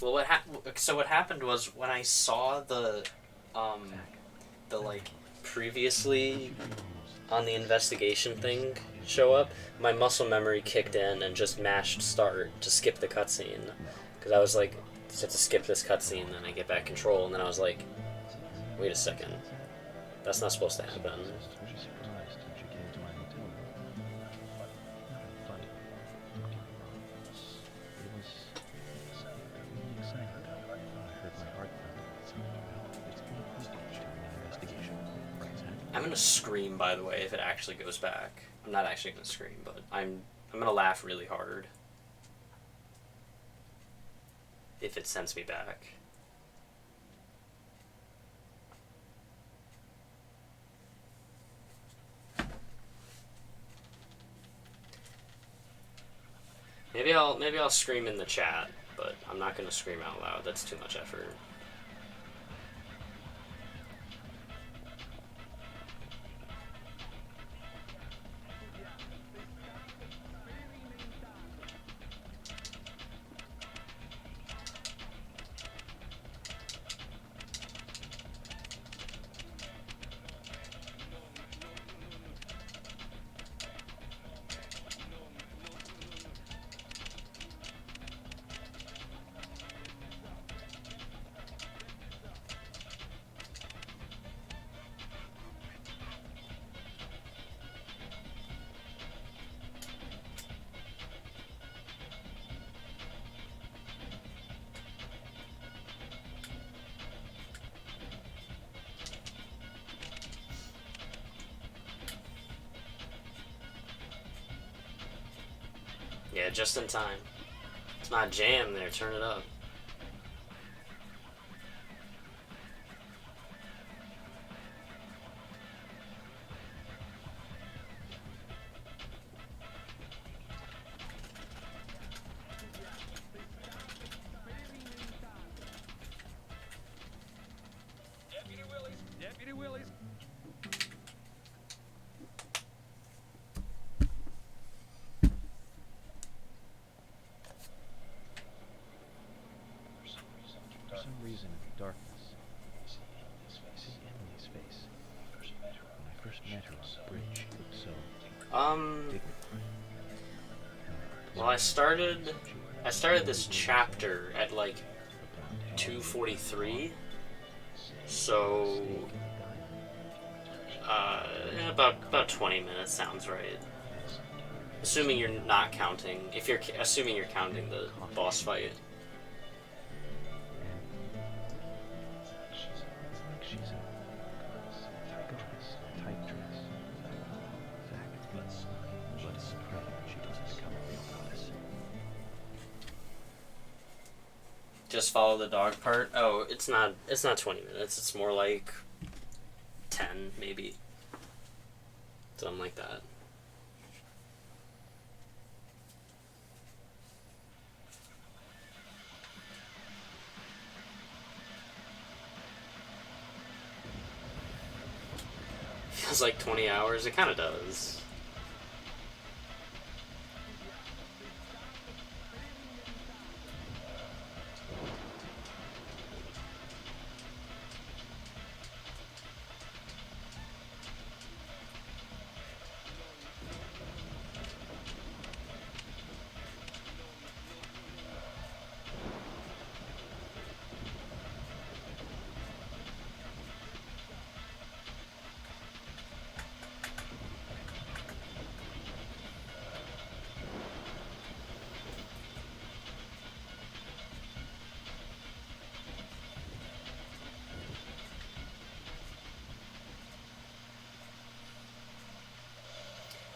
Well, what happened was when I saw the like previously on the investigation thing show up, my muscle memory kicked in and just mashed start to skip the cutscene, because I was like, just have to skip this cutscene, then I get back control, and then I was like, wait a second, that's not supposed to happen. I'm gonna scream, by the way, if it actually goes back. I'm not actually gonna scream, but I'm gonna laugh really hard if it sends me back. Maybe I'll scream in the chat, but I'm not gonna scream out loud. That's too much effort. Yeah, just in time. It's not jam there, turn it up. Deputy Willie's. For some reason, in the darkness, I see Emily's face. When I first met her on the bridge, she looked so dignified. Well, I started this chapter at like 2:43, so about 20 minutes sounds right. Assuming you're not counting, assuming you're counting the boss fight. It's like she's a goddess, Just follow the dog part. Oh, it's not 20 minutes. It's more like 10 maybe. Something like that. Feels like 20 hours. It kind of does.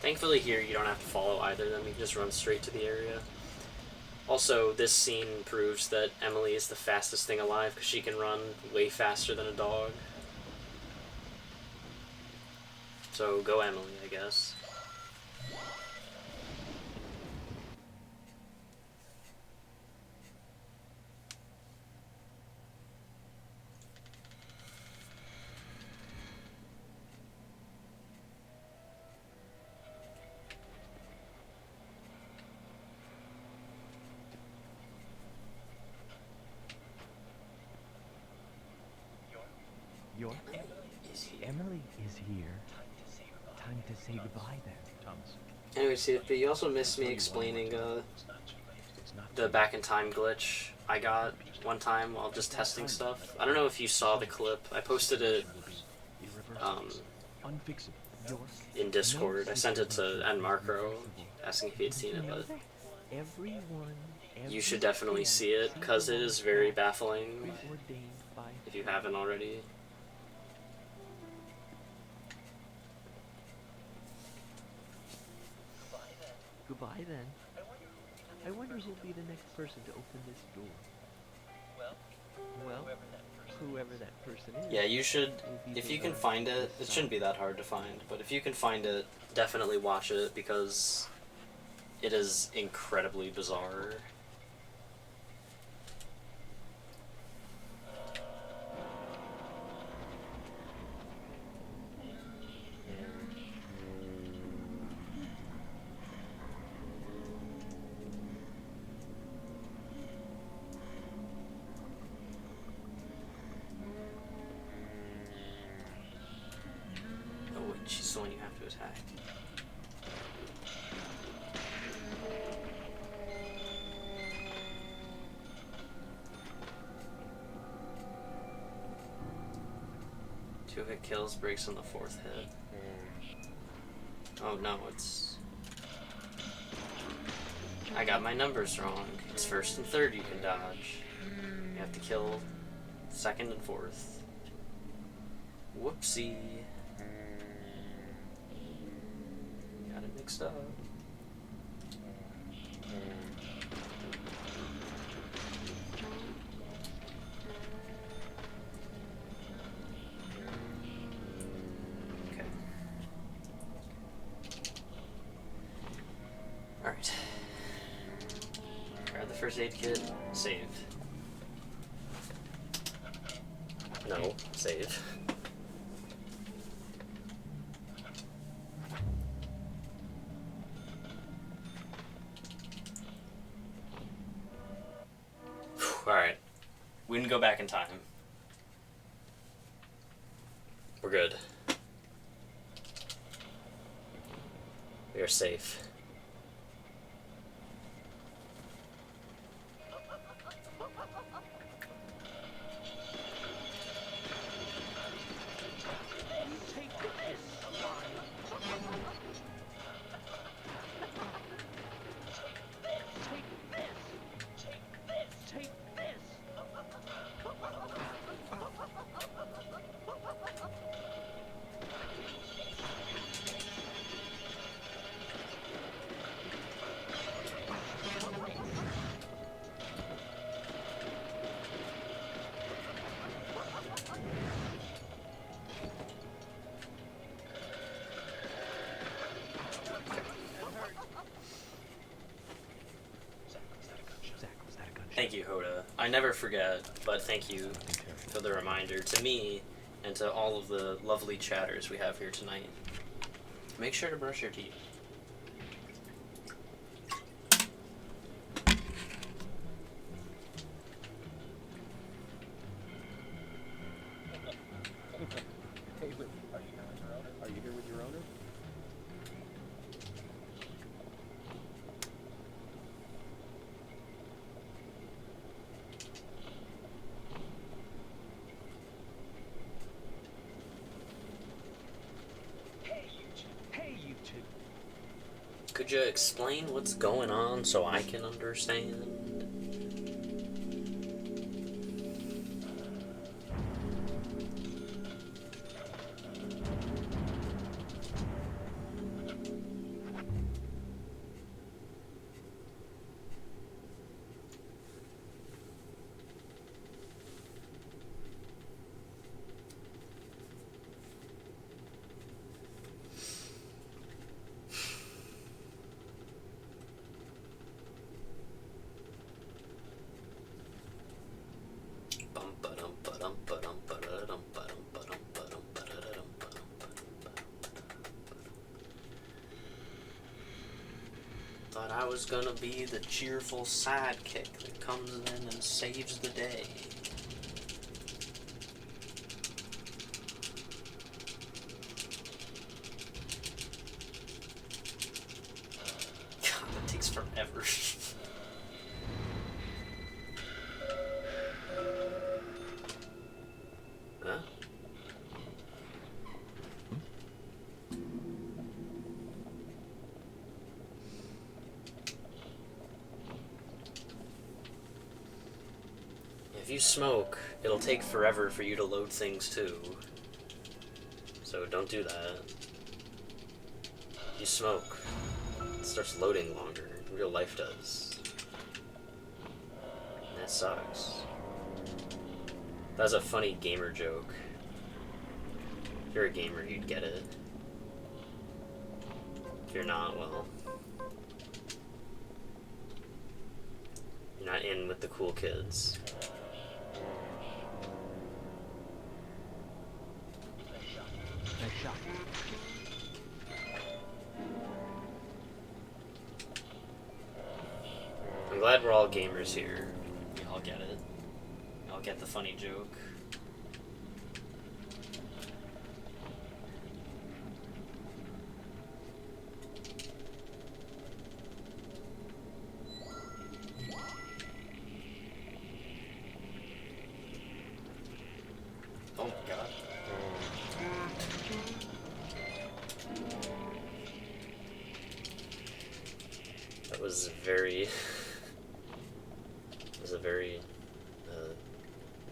Thankfully here you don't have to follow either of them, you can just run straight to the area. Also, this scene proves that Emily is the fastest thing alive because she can run way faster than a dog. So go Emily, I guess. York? Emily is here. Time to say goodbye then. Thomas. Anyway, see, but you also missed me explaining the back in time glitch I got one time while just testing stuff. I don't know if you saw the clip. I posted it in Discord. I sent it to Marco asking if he had seen it, but you should definitely see it because it is very baffling if you haven't already. Goodbye then. I wonder who'll be the next person to open this door. Well, whoever that person is. Yeah, you should, if you can find it, it shouldn't be that hard to find, but if you can find it, definitely watch it because it is incredibly bizarre. She's the one you have to attack. Two hit kills, breaks on the fourth hit. Oh no, it's... I got my numbers wrong. It's first and third you can dodge. You have to kill second and fourth. Whoopsie. Mixed up. Okay. Alright. Grab the first aid kit, save. No, save. Alright. We can go back in time. We're good. We are safe. Thank you, Hoda. I never forget, but thank you for the reminder to me and to all of the lovely chatters we have here tonight. Make sure to brush your teeth. Hey, wait, are you here with your owner? Hey, you two. Could you explain what's going on so I can understand? Thought I was gonna be the cheerful sidekick that comes in and saves the day. God, that takes forever. Huh? If you smoke, it'll take forever for you to load things too. So don't do that. You smoke, it starts loading longer. Real life does. And that sucks. That's a funny gamer joke. If you're a gamer, you'd get it. If you're not, well, you're not in with the cool kids. Nice shot. I'm glad we're all gamers here. We all get it. We all get the funny joke. Oh my god. That was very... It was a very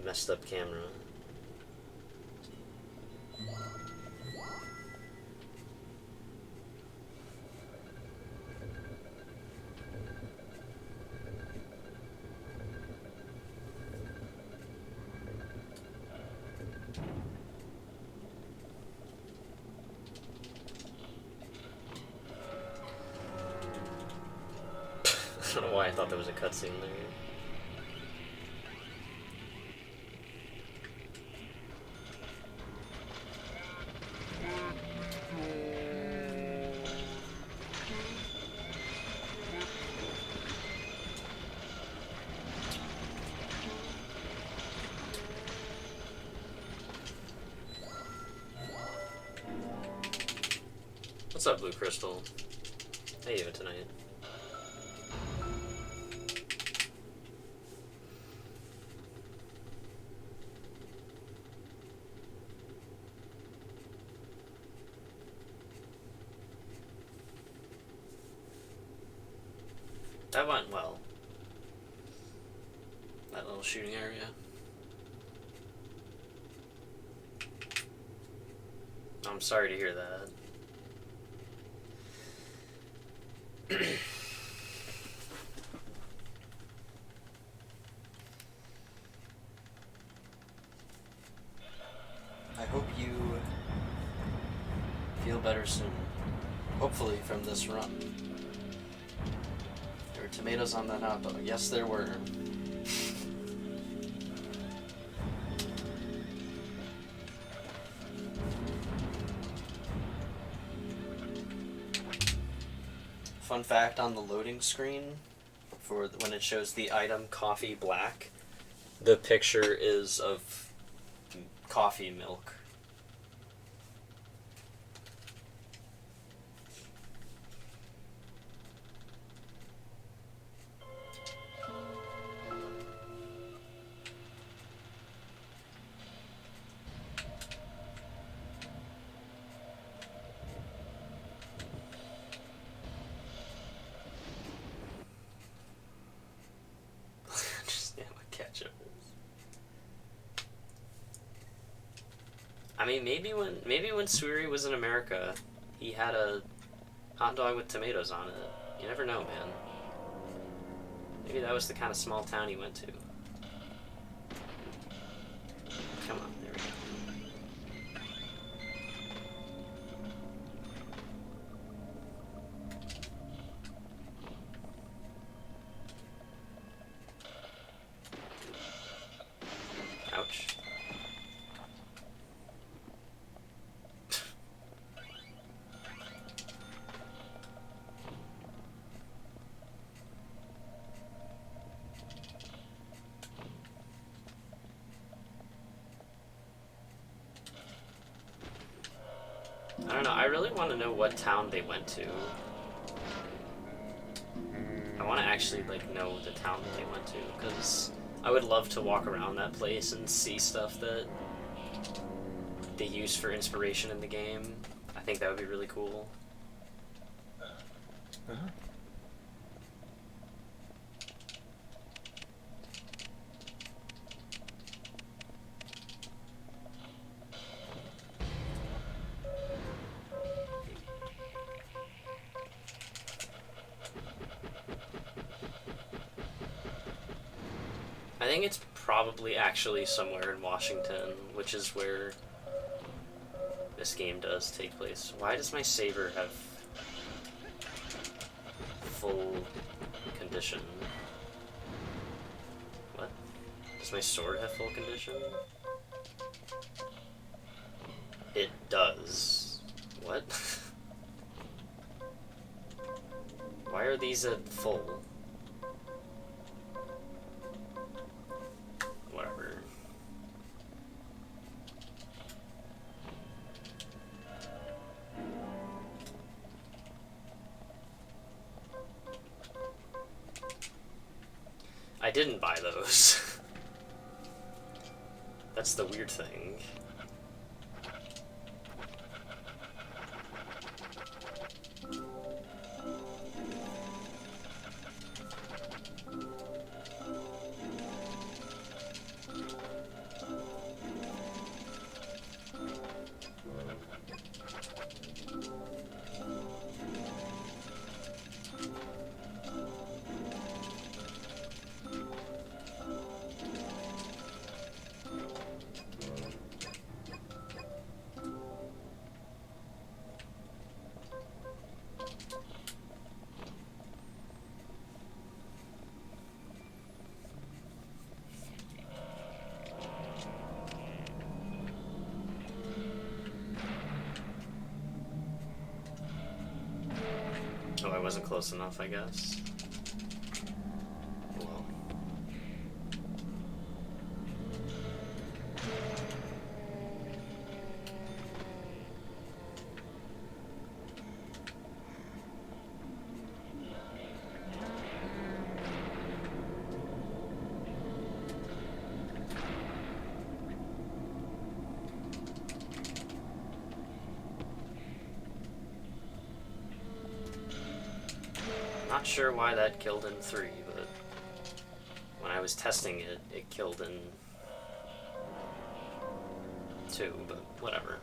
messed up camera. I don't know why I thought there was a cutscene there. What's up, Blue Crystal? How you doing tonight? That went well. That little shooting area. I'm sorry to hear that. I hope you feel better soon. Hopefully from this run. There were tomatoes on that hot dog. Yes, there were. fun fact on the loading screen for when it shows the item coffee black, the picture is of coffee milk. I mean, maybe when Suri was in America, he had a hot dog with tomatoes on it. You never know, man. Maybe that was the kind of small town he went to. Come on, there we go. Ouch. I don't know, I really want to know what town they went to. I want to actually, like, know the town that they went to, because I would love to walk around that place and see stuff that they use for inspiration in the game. I think that would be really cool. I think it's probably actually somewhere in Washington, which is where this game does take place. Why does my saber have full condition? What? Does my sword have full condition? It does. What? Why are these at full? Whatever. I didn't buy those. That's the weird thing. Oh, I wasn't close enough, I guess. Well. Not sure why that killed in 3, but when I was testing it, it killed in 2, but whatever.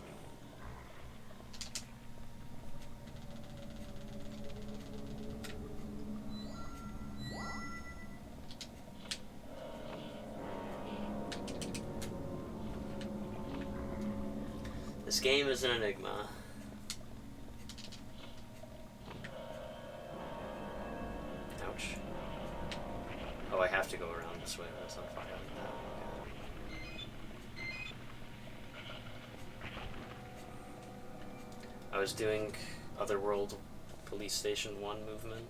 This game is an enigma. Ouch. Oh, I have to go around this way. That's on fire. I was doing Otherworld Police Station 1 movement.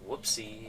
Whoopsie.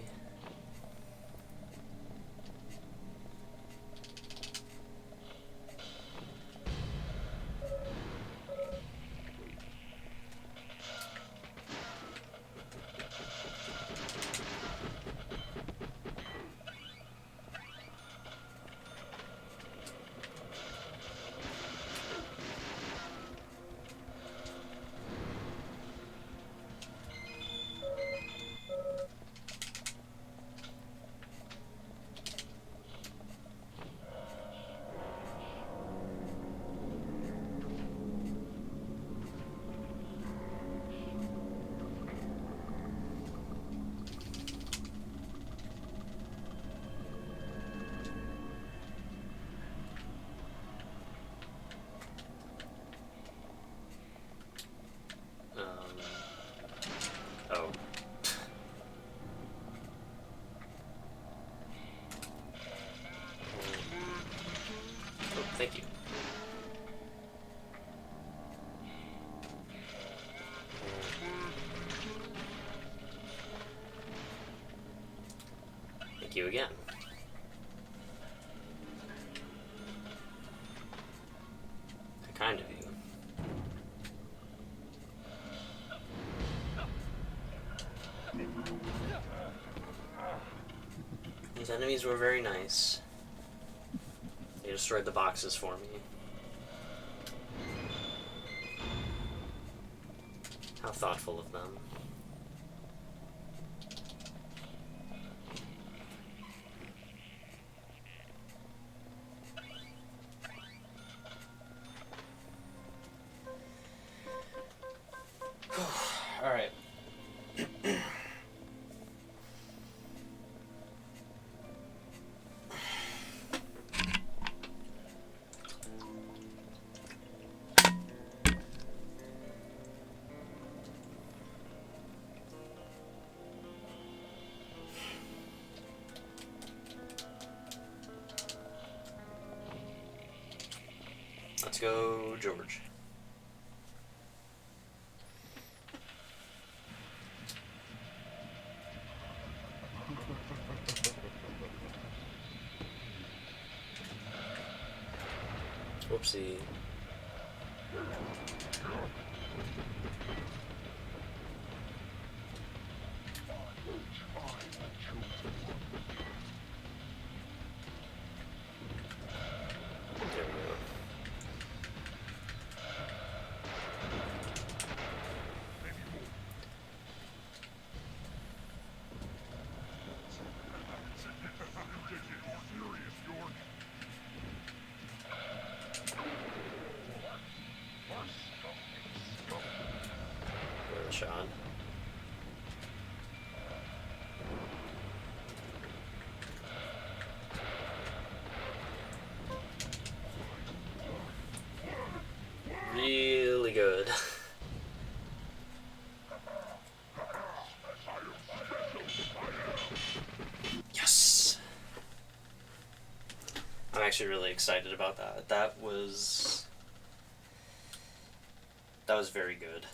Oh. Oh, thank you. Thank you again. Kind of you. These enemies were very nice. They destroyed the boxes for me. How thoughtful of them. All right. Let's go, George. Whoopsie. There we go. Well shot. Really good. Yes! I'm actually really excited about that. That was very good.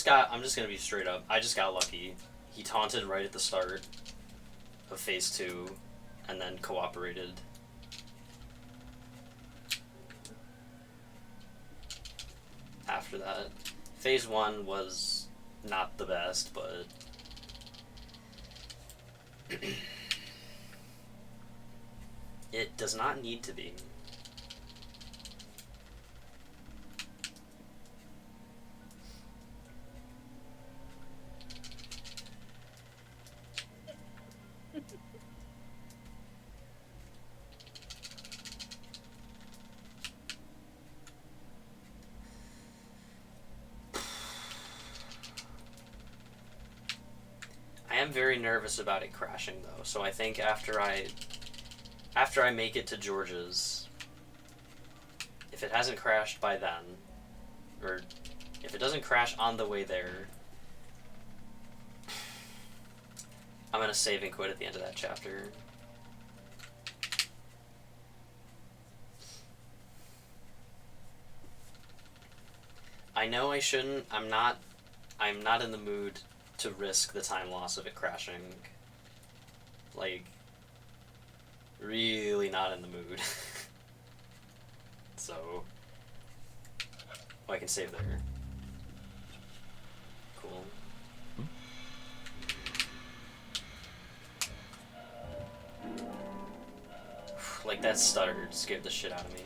I'm just gonna be straight up. I just got lucky. He taunted right at the start of phase 2 and then cooperated. After that. Phase 1 was not the best, but it does not need to be. I am very nervous about it crashing though, so I think after I make it to George's, if it hasn't crashed by then, or if it doesn't crash on the way there, I'm gonna save and quit at the end of that chapter. I know I shouldn't. I'm not in the mood to risk the time loss of it crashing. Like, really not in the mood. So, I can save there. Cool. Like, that stutter scared the shit out of me.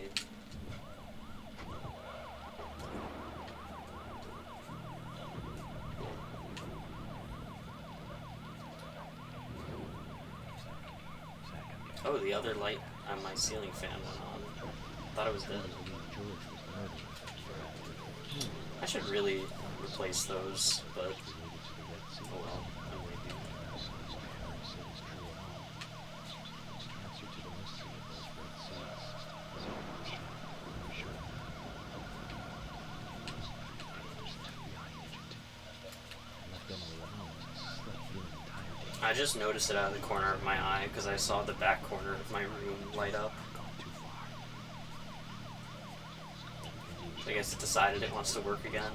Oh, the other light on my ceiling fan went on. Thought it was dead. I should really replace those, but oh well. I just noticed it out of the corner of my eye because I saw the back corner of my room light up. I guess it decided it wants to work again.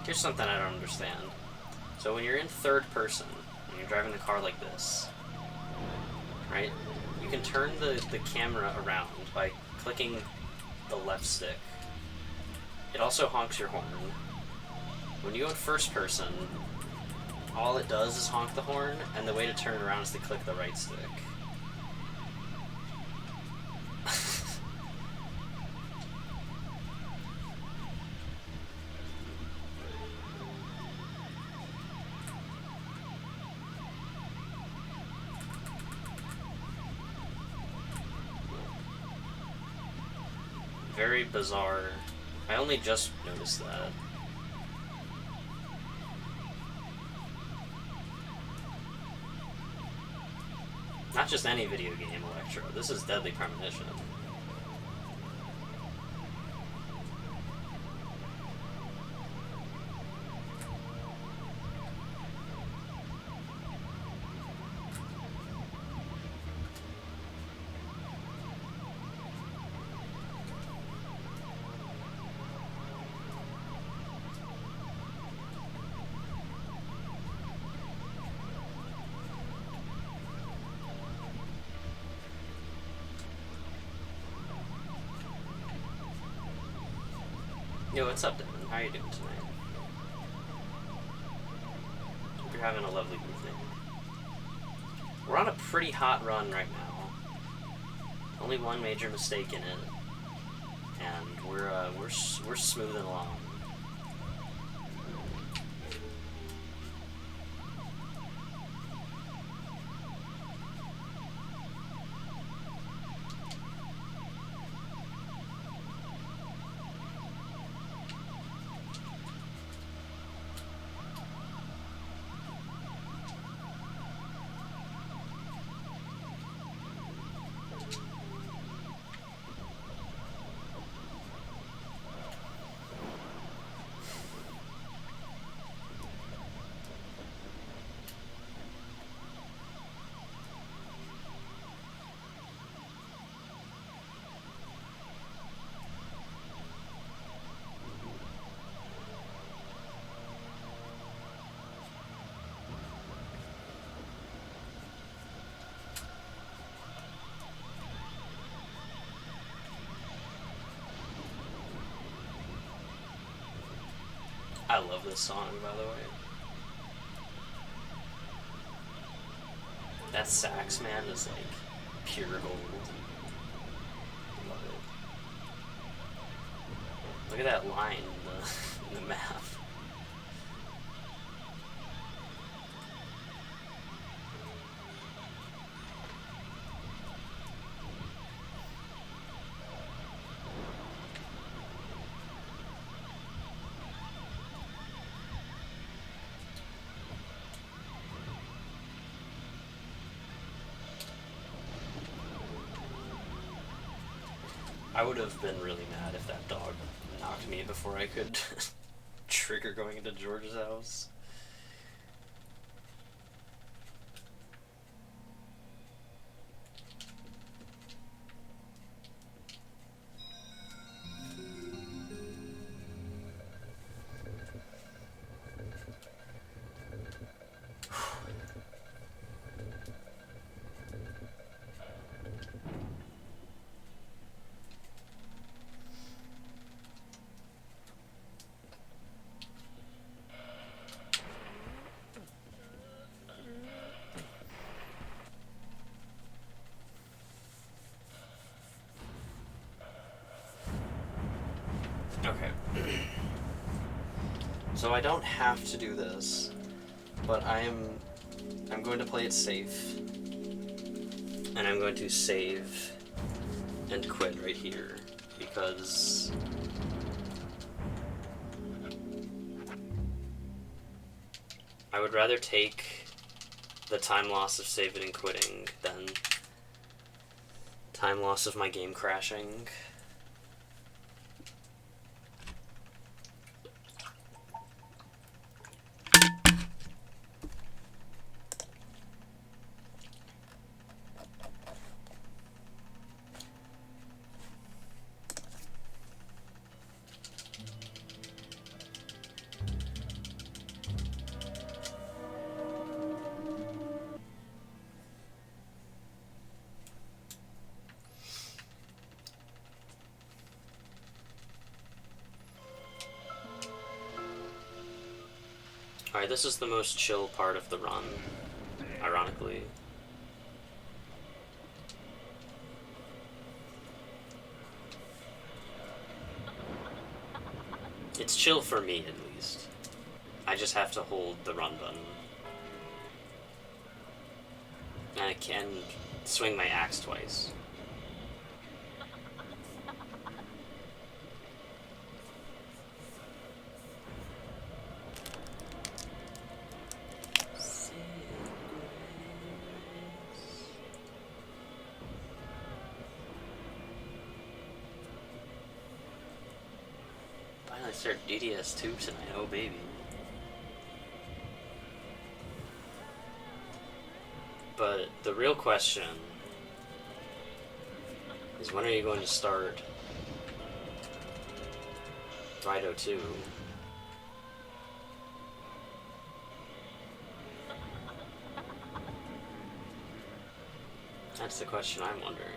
Here's something I don't understand. So when you're in third person, and you're driving the car like this, right? You can turn the camera around by clicking the left stick. It also honks your horn. When you go in first person, all it does is honk the horn, and the way to turn it around is to click the right stick. Very bizarre. I only just noticed that. Not just any video game, Electro. This is Deadly Premonition. Yo, what's up, Devin? How are you doing tonight? Hope you're having a lovely evening. We're on a pretty hot run right now. Only one major mistake in it, and we're smoothing along. I love this song, by the way. That sax, man, is like pure gold. Love it. Look at that line in the map. I would have been really mad if that dog knocked me before I could trigger going into George's house. Okay. So I don't have to do this, but I'm going to play it safe. And I'm going to save and quit right here because I would rather take the time loss of saving and quitting than time loss of my game crashing. Alright, this is the most chill part of the run, ironically. It's chill for me, at least. I just have to hold the run button. And I can swing my axe twice. Finally start DDS2 tonight, oh baby. But the real question is, when are you going to start Rido 2? That's the question I'm wondering.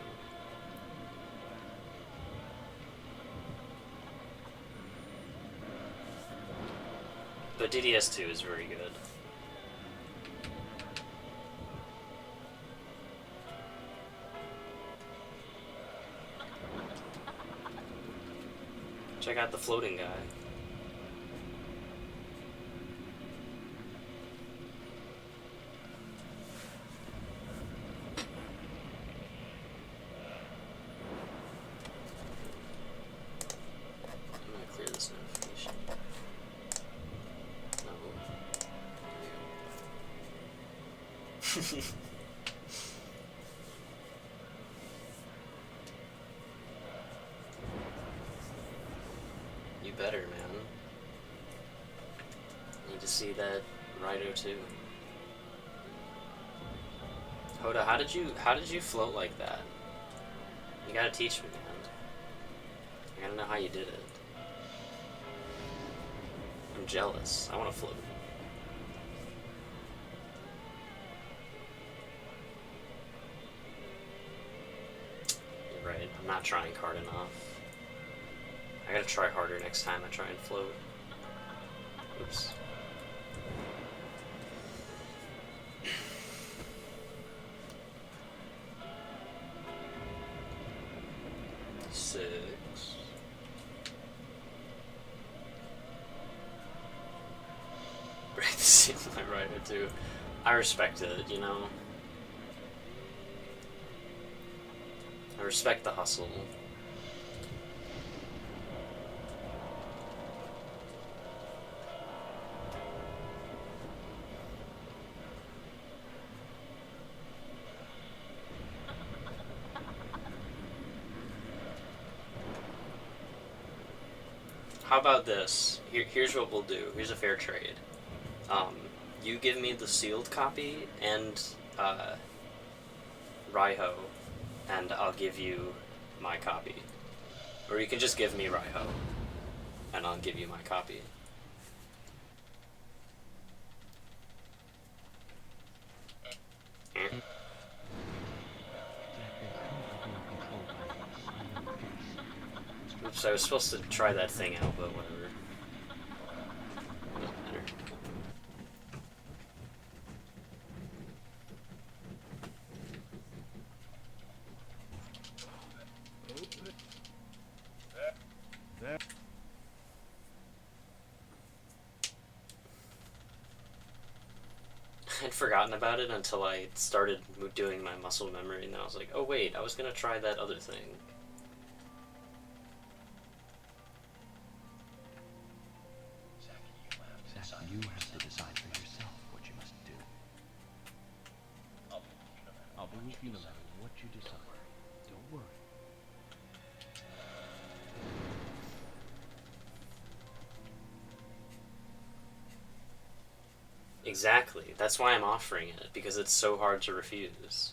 But DDS2 is very good. Check out the floating guy. I'm gonna clear this notification. No. You better, man. Need to see that Rido too. Hoda, how did you float like that? You gotta teach me, man. I gotta know how you did it. I'm jealous. I wanna float. You're right, I'm not trying hard enough. I gotta try harder next time I try and float. Oops. Six. Break the seal of my rider too. I respect it, you know. I respect the hustle. How about this? Here's what we'll do. Here's a fair trade. You give me the sealed copy and Raiho, and I'll give you my copy. Or you can just give me Raiho, and I'll give you my copy. Oops, I was supposed to try that thing out, but whatever. Doesn't matter. I'd forgotten about it until I started doing my muscle memory, and I was like, oh wait, I was gonna try that other thing. Zach, you have to decide for yourself what you must do. I'll be with you no matter what you decide. Don't worry. Exactly. That's why I'm offering it, because it's so hard to refuse.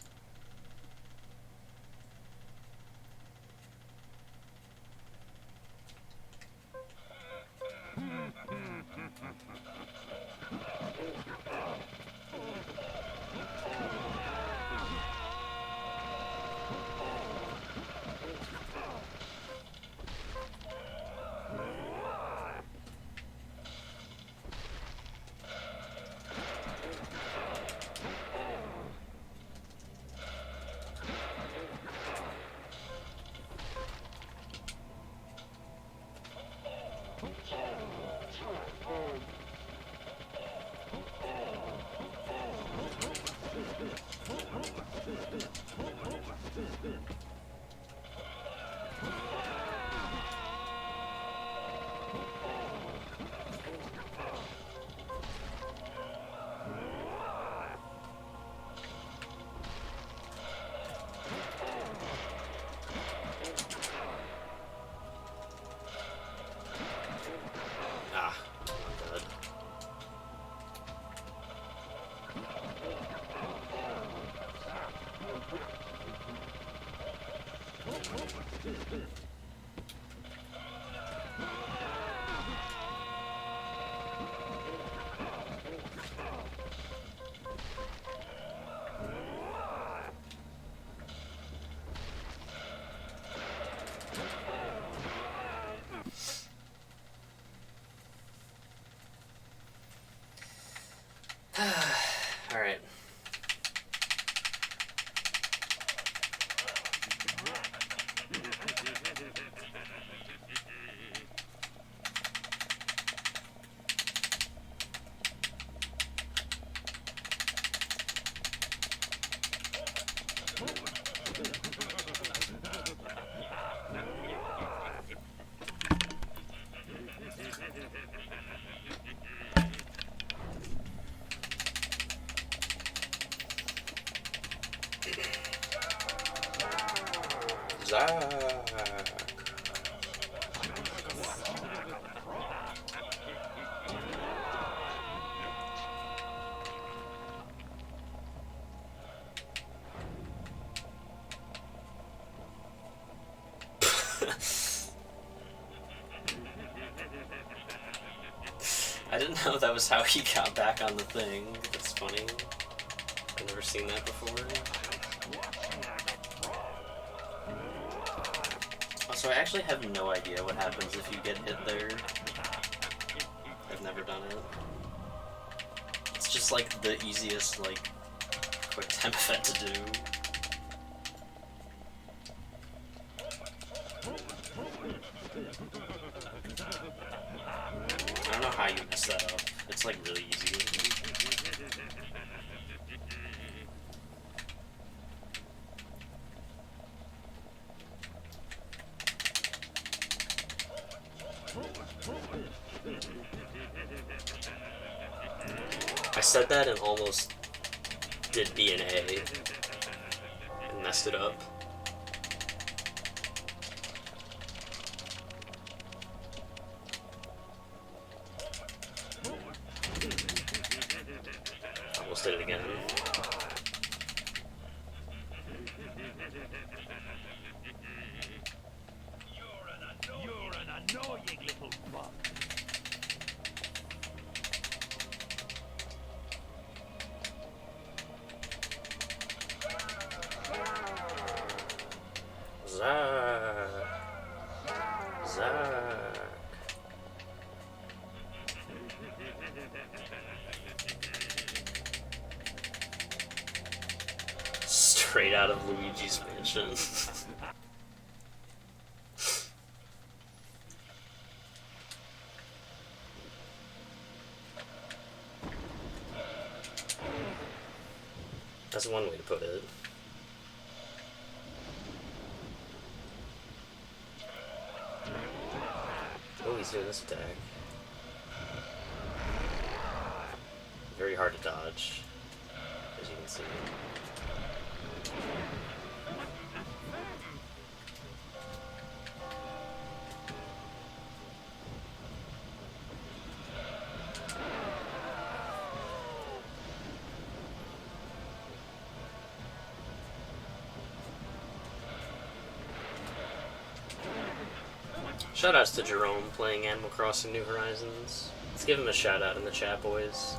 Ah, not good. Alright. Zach. I didn't know that was how he got back on the thing. That's funny. I've never seen that before. Also, I actually have no idea what happens if you get hit there. I've never done it. It's just like the easiest, like, quick time event to do. I don't know how you mess that up. It's like really easy. I said that and almost did B and A and messed it up. almost did it again. You're an annoying little bug. Zack. Zack. Straight out of Luigi's Mansion. That's one way to put it. Oh, he's doing this attack. Very hard to dodge, as you can see. Shoutouts to Jerome playing Animal Crossing New Horizons. Let's give him a shout out in the chat, boys.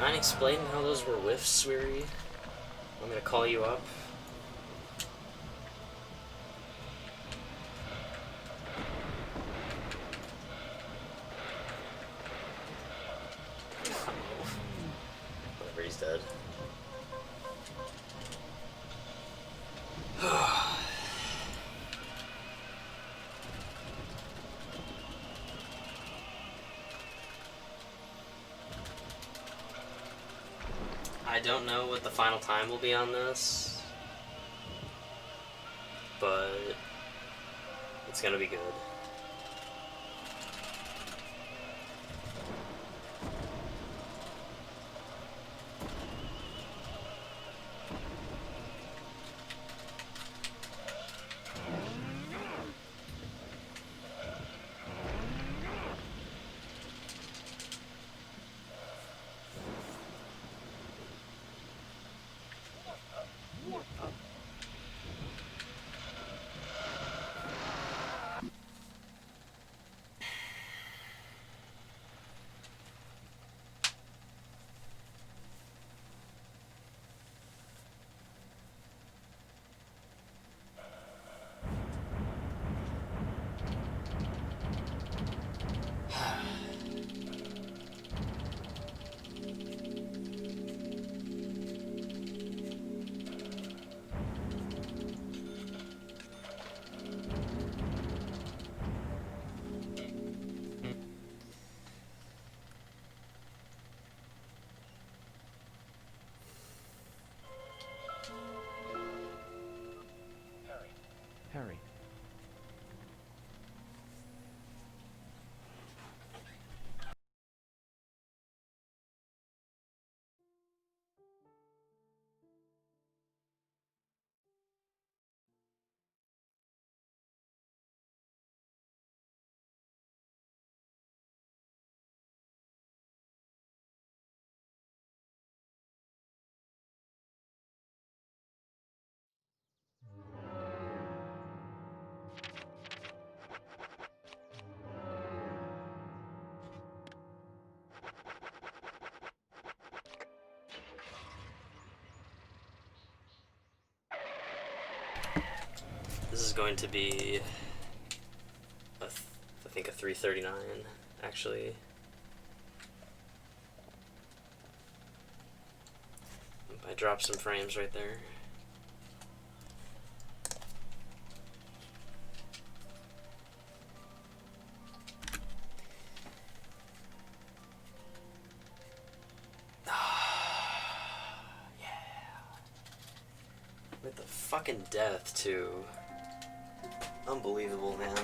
Mind explaining how those were whiffs, Weary? I'm gonna call you up. Whatever, he's dead. I don't know what the final time will be on this, but it's gonna be good. This is going to be, I think, a 339, actually. I dropped some frames right there. With the fucking death, too. Unbelievable, man.